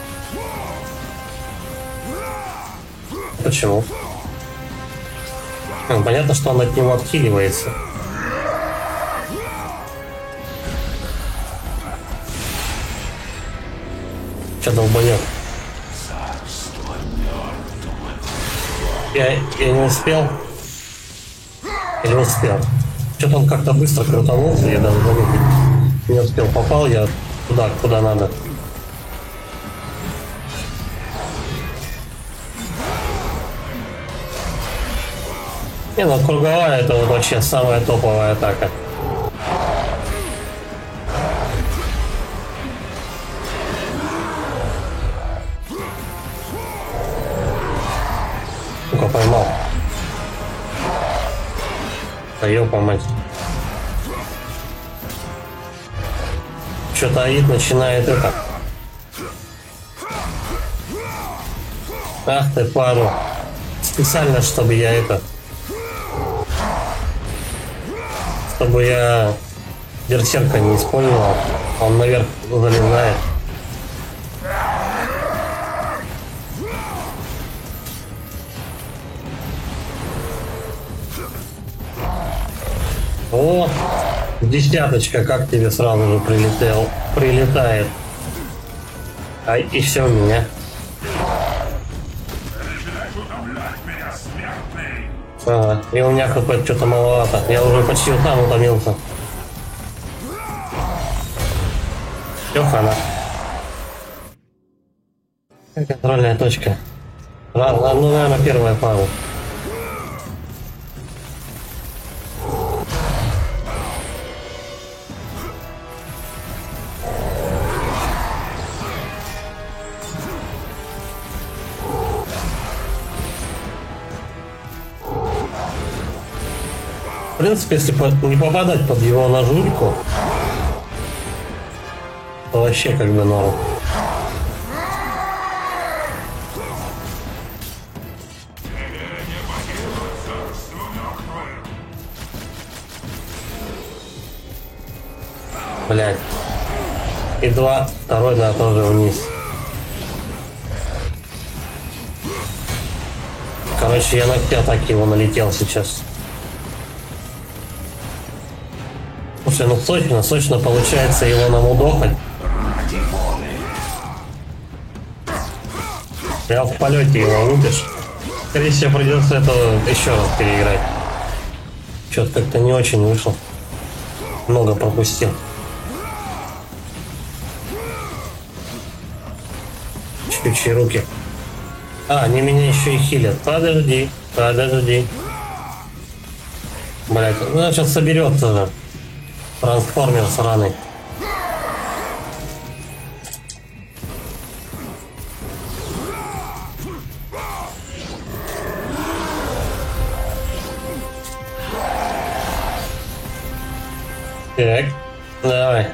Почему? Понятно, что он от него отхиливается. Че долбанет? Я не успел. Или успел? Что-то он как-то быстро крутанулся, я даже заметил. Не успел, попал я туда, куда надо. Не, ну круговая это вот вообще самая топовая атака. Сука, поймал. Да ёпа мать. Что-то Аид начинает это. Ах ты, пару. Специально, чтобы я это... Чтобы я берсерка не использовал. Он наверх залезает. О, десяточка, как тебе сразу же прилетает. А и все у меня. Ага, и у меня хп что-то маловато. Я уже почти там утомился. Все, хана. Контрольная точка. Ну, наверное, первая пара. В принципе, если не попадать под его нажульку, то вообще как бы норм. Блять. И два, второй, да, тоже вниз. Короче, я на все атаки его налетел сейчас. Слушай, ну сочно получается его нам удохать. Я в полете его убишь. Скорее всего, придется это еще раз переиграть. Что-то как-то не очень вышло. Много пропустил. Чуть-чуть руки. А, они меня еще и хилят. Подожди. Блять, ну сейчас соберется же. Трансформер сраный. Так, давай.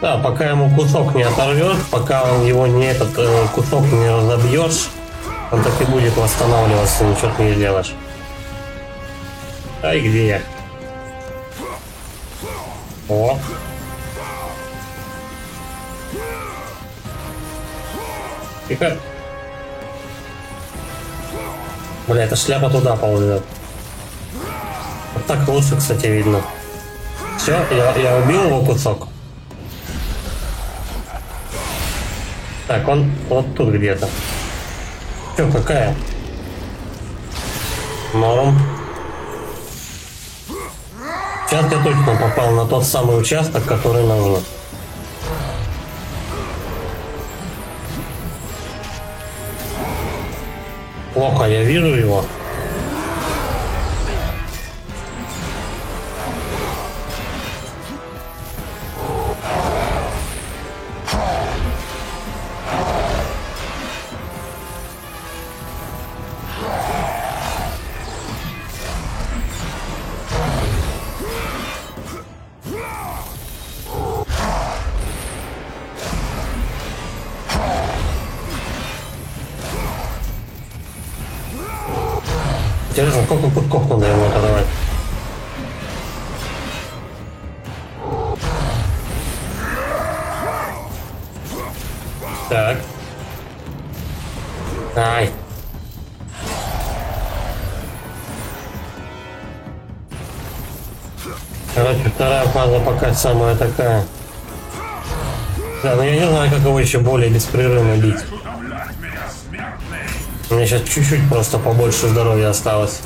Да, пока ему кусок не оторвешь, пока он его не этот кусок не разобьешь, он так и будет восстанавливаться, ничего ты не сделаешь. Ай, где я? О. Тихо. Бля, эта шляпа туда ползет. Вот так лучше, кстати, видно. Все, я убил его кусок. Так, он вот тут где-то. Че, какая? Норм. Сейчас я точно попал на тот самый участок, который нужно. Плохо я вижу его. Интересно, сколько кусков надо ему отдавать? Так. Ай. Короче, вторая фаза пока самая такая. Да, но я не знаю, как его еще более беспрерывно бить. У меня сейчас чуть-чуть просто побольше здоровья осталось.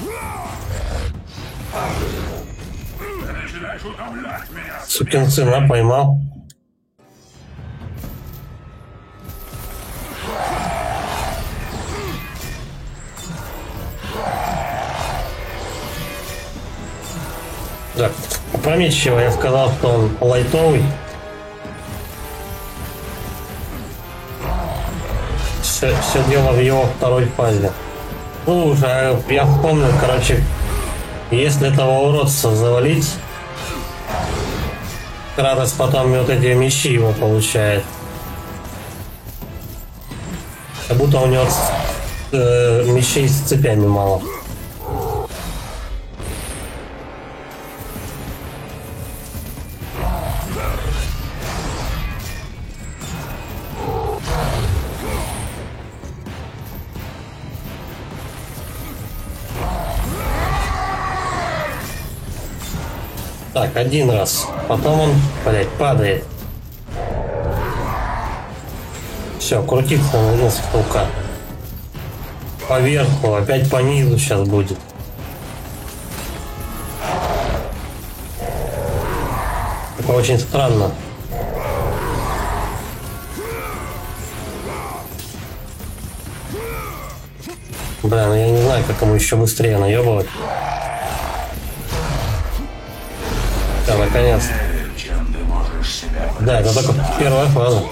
Сукин сын, а, поймал. Так, опрометчиво я сказал, что он лайтовый. Все дело в его второй фазе. Ну, уже я вспомнил, короче, если этого уродца завалить, Кратос потом вот эти мечи его получает. Как будто у него мечей с цепями мало. Так, один раз. Потом он, блядь, падает. Все, крутится на стука. Поверху, опять по низу сейчас будет. Это очень странно. Бля, ну я не знаю, как ему еще быстрее наебывать. Да, наконец. Да, это только первая фаза.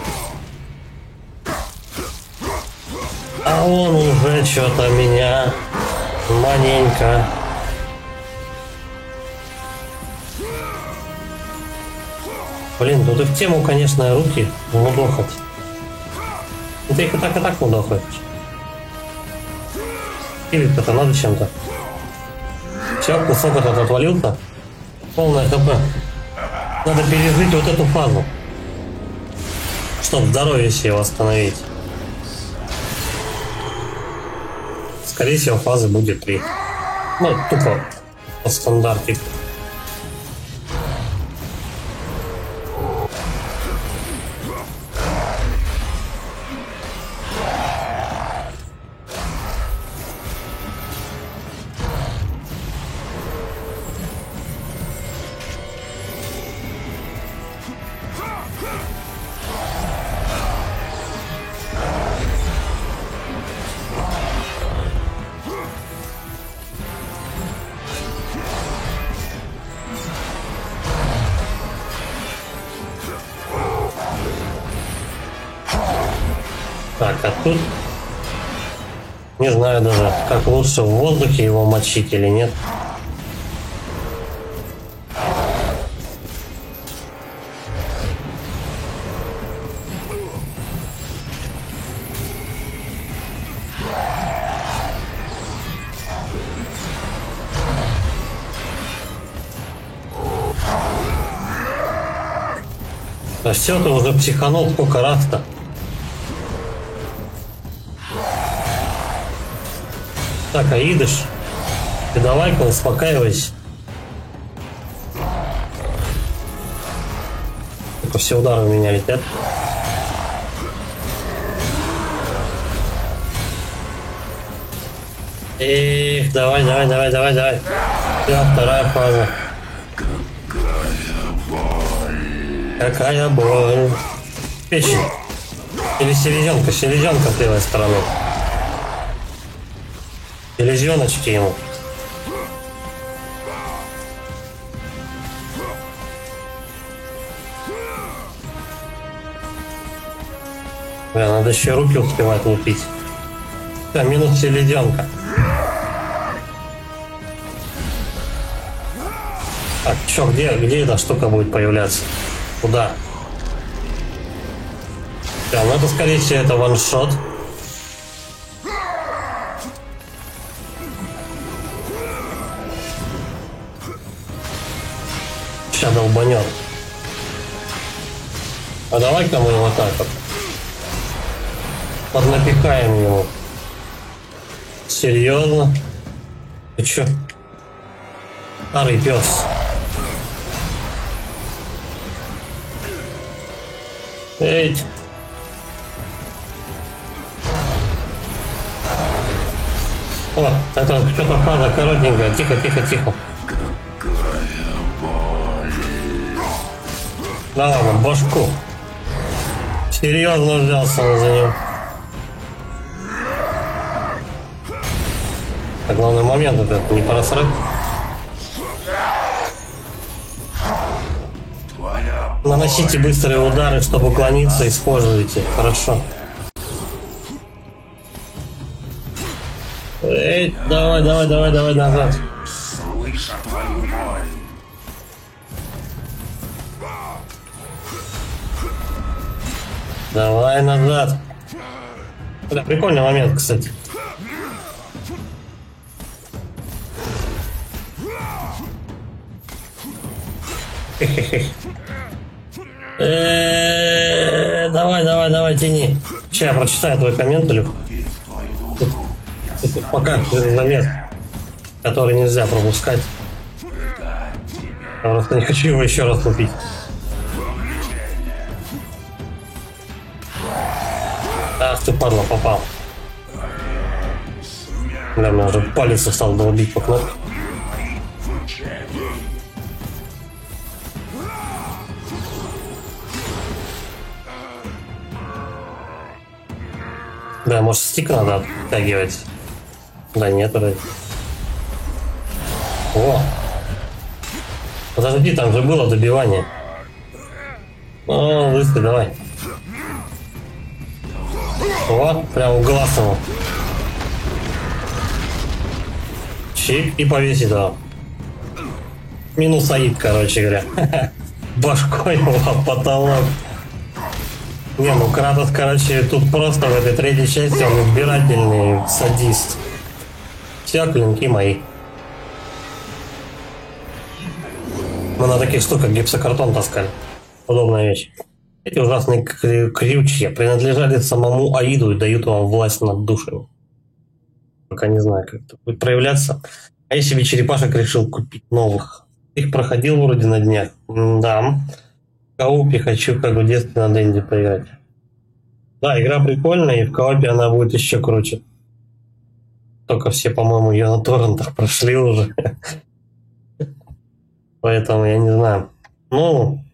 А он уже что-то меня маленько Блин, тут и в тему, конечно, руки мудохать. Ты их и так мудохаешь. Или-то надо чем-то. Все, кусок этот отвалился. Полное ХП. Надо пережить вот эту фазу, чтобы здоровье себе восстановить. Скорее всего, фазы будет 3. Ну, тупо по стандарту. Так, а тут не знаю даже, как лучше в воздухе его мочить или нет. А все, ты уже психанул сколько раз-то. Так, Аидыш, ты давай-ка успокаивайся. Только все удары у меня летят. Эх, давай. Все, вторая фаза. Какая боль. Печень. Или селезенка с левой стороны. Селезеночки ему. Бля, надо еще руки успевать лупить. Да, минус селезенка. Так, чё, где эта штука будет появляться? Куда? Да, ну это скорее всего это ваншот. Сейчас долбанет. А давай-ка мы его так вот поднапихаем его. Серьезно? Ты чё? Старый пес. Эй! О, это что-то фаза коротенькая. Тихо. Да ладно, башку. Серьезно взялся он за него. А главный момент этот не просрать. Наносите быстрые удары, чтобы уклониться, используйте. Хорошо. Эй, давай назад. Слыша твою боль. Давай назад. Это прикольный момент, кстати. Давай, тяни. Сейчас я прочитаю твой коммент, Илюх. Пока замес, который нельзя пропускать. Я просто не хочу его еще раз купить. Ах ты, падла, попал. Бля, мне уже палец стал долбить по кнопке. Да, может стик надо оттягивать. Да нет, вроде. О! Подожди, там же было добивание. О, лысый, давай. Вот, прям в глаз ему. Чик и повесить его. Минус Аид, короче говоря. башкой в потолок. Не, ну Кратос, короче, тут просто в этой третьей части он избирательный садист. Все клинки мои. Мы на таких штуках гипсокартон таскали. Удобная вещь. Эти ужасные крючья принадлежали самому Аиду и дают вам власть над душами. Пока не знаю, как это будет проявляться. А я себе черепашек решил купить новых. Их проходил вроде на днях. Да. В коопе хочу, как в детстве, на Денди поиграть. Да, игра прикольная, и в коопе она будет еще круче. Только все, по-моему, ее на торрентах прошли уже. Поэтому я не знаю. Ну,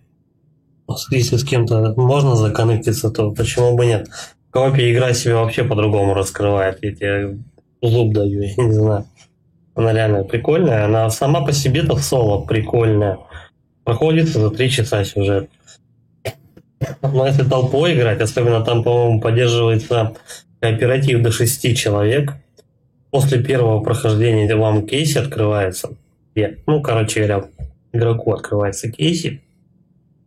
если с кем-то можно законнектиться, то почему бы нет? В коопе игра себя вообще по-другому раскрывает. Я тебе зуб даю, я не знаю. Она реально прикольная. Она сама по себе-то в соло прикольная. Проходится за 3 часа сюжет. Но если толпой играть, особенно там, по-моему, поддерживается кооператив до 6 человек, после первого прохождения вам кейси открывается. Ну, короче говоря, игроку открывается кейси.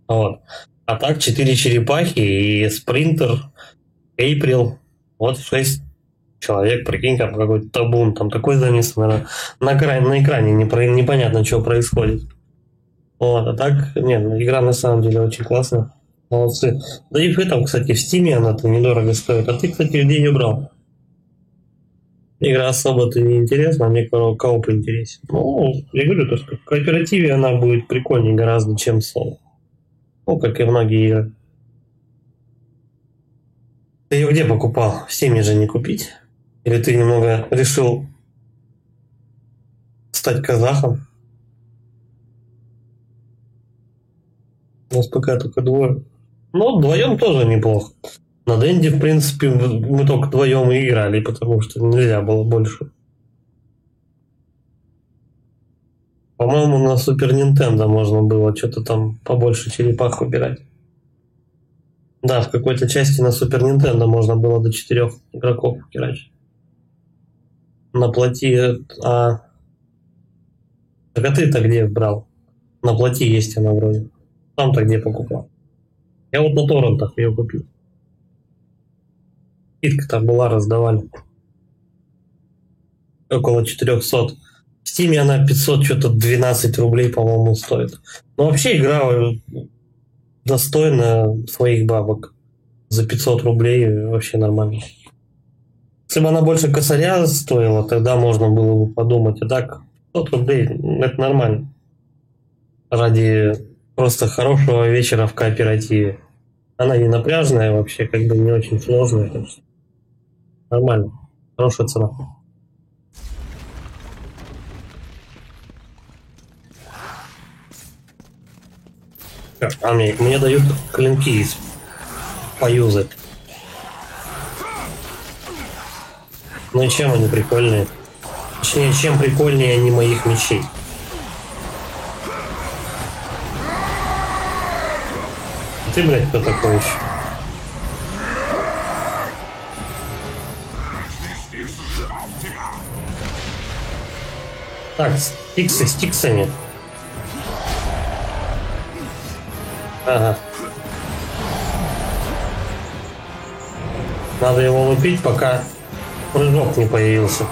Вот. А так 4 черепахи и спринтер, Эйприл. Вот 6 человек, прикинь, как какой-то табун. Там такой замес, наверное, на экране непонятно, что происходит. Вот, а так, нет, игра на самом деле очень классная. Молодцы. Да и в этом, кстати, в Стиме она-то недорого стоит. А ты, кстати, где ее брал? Игра особо-то не интересна, а мне кооп интересен. Ну, я говорю, то, что в кооперативе она будет прикольнее гораздо, чем соло. Ну, как и многие игры. Ты ее где покупал? В Стиме же не купить? Или ты немного решил стать казахом? У нас пока только 2. Ну, вдвоем тоже неплохо. На Денди, в принципе, мы только вдвоем и играли, потому что нельзя было больше. По-моему, на Супер Нинтендо можно было что-то там побольше черепах выбирать. Да, в какой-то части на Супер Нинтендо можно было до 4 игроков играть. На плоти... Так а ты-то где брал? На плоти есть она вроде. Там-то где покупал? Я вот на торрентах ее купил. Скидка-то была, раздавали. Около 400. В Стиме она 500, что-то 12 рублей, по-моему, стоит. Но вообще игра достойна своих бабок. За 500 рублей вообще нормально. Если бы она больше косаря стоила, тогда можно было бы подумать. А так, 500 рублей, это нормально. Ради просто хорошего вечера в кооперативе. Она не напряжная вообще, как бы не очень сложная. Так что нормально. Хорошая цена. А мне дают клинки поюзать. Ну и чем они прикольные? Точнее, чем прикольнее они моих мечей. Ты, блядь, кто такой еще? Так, стиксы с тиксами. Ага. Надо его лупить, пока прыжок не появился.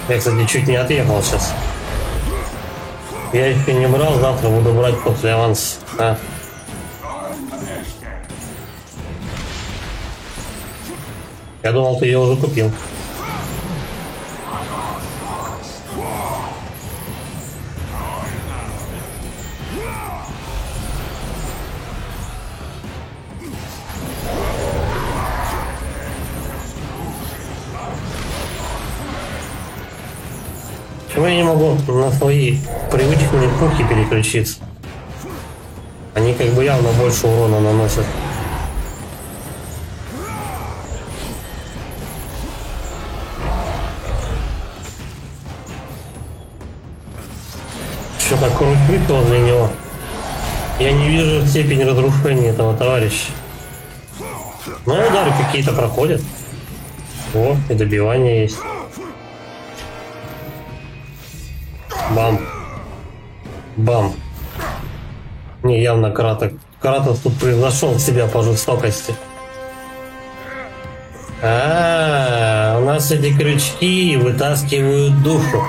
Я, кстати, чуть не отъехал сейчас. Я еще не брал, завтра буду брать после аванса. Я думал, ты ее уже купил. Почему я не могу на свои привычные пушки переключиться? Они как бы явно больше урона наносят. Что так крутит возле него? Я не вижу степень разрушения этого товарища. Ну, удары какие-то проходят. О, и добивание есть. Бам. Бам. Не, явно Кратос тут превзошел себя по жестокости. У нас эти крючки вытаскивают душу.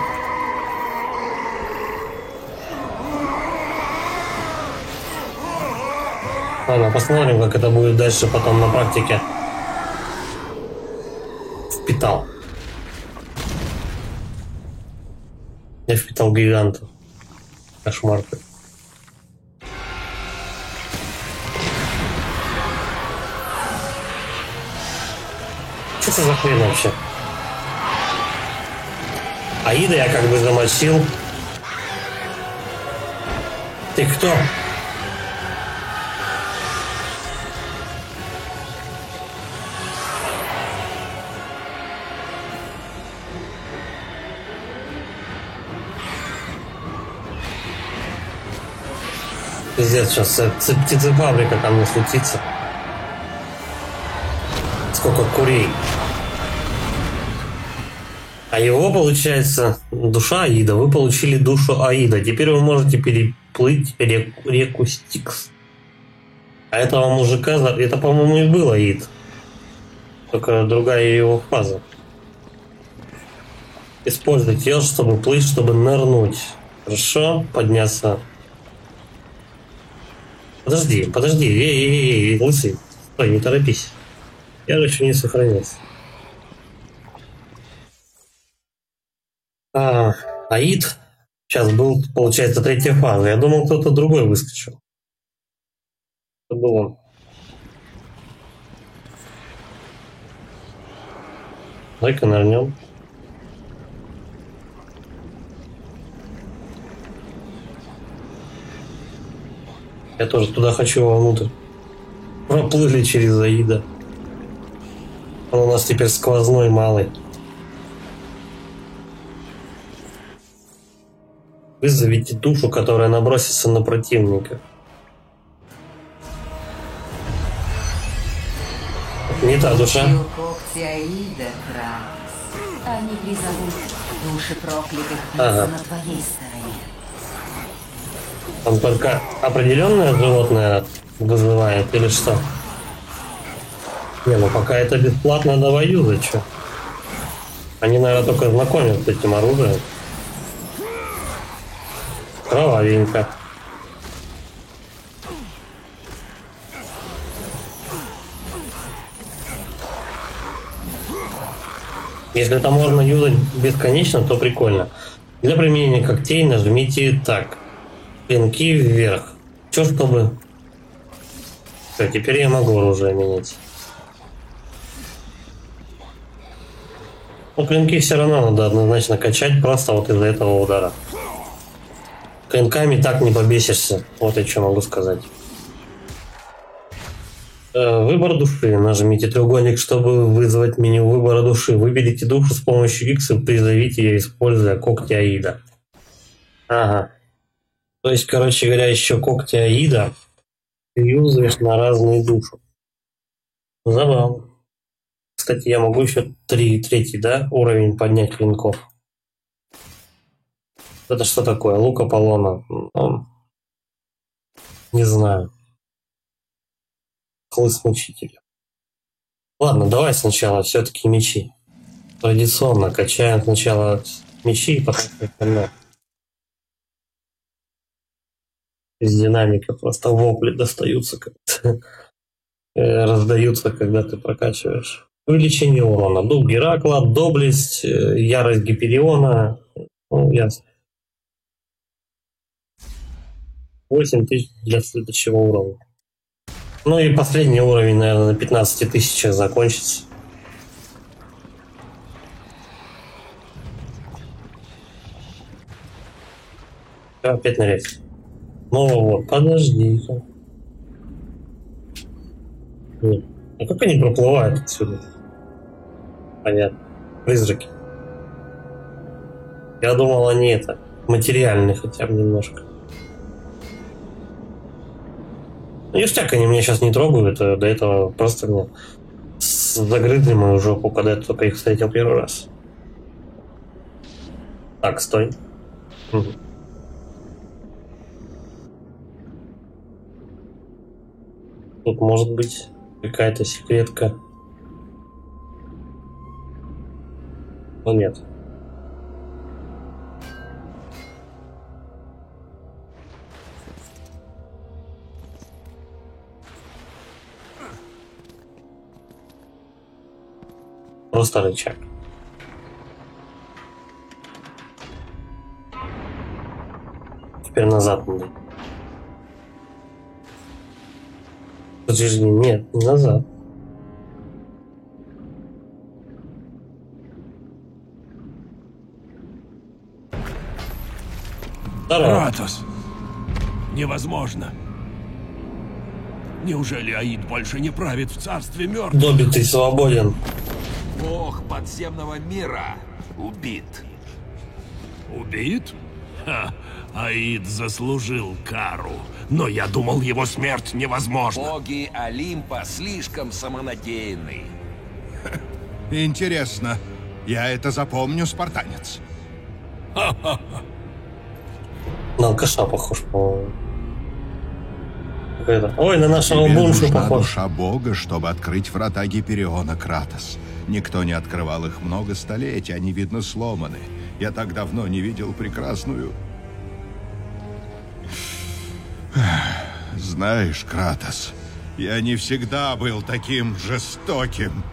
Ладно, посмотрим, как это будет дальше потом на практике. Впитал. Я впитал гиганта. Кошмар. Что это за хрень вообще? Аида я как бы замочил. Ты кто? Пиздец, сейчас птицефабрика ко мне случится. Сколько курей. А его, получается, душа Аида. Вы получили душу Аида. Теперь вы можете переплыть реку Стикс. А этого мужика, это, по-моему, и был Аид. Только другая его фаза. Используйте тело, чтобы плыть, чтобы нырнуть. Хорошо? Подняться. Подожди. Эй, лысый. Стой, не торопись. Я же еще не сохранился. Аид сейчас был, получается, третья фаза. Я думал, кто-то другой выскочил. Это был он. Давай-ка нырнем. Я тоже туда хочу вовнутрь. Проплыли через Аида. Он у нас теперь сквозной малый. Вызовите душу, которая набросится на противника. Не та душа. Когти Аида, Кратос. Они призовут души проклятых на твоей стороне. Он только определенное животное вызывает или что? Не, ну пока это бесплатно, давай юзать, что? Они, наверное, только знакомят с этим оружием. Кровавенько. Если это можно юзать бесконечно, то прикольно. Для применения когтей нажмите так. Клинки вверх. Все, чтобы... Все, теперь я могу оружие менять. Но клинки все равно надо однозначно качать, просто вот из-за этого удара. Клинками так не побесишься. Вот я что могу сказать. Выбор души. Нажмите треугольник, чтобы вызвать меню выбора души. Выберите душу с помощью X и призовите ее, используя когти Аида. Ага. То есть, короче говоря, еще когти Аида ты юзаешь на разные души. Забавно. Кстати, я могу еще третий, да, уровень поднять клинков. Это что такое? Лук Аполлона. Не знаю. Хлыст мучителя. Ладно, давай сначала все-таки мечи. Традиционно качаем сначала мечи и потом остальное. Из динамика просто вопли достаются, раздаются, когда ты прокачиваешь. Увеличение урона. Дух Геракла, доблесть, ярость Гипериона. Ну, ясно. 8000 для следующего уровня. Ну и последний уровень, наверное, на 15 000 закончится. Опять нырять. Ну вот, подожди-ка. А как они проплывают отсюда? Понятно. Призраки. Я думал, они это материальные хотя бы немножко. Ништяк, они меня сейчас не трогают, до этого просто мне загрызли мою жопу, когда я только их встретил первый раз. Так, стой. Мгм. Тут может быть какая-то секретка. Но нет. Просто рычаг. Теперь назад надо. Подожди, нет, не назад. Здорово. Кратос! Невозможно! Неужели Аид больше не правит в царстве мертвых? Добби, ты свободен. Бог подземного мира убит. Убит? Ха! Аид заслужил кару, но я думал, его смерть невозможна. Боги Олимпа слишком самонадеянны. Интересно. Я это запомню, спартанец. На алкаша похож, по-моему. Это. Ой, на нашего Тебе буншу нужна похож. душа Бога, чтобы открыть врата Гипериона, Кратос. Никто не открывал их много столетий, они, видно, сломаны. Я так давно не видел прекрасную... Знаешь, Кратос, я не всегда был таким жестоким.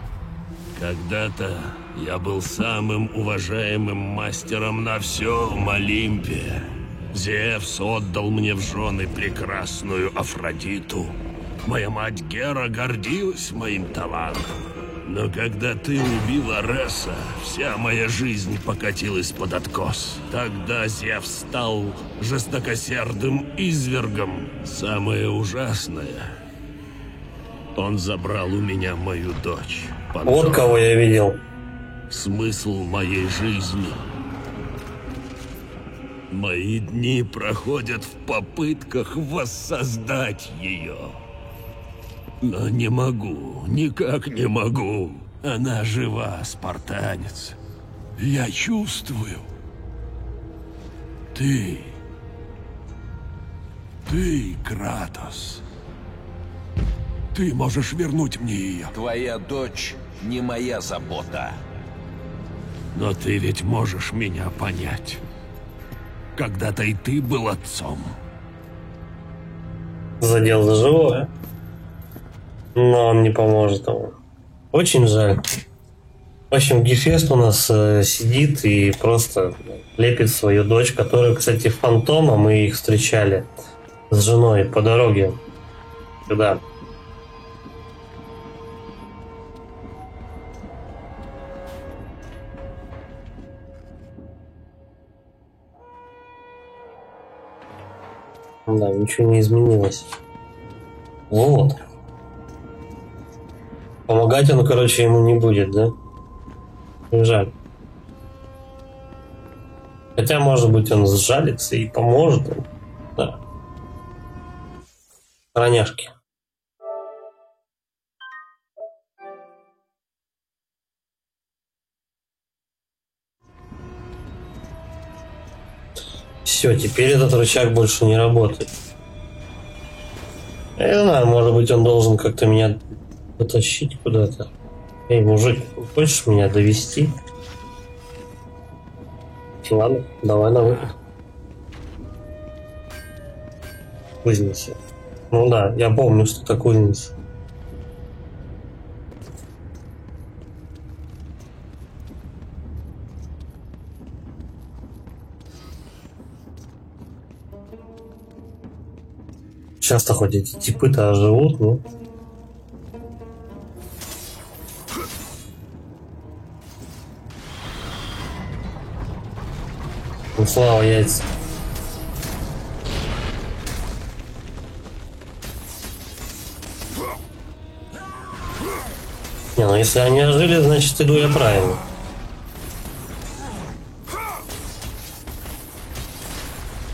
Когда-то я был самым уважаемым мастером на всем Олимпе. Зевс отдал мне в жены прекрасную Афродиту. Моя мать Гера гордилась моим талантом. Но когда ты убил Ареса, вся моя жизнь покатилась под откос. Тогда Зевс стал жестокосердым извергом. Самое ужасное, он забрал у меня мою дочь. Вот кого я видел. Смысл моей жизни. Мои дни проходят в попытках воссоздать ее. Но не могу, никак не могу. Она жива, спартанец. Я чувствую. Ты, Кратос. Ты можешь вернуть мне ее. Твоя дочь не моя забота. Но ты ведь можешь меня понять. Когда-то и ты был отцом. Задел за живое. Но он не поможет ему. Очень жаль. В общем, Гефест у нас сидит и просто лепит свою дочь, которую, кстати, фантома мы их встречали с женой по дороге. Сюда. Да, ничего не изменилось. Вот. Помогать он, короче, ему не будет, да? Жаль. Хотя, может быть, он сжалится и поможет им. Да. Роняшки. Все, теперь этот рычаг больше не работает. Я не знаю, может быть, он должен как-то меня потащить куда-то. Эй, мужик, хочешь меня довести? Ладно, давай на выход. Кузница. Ну да, я помню, что это кузница. Часто хоть эти типы-то оживут, ну. Ну, слава яйца. Не, ну если они ожили, значит иду я правильно.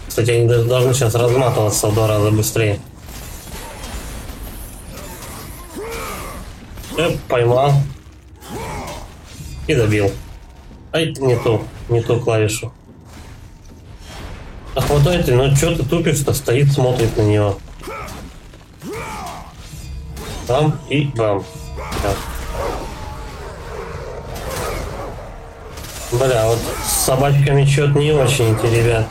Кстати, они должны сейчас разматываться в 2 раза быстрее. Поймал. И добил. Ай, не ту клавишу. Да хватай ты, ну чё ты тупишь-то? Стоит, смотрит на него. Бам и бам. Да. Бля, вот с собачками что-то не очень-то, ребят.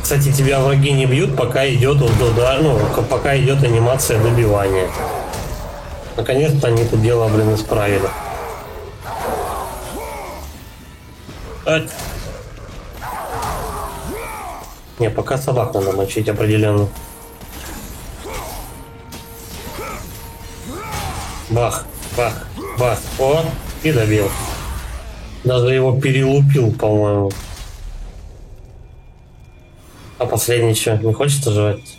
Кстати, тебя враги не бьют, пока идет вот удар, ну, пока идет анимация добивания. Наконец-то они это дело, блин, исправили. Не, пока собак надо мочить определенно. Бах, бах, бах. О, и добил. Даже его перелупил, по-моему. А последний что, не хочется жрать?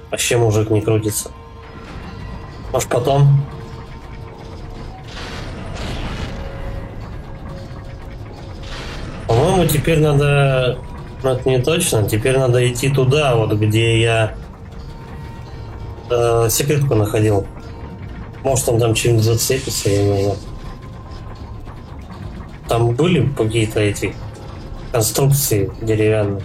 Вообще мужик не крутится. Может потом? По-моему, теперь надо... Ну, это не точно. Теперь надо идти туда, вот где я секретку находил. Может, он там чем-нибудь зацепится, я не знаю. Там были какие-то эти конструкции деревянные.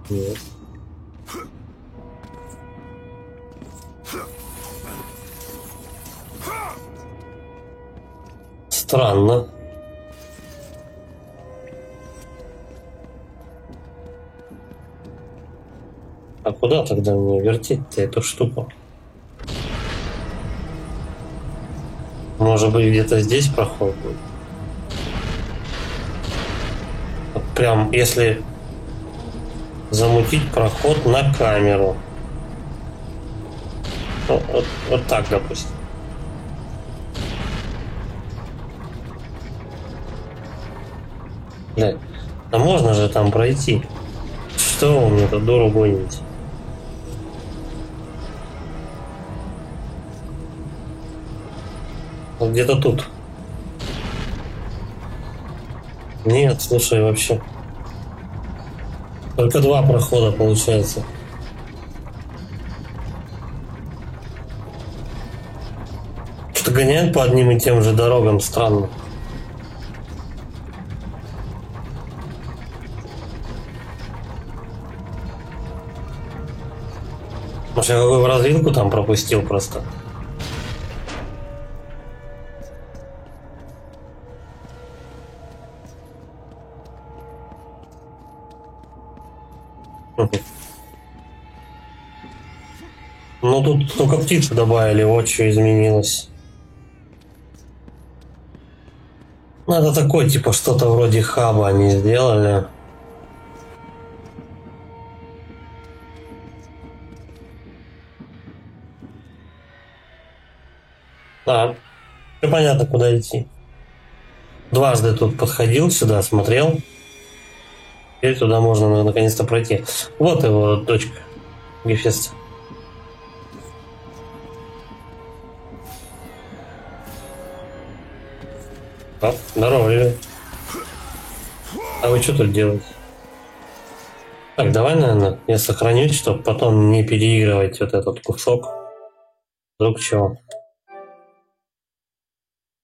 Нет. Странно. А куда тогда мне вертеть-то эту штуку? Может быть, где-то здесь проход будет? Вот прям, если замутить проход на камеру. Ну, вот так, допустим. Блядь, а можно же там пройти? Что вы мне тут дуру гоните? Вот где-то тут. Нет, слушай, вообще. Только два прохода получается. Что гоняют по одним и тем же дорогам, странно. Может, я в развилку там пропустил просто. Ну тут только птицы добавили, вот что изменилось. Надо такой, типа, что-то вроде хаба они сделали. Да, все понятно, куда идти. Дважды тут подходил сюда, смотрел. Теперь туда можно наконец-то пройти. Вот его точка. Гефест. О, здорово, ребят. А вы что тут делаете? Так, давай, наверное, я сохранюсь, чтобы потом не переигрывать вот этот кусок. Вдруг чего.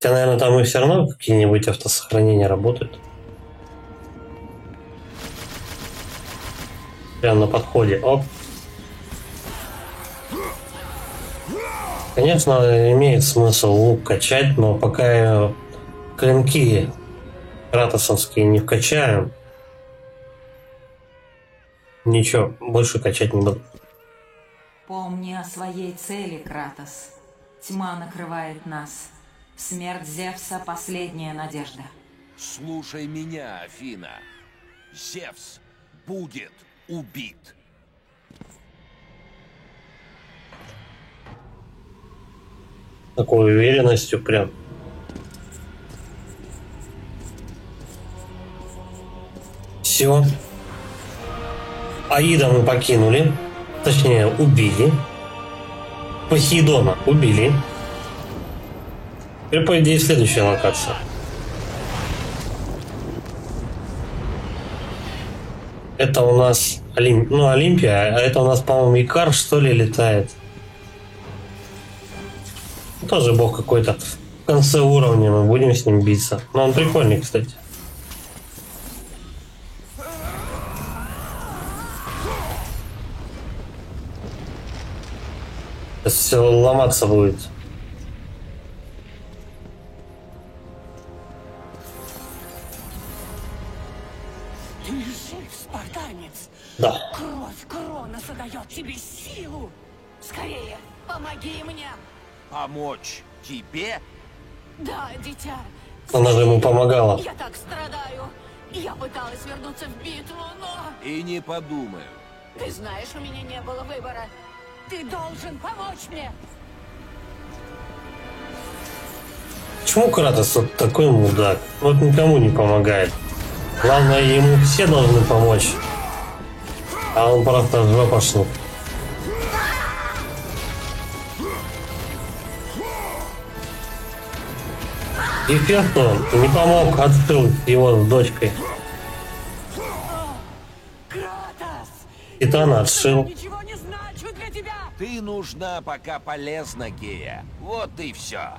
Хотя, наверное, там и все равно какие-нибудь автосохранения работают. Прямо на подходе. Оп. Конечно, имеет смысл лук качать, но пока я клинки кратосовские не вкачаю, ничего, больше качать не буду. Помни о своей цели, Кратос. Тьма накрывает нас. Смерть Зевса — последняя надежда. Слушай меня, Афина. Зевс будет убит. Такой уверенностью прям. Все. Аида мы покинули. Точнее, убили. Посейдона убили. Теперь, по идее, следующая локация. Это у нас Олимпия, а это у нас, по-моему, Икар, что ли, летает. Тоже бог какой-то. В конце уровня мы будем с ним биться. Но он прикольный, кстати. Сейчас все ломаться будет. Ты жив, спартанец! Да. Кровь Кроноса дает тебе силу! Скорее, помоги мне! Помочь тебе? Да, дитя. Она же ему помогала. Я так страдаю. Я пыталась вернуться в битву, но... И не подумаю. Ты знаешь, у меня не было выбора. Ты должен помочь мне. Почему Кратос вот такой мудак? Вот никому не помогает. Главное, ему все должны помочь. А он просто жопошник. Гефесту не помог, отстыл его с дочкой. Титана отшил. Ничего не значу для тебя. Ты нужна, пока полезна, Гея. Вот и все.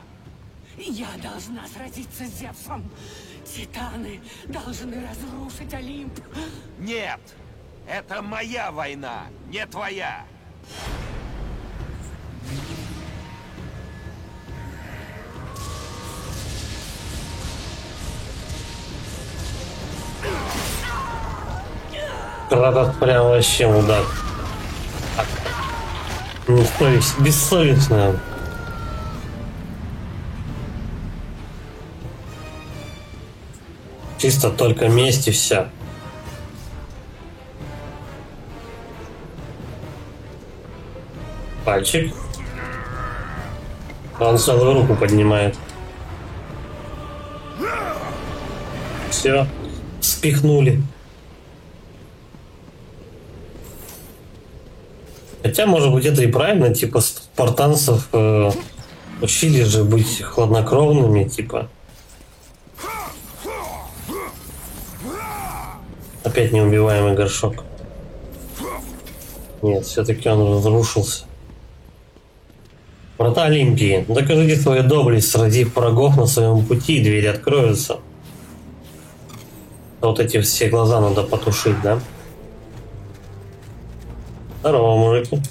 Я должна сразиться с Зевсом. Титаны должны разрушить Олимп. Нет, это моя война, не твоя. Кратос прям вообще мудак. Бессовестно. Чисто только месть и вся. Пальчик. Он целую руку поднимает. Все. Спихнули. Хотя, может быть, это и правильно, типа, спартанцев учили же быть хладнокровными, типа. Опять неубиваемый горшок. Нет, все-таки он разрушился. Врата Олимпии. Докажите свою доблесть, сразив врагов на своем пути, и двери откроются. Вот эти все глаза надо потушить, да? Здорово, мужики.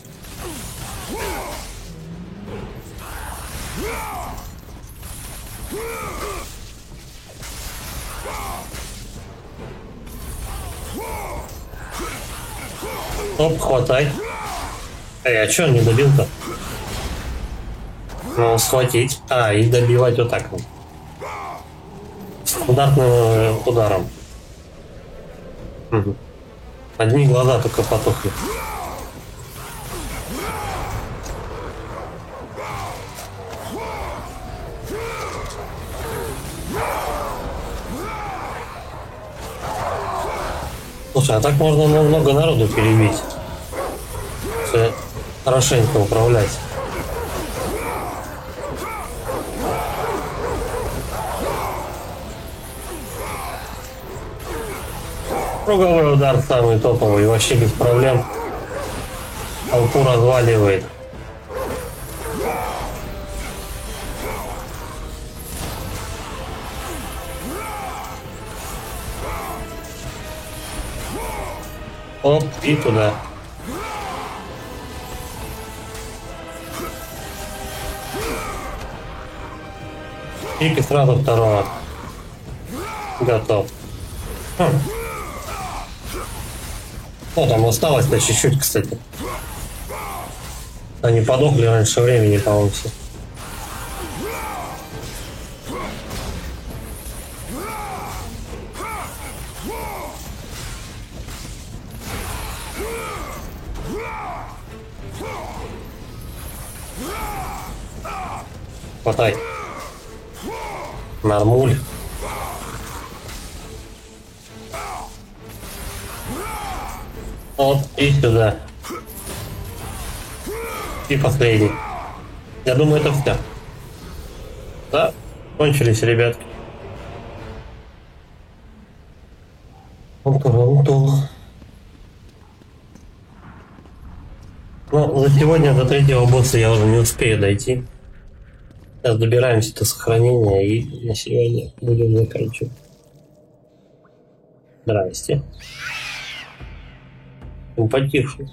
Оп, хватай. Эй, а чё он не добил-то? Ну, схватить. А, и добивать вот так вот. Стандартным ударом. Угу. Одни глаза только потухли. Слушай, а так можно много народу перебить. Если хорошенько управлять. Круговой удар самый топовый, вообще без проблем. Толпу разваливает. Оп, и туда. И сразу второго. Готов. О, там осталось-то чуть-чуть, кстати. Они подохли раньше времени, по-моему, все. Хватай. Нормуль. Вот, и сюда. И последний. Я думаю, это все. Да, кончились, ребятки. За сегодня до третьего босса я уже не успею дойти. Сейчас добираемся до сохранения и на сегодня будем заканчивать. Здрасте. Потише.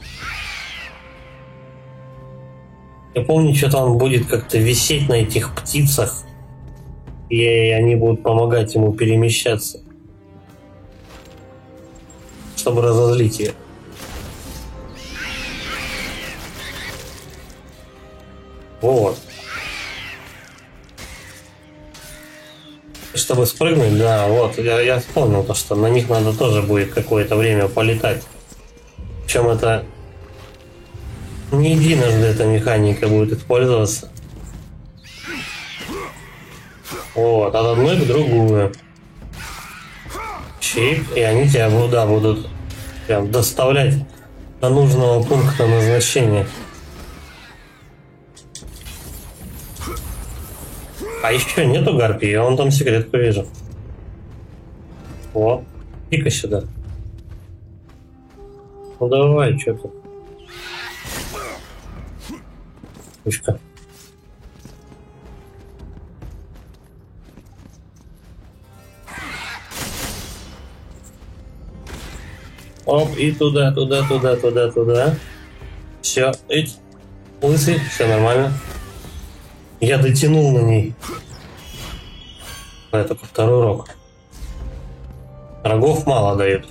Я помню, что-то он будет как-то висеть на этих птицах, и они будут помогать ему перемещаться, чтобы разозлить ее. Вот. Чтобы спрыгнуть, да, вот, я вспомнил то, что на них надо тоже будет какое-то время полетать. Причем это не единожды эта механика будет использоваться. Вот, от одной к другую. Чип, и они тебя будут прям доставлять до нужного пункта назначения. А еще нету гарпии, я вон там секретку вижу. Вот, иди-ка сюда. Ну давай, что ты? Пушка. Оп, и туда. Все, лысый, все нормально. Я дотянул на ней. Это только второй рог. Рогов мало дают.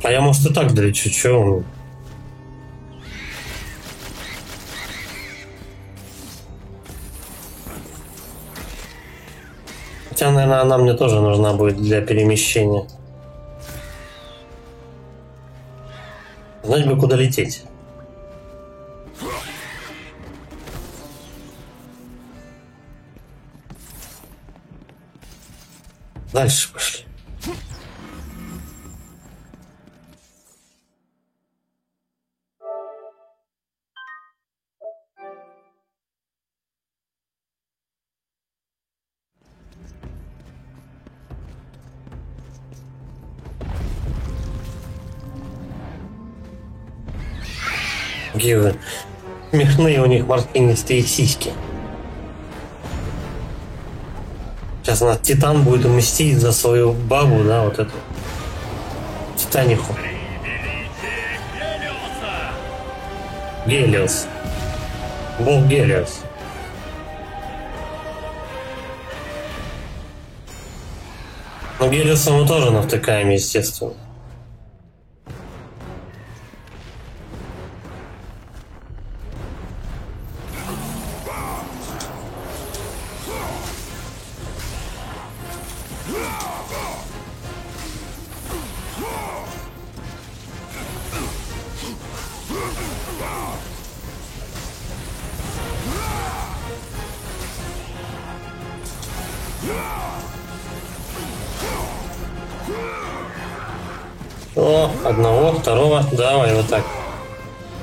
А я, может, и так долечу, чё он? Хотя, наверное, она мне тоже нужна будет для перемещения. Знать бы, куда лететь. Дальше пошли. Какие смешные у них морщинистые сиськи. Сейчас у нас Титан будет уместить за свою бабу, да, вот эту Титаниху. Гелиос. Бог Гелиос. Но Гелиоса мы тоже навтыкаем, естественно. О, одного, второго, давай вот так.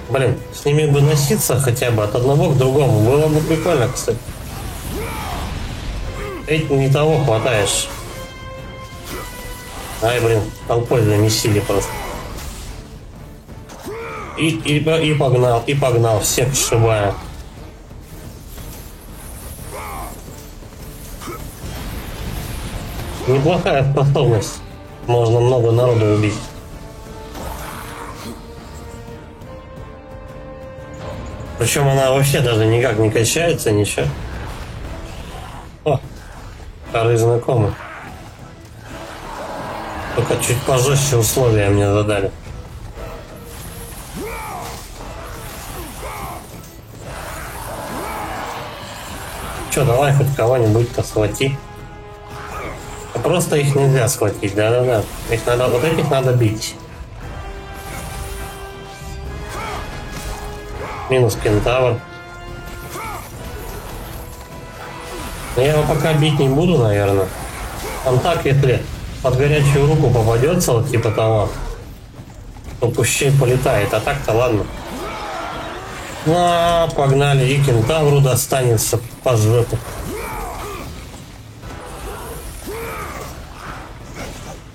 Блин, с ними бы носиться хотя бы от одного к другому. Было бы прикольно, кстати. Ведь не того хватаешь. Ай, блин, толпой замесили просто. И погнал, всех сшибая. Неплохая способность. Можно много народу убить. Причем она вообще даже никак не качается, ничего. О, старые знакомые. Только чуть пожестче условия мне задали. Че, давай хоть кого-нибудь-то схвати. Просто их нельзя схватить, да-да-да. Их надо, вот этих надо бить. Минус кентавр. Но я его пока бить не буду, наверное. Он так, если под горячую руку попадется, вот типа того, то пусть полетает. А так-то ладно. Погнали, и кентавру достанется по жопе.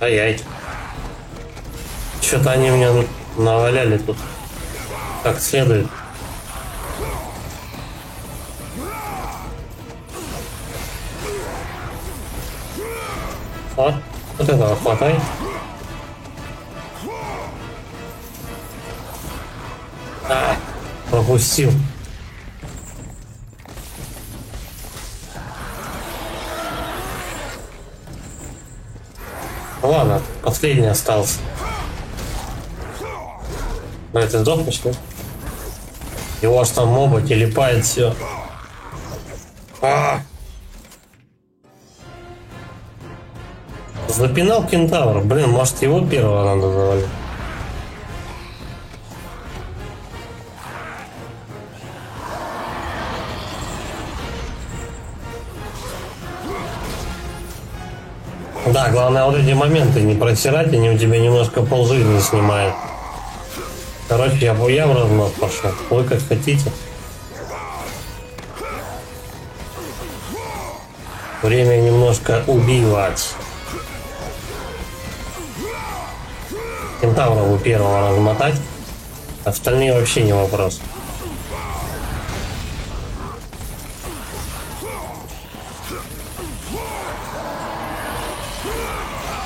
Ай-яй. Что-то они мне наваляли тут как следует. Вот этого хватай. Пропустил. Ладно, последний остался. Но это сдохнешь, да? Его аж там моба телепает все. Запинал кентавр. Блин, может его первого надо завалить. Да, главное вот эти моменты не просирать, они у тебя немножко полжизни снимают. Короче, я в разнос пошел. Вы как хотите. Время немножко убивать. Кентавра у первого размотать. Остальные вообще не вопрос.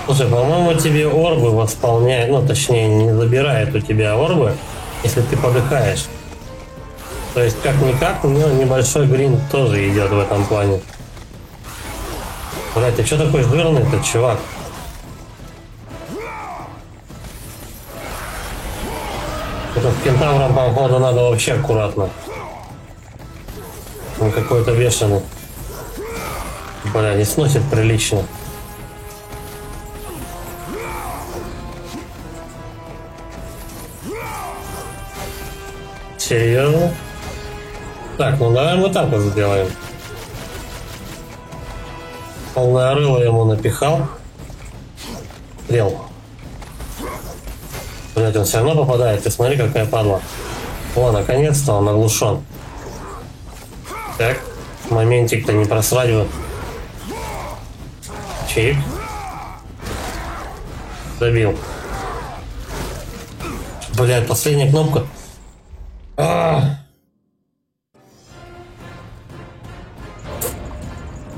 Слушай, по-моему, тебе орбы восполняют, ну, точнее, не забирает у тебя орбы, если ты подыхаешь. То есть, как-никак, у него небольшой грин тоже идет в этом плане. Блядь, ты что такой жирный-то, чувак? Это с кентавром, походу, надо вообще аккуратно. Он какой-то бешеный. Бля, не сносит прилично. Серьезно? Так, ну давай мы так вот сделаем. Полное рыло ему напихал. Стрел. Блять, он все равно попадает. Ты смотри, какая падла. О, наконец-то он оглушен. Так, моментик-то не просрать бы. Чик. Добил. Блять, последняя кнопка.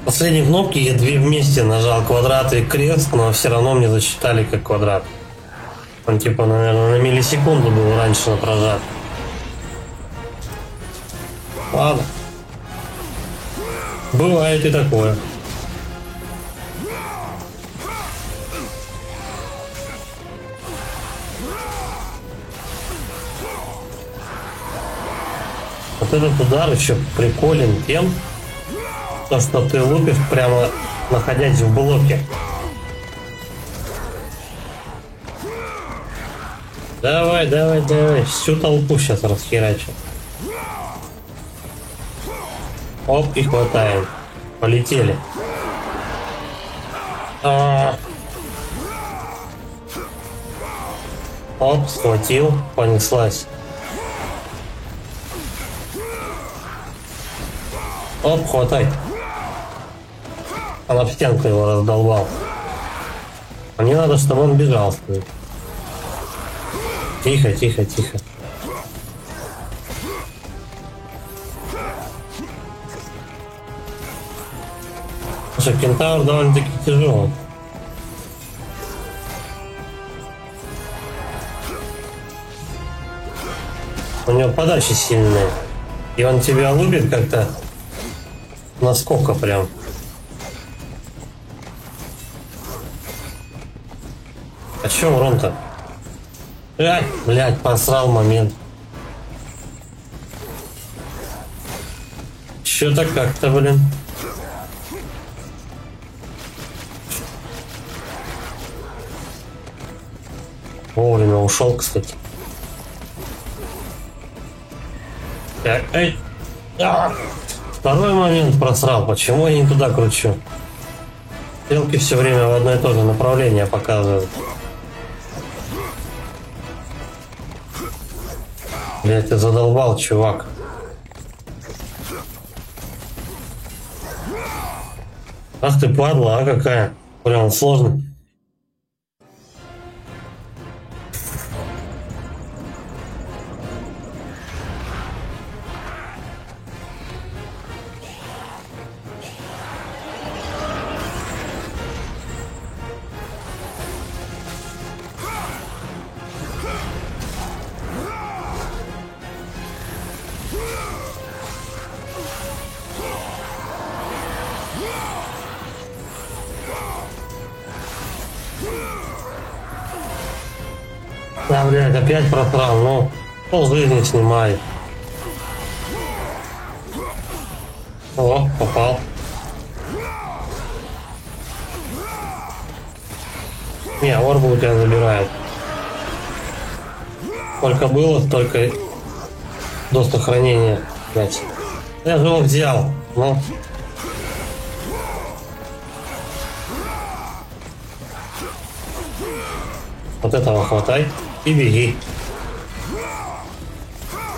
Последние кнопки я две вместе нажал, квадрат и крест, но все равно мне засчитали как квадрат. Он типа, наверное, на миллисекунду был раньше прожат. Ладно. Бывает и такое. Вот этот удар еще приколен тем, что ты лупишь прямо находясь в блоке. Давай, давай, давай. Всю толпу сейчас расхерачу. Оп, и хватаем. Полетели. Оп, схватил, понеслась. Оп, хватай. Он об стенку его раздолбал. А мне надо, чтобы он бежал. Тихо, тихо, тихо. Слушай, кентавр довольно-таки тяжелый. У него подачи сильные. И он тебя лупит как-то насколько прям. А чё урон-то? Блядь, просрал момент. Чё-то как-то, блин. Вовремя ушел, кстати. Так, эй. Второй момент просрал. Почему я не туда кручу? Стрелки все время в одно и то же направление показывают. Блять, ты задолбал, чувак. Ах ты падла, а какая. Прям сложно. Да, блядь, опять просрал, ну, пол жизни снимает. О, попал. Не, орбу у тебя забирает. Сколько было, столько до сохранения. Блядь. Я же его взял, ну. Вот этого хватай и беги.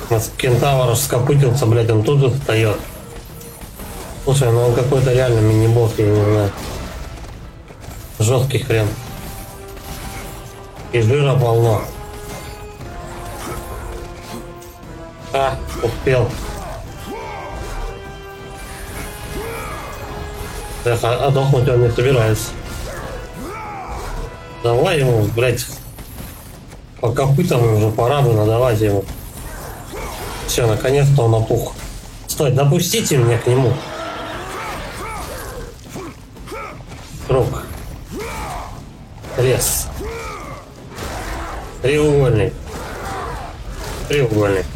У нас кентавр скопытился, блядь, он тут же встает. Слушай, ну он какой-то реально мини-босс, я не знаю. Жесткий хрен. И жира полно. А, успел. Эх, а дохнуть он не собирается. Давай ему, блядь, по копытам уже пора бы надавать ему. Все, наконец-то он опух. Стой, допустите меня к нему. Круг. Рез. Треугольник. Треугольник.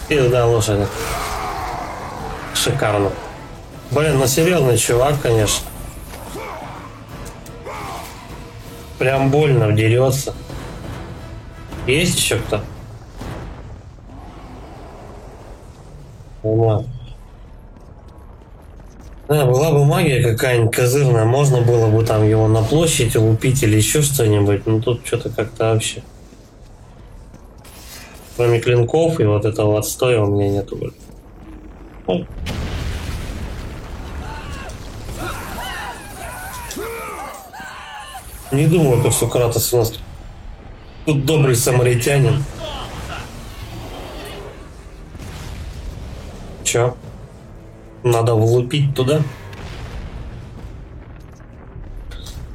Пизда лошади. Шикарно. Блин, ну серьезный чувак, конечно. Прям больно дерется. Есть еще кто? Ладно. Да, была бы магия какая-нибудь козырная, можно было бы там его на площадь лупить или еще что-нибудь, но тут что-то как-то вообще. Кроме клинков и вот этого отстоя у меня нету. Ну. Не думаю, что Кратос у нас тут добрый самаритянин. Чё? Надо влупить туда?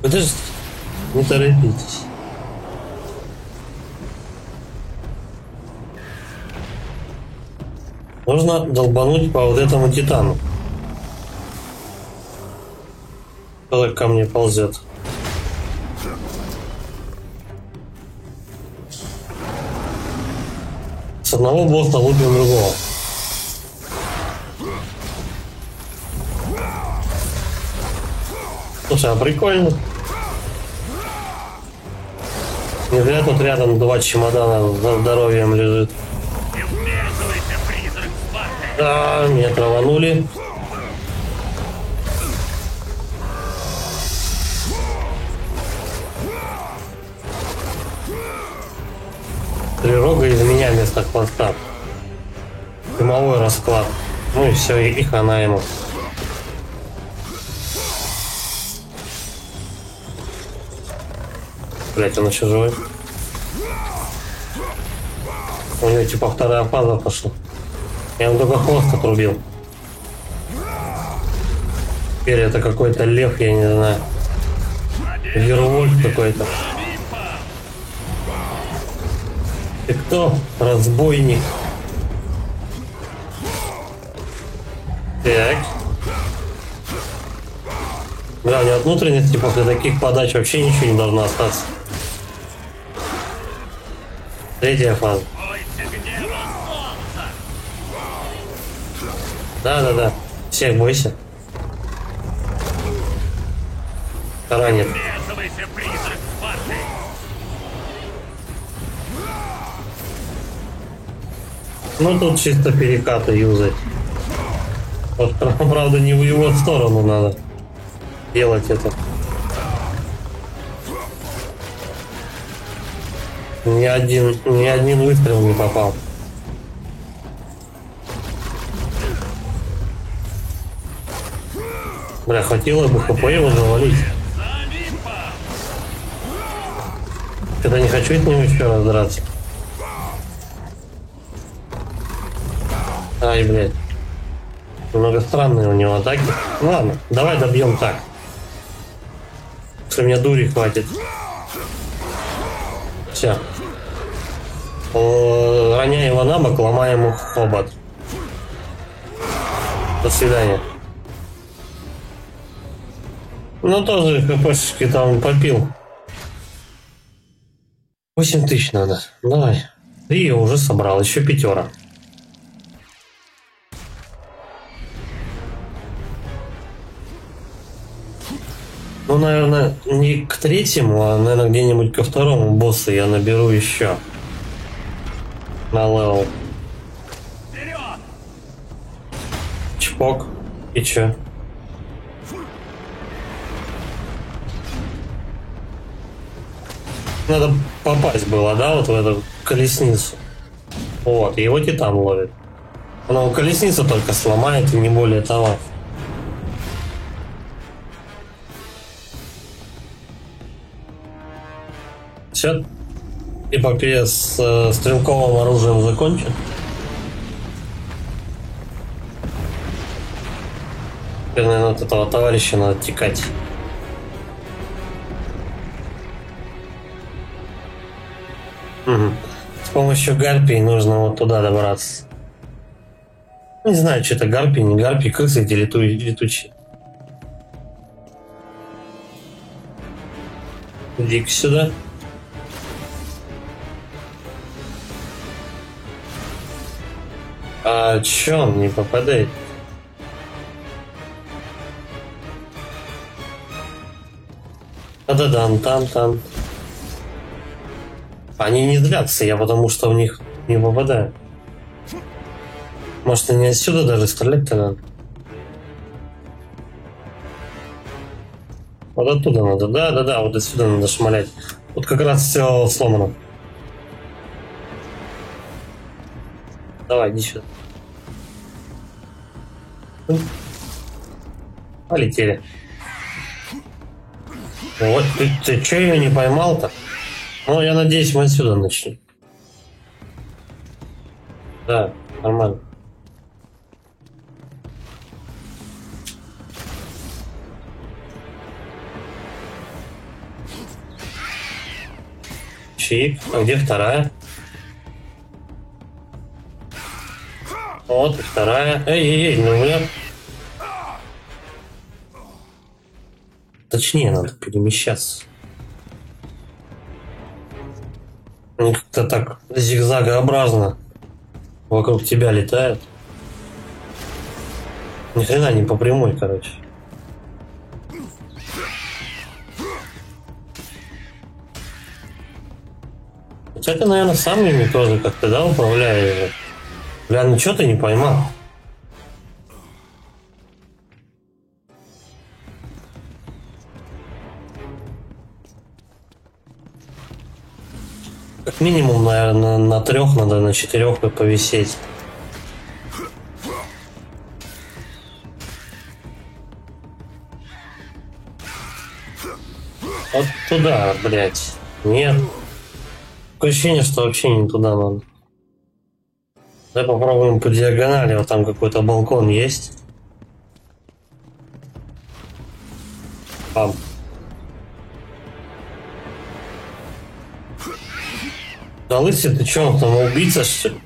Подожди, не торопитесь. Можно долбануть по вот этому титану. Кто-то ко мне ползет. С одного босса лупим другого. Слушай, а прикольно. Не зря тут рядом 2 чемодана за здоровьем лежит. Да, меня траванули. Трирога из меня вместо хвоста. Дымовой расклад. Ну и все, и хана ему. Блять, он еще живой. У него типа вторая фаза пошла. Я ему только хвост отрубил. Теперь это какой-то лев, я не знаю. Вервольф какой-то. Ты кто? Разбойник. Так. Да, у него от внутренности после таких подач вообще ничего не должно остаться. Третья фаза. Да. Всех бойся. Ранит. Ну тут чисто перекаты юзать. Вот, правда, не в его сторону надо делать это. Ни один выстрел не попал. Бля, хватило бы ХП его завалить. Когда не хочу от него еще раз драться. Ай, блядь. Немного странные у него атаки. Ну ладно, давай добьем так. Что меня дури хватит. Все. Роняй его на бок, ломай ему хобот. До свидания. Ну тоже хпшечки там попил. 8000 надо. Давай. 3 я уже собрал, еще 5. Ну, наверное, не к 3-му, а, наверное, где-нибудь ко 2-му боссу я наберу еще. На левел. Чпок. И чё? Надо попасть было, да, вот в эту колесницу. Вот, и его титан ловит. Она у колесницу только сломает, и не более того. Все, эпопея с стрелковым оружием закончена. Теперь, наверное, от этого товарища надо текать. Угу. С помощью гарпий нужно вот туда добраться. Не знаю, что это гарпии, не гарпии, крысы эти летучие. Иди-ка сюда. А чё он не попадает? Да-да-да, там. Они не злятся, я потому что в них не попадаю. Может, и не отсюда даже стрелять-то надо? Вот оттуда надо, да, вот отсюда надо шмалять. Тут как раз все сломано. Давай, иди сюда. Полетели. Вот, ты что ее не поймал-то? Ну, я надеюсь, мы отсюда начнем. Да, нормально. Чик, а где вторая? Вот и вторая. Эй, ну у меня... Точнее, надо перемещаться. Они как-то так зигзагообразно вокруг тебя летают. Ни хрена не по прямой, короче. Хотя ты, наверное, сам ими тоже как-то, да, управляешь. Бля, ну что ты не поймал? Как минимум, наверное, на 3 надо, на 4 повисеть. Вот туда, блядь. Нет. Такое ощущение, что вообще не туда надо. Давай попробуем по диагонали. Вот там какой-то балкон есть. Пам. Да лысый, ты чё, там убийца, что ли?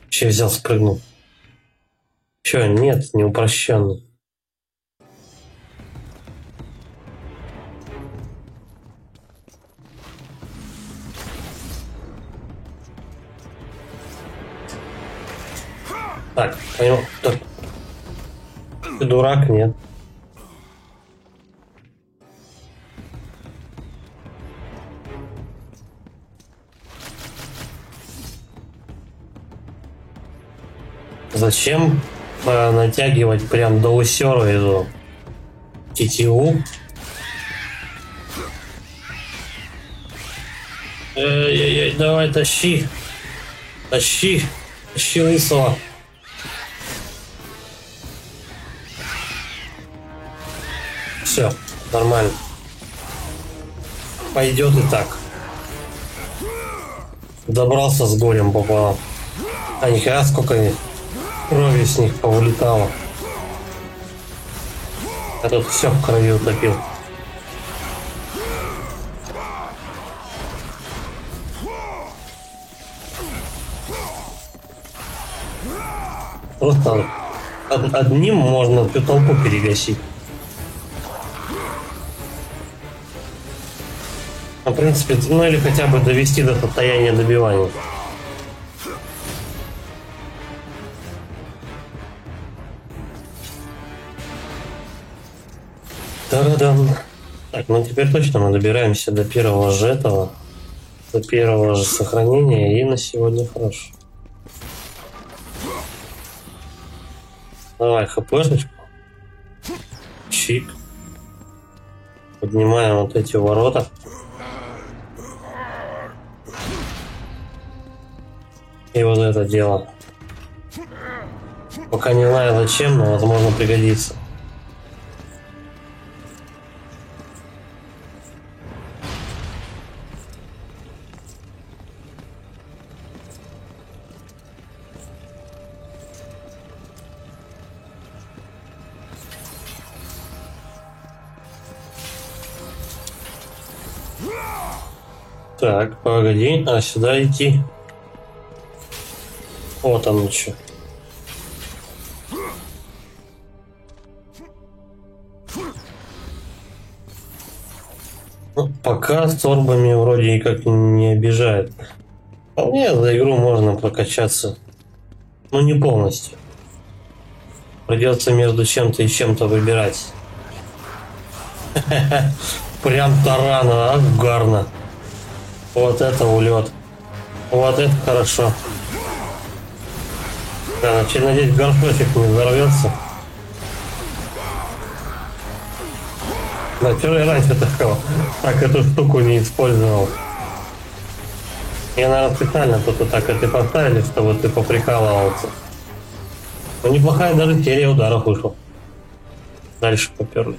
Че взял, спрыгнул? Чё, нет, не упрощенный. Так, понял. Так. Ты дурак, нет? Зачем натягивать прям до усера эту тетиву? Эй, давай тащи. Тащи лысого. Все, нормально. Пойдет и так. Добрался с горем пополам. А нихера сколько крови с них повылетало. А тут все в крови утопил. Просто одним можно всю толпу перегасить. В принципе, ну или хотя бы довести до состояния добивания. Та-да-дам. Так, ну теперь точно мы добираемся до первого же этого, до первого же сохранения, и на сегодня хорошо. Давай, хпшечку. Чик. Поднимаем вот эти ворота. И вот это дело. Пока не знаю зачем, но возможно пригодится. Так, погоди, а сюда идти. Вот оно что. Ну, пока с торбами вроде как не обижает. Вполне за игру можно прокачаться. Но не полностью. Придется между чем-то и чем-то выбирать. Прям тарана, угарно. Вот это улет. Вот это хорошо. Да, надеюсь, горшочек не взорвется. Да, что я раньше такого так эту штуку не использовал. Я, наверное, специально тут вот так это поставили, чтобы ты поприкалывался. Но неплохая даже серия ударов вышла. Дальше поперли.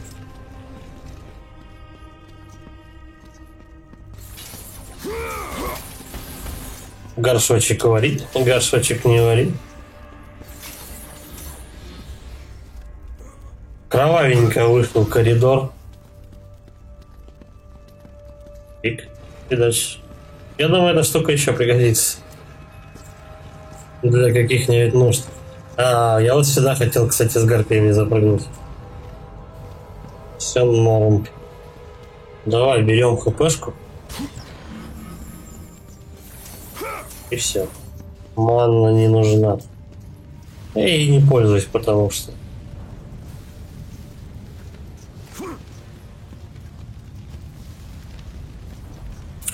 Горшочек варить, горшочек не варить. Кровавенько вышел коридор. И дальше. Я думаю, эта штука еще пригодится. Для каких-нибудь нужд. А, я вот сюда хотел, кстати, с гарпиями запрыгнуть. Все норм. Давай, берем хпшку. И все. Манна не нужна. Я ей не пользуюсь, потому что...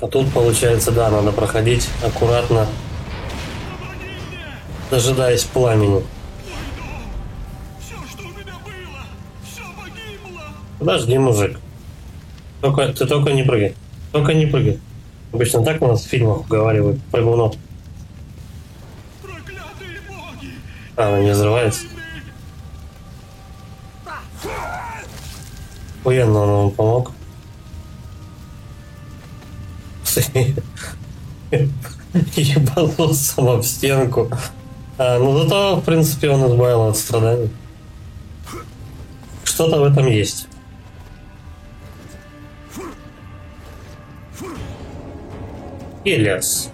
А тут, получается, да, надо проходить аккуратно, дожидаясь пламени. Подожди, мужик. Ты только не прыгай. Только не прыгай. Обычно так у нас в фильмах уговаривают прыгунов. А, она не взрывается. Охуенно он ему помог. Ебанулся сама в стенку. Ну зато, в принципе, он избавил от страданий. Что-то в этом есть. И лес.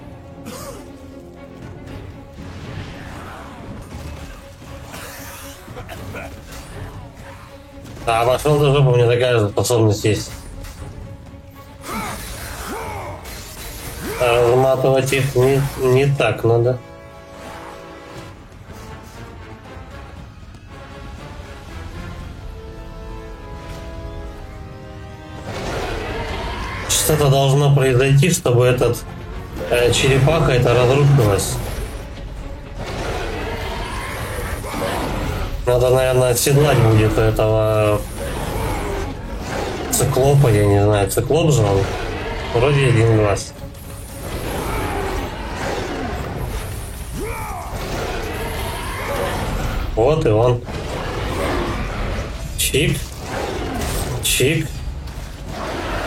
А пошел ты в жопу, у меня такая же способность есть. Разматывать их не так надо. Что-то должно произойти, чтобы этот черепаха это разрушилась. Надо, наверное, оседлать будет этого циклопа, я не знаю, циклоп же он. Вроде один глаз. Вот и он. Чик. Чик.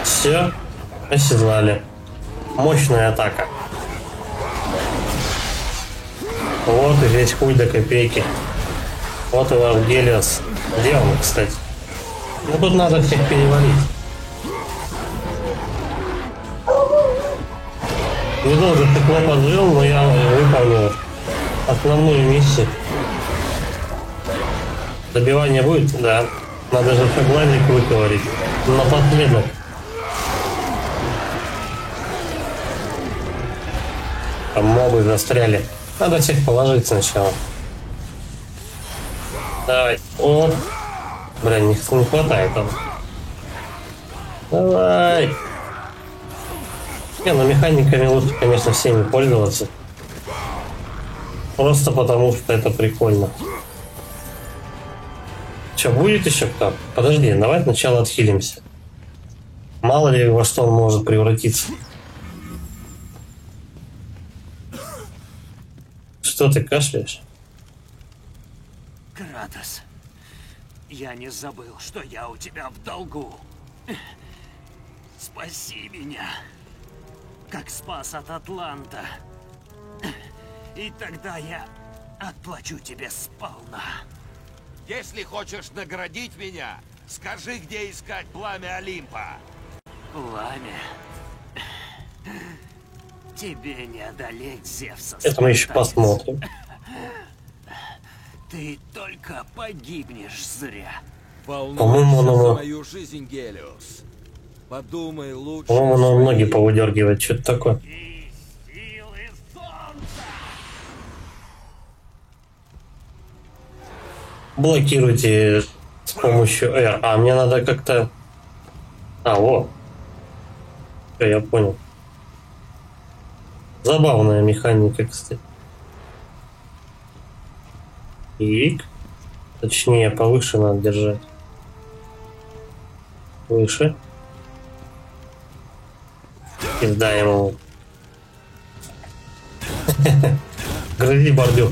Все. Оседлали. Мощная атака. Вот и весь хуй до копейки. Вот и ваш Гелиос. Где он, кстати? Ну тут надо всех перевалить. Недолго стекло поджил, но я выполнил основную миссию. Добивание будет? Да. Надо же согласник выковырить. Напоследок. Там мобы застряли. Надо всех положить сначала. Давай. О! Блин, не хватает там. Давай! Не, ну механиками лучше, конечно, всеми пользоваться. Просто потому, что это прикольно. Че, будет еще кто? Подожди, давай сначала отхилимся. Мало ли во что он может превратиться. Что ты кашляешь? Кратос, я не забыл, что я у тебя в долгу. Спаси меня, как спас от Атланта. И тогда я отплачу тебе сполна. Если хочешь наградить меня, скажи, где искать пламя Олимпа. Пламя? Тебе не одолеть Зевса. Это мы еще посмотрим. Ты только погибнешь зря. По-моему, он Мою жизнь, Гелиос. Подумай лучше. По-моему, он ноги повыдергивает. Что-то такое. Блокируйте с помощью R. А, мне надо как-то... А, во. Всё, я понял. Забавная механика, кстати. И... Точнее, повыше надо держать. Выше. Пизда ему. Грызи бордюр.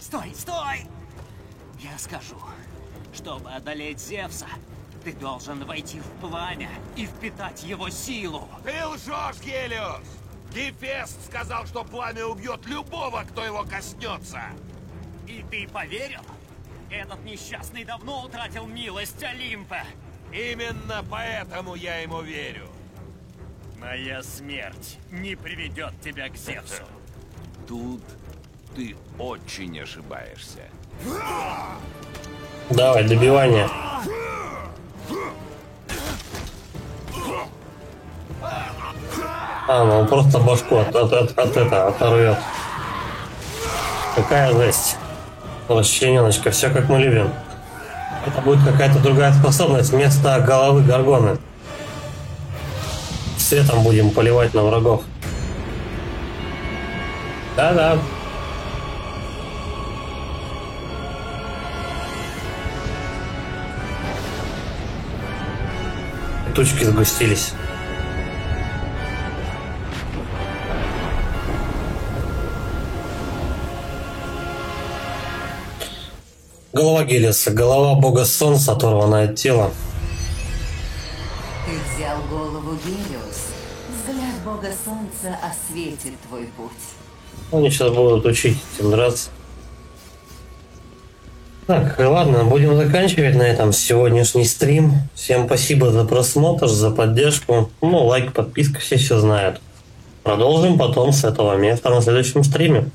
Стой, стой! Я скажу, чтобы одолеть Зевса, ты должен войти в пламя и впитать его силу. Ты лжешь, Гелиос! Гефест сказал, что пламя убьет любого, кто его коснется. И ты поверил? Этот несчастный давно утратил милость Олимпа. Именно поэтому я ему верю. Моя смерть не приведет тебя к Зевсу. Тут ты очень ошибаешься. Давай, добивание. А, ну он просто башку оторвет. Какая жесть. Расчлененочка, все как мы любим. Это будет какая-то другая способность вместо головы Горгоны. Светом будем поливать на врагов. Да-да. Тучки сгустились. Голова Гелиоса, голова бога солнца, оторванная от тела. Ты взял голову Гелиос. Взгляд бога солнца осветит твой путь. Они сейчас будут учить этим драться. Так, ладно, будем заканчивать на этом сегодняшний стрим. Всем спасибо за просмотр, за поддержку. Ну, лайк, подписка, все знают. Продолжим потом с этого места на следующем стриме.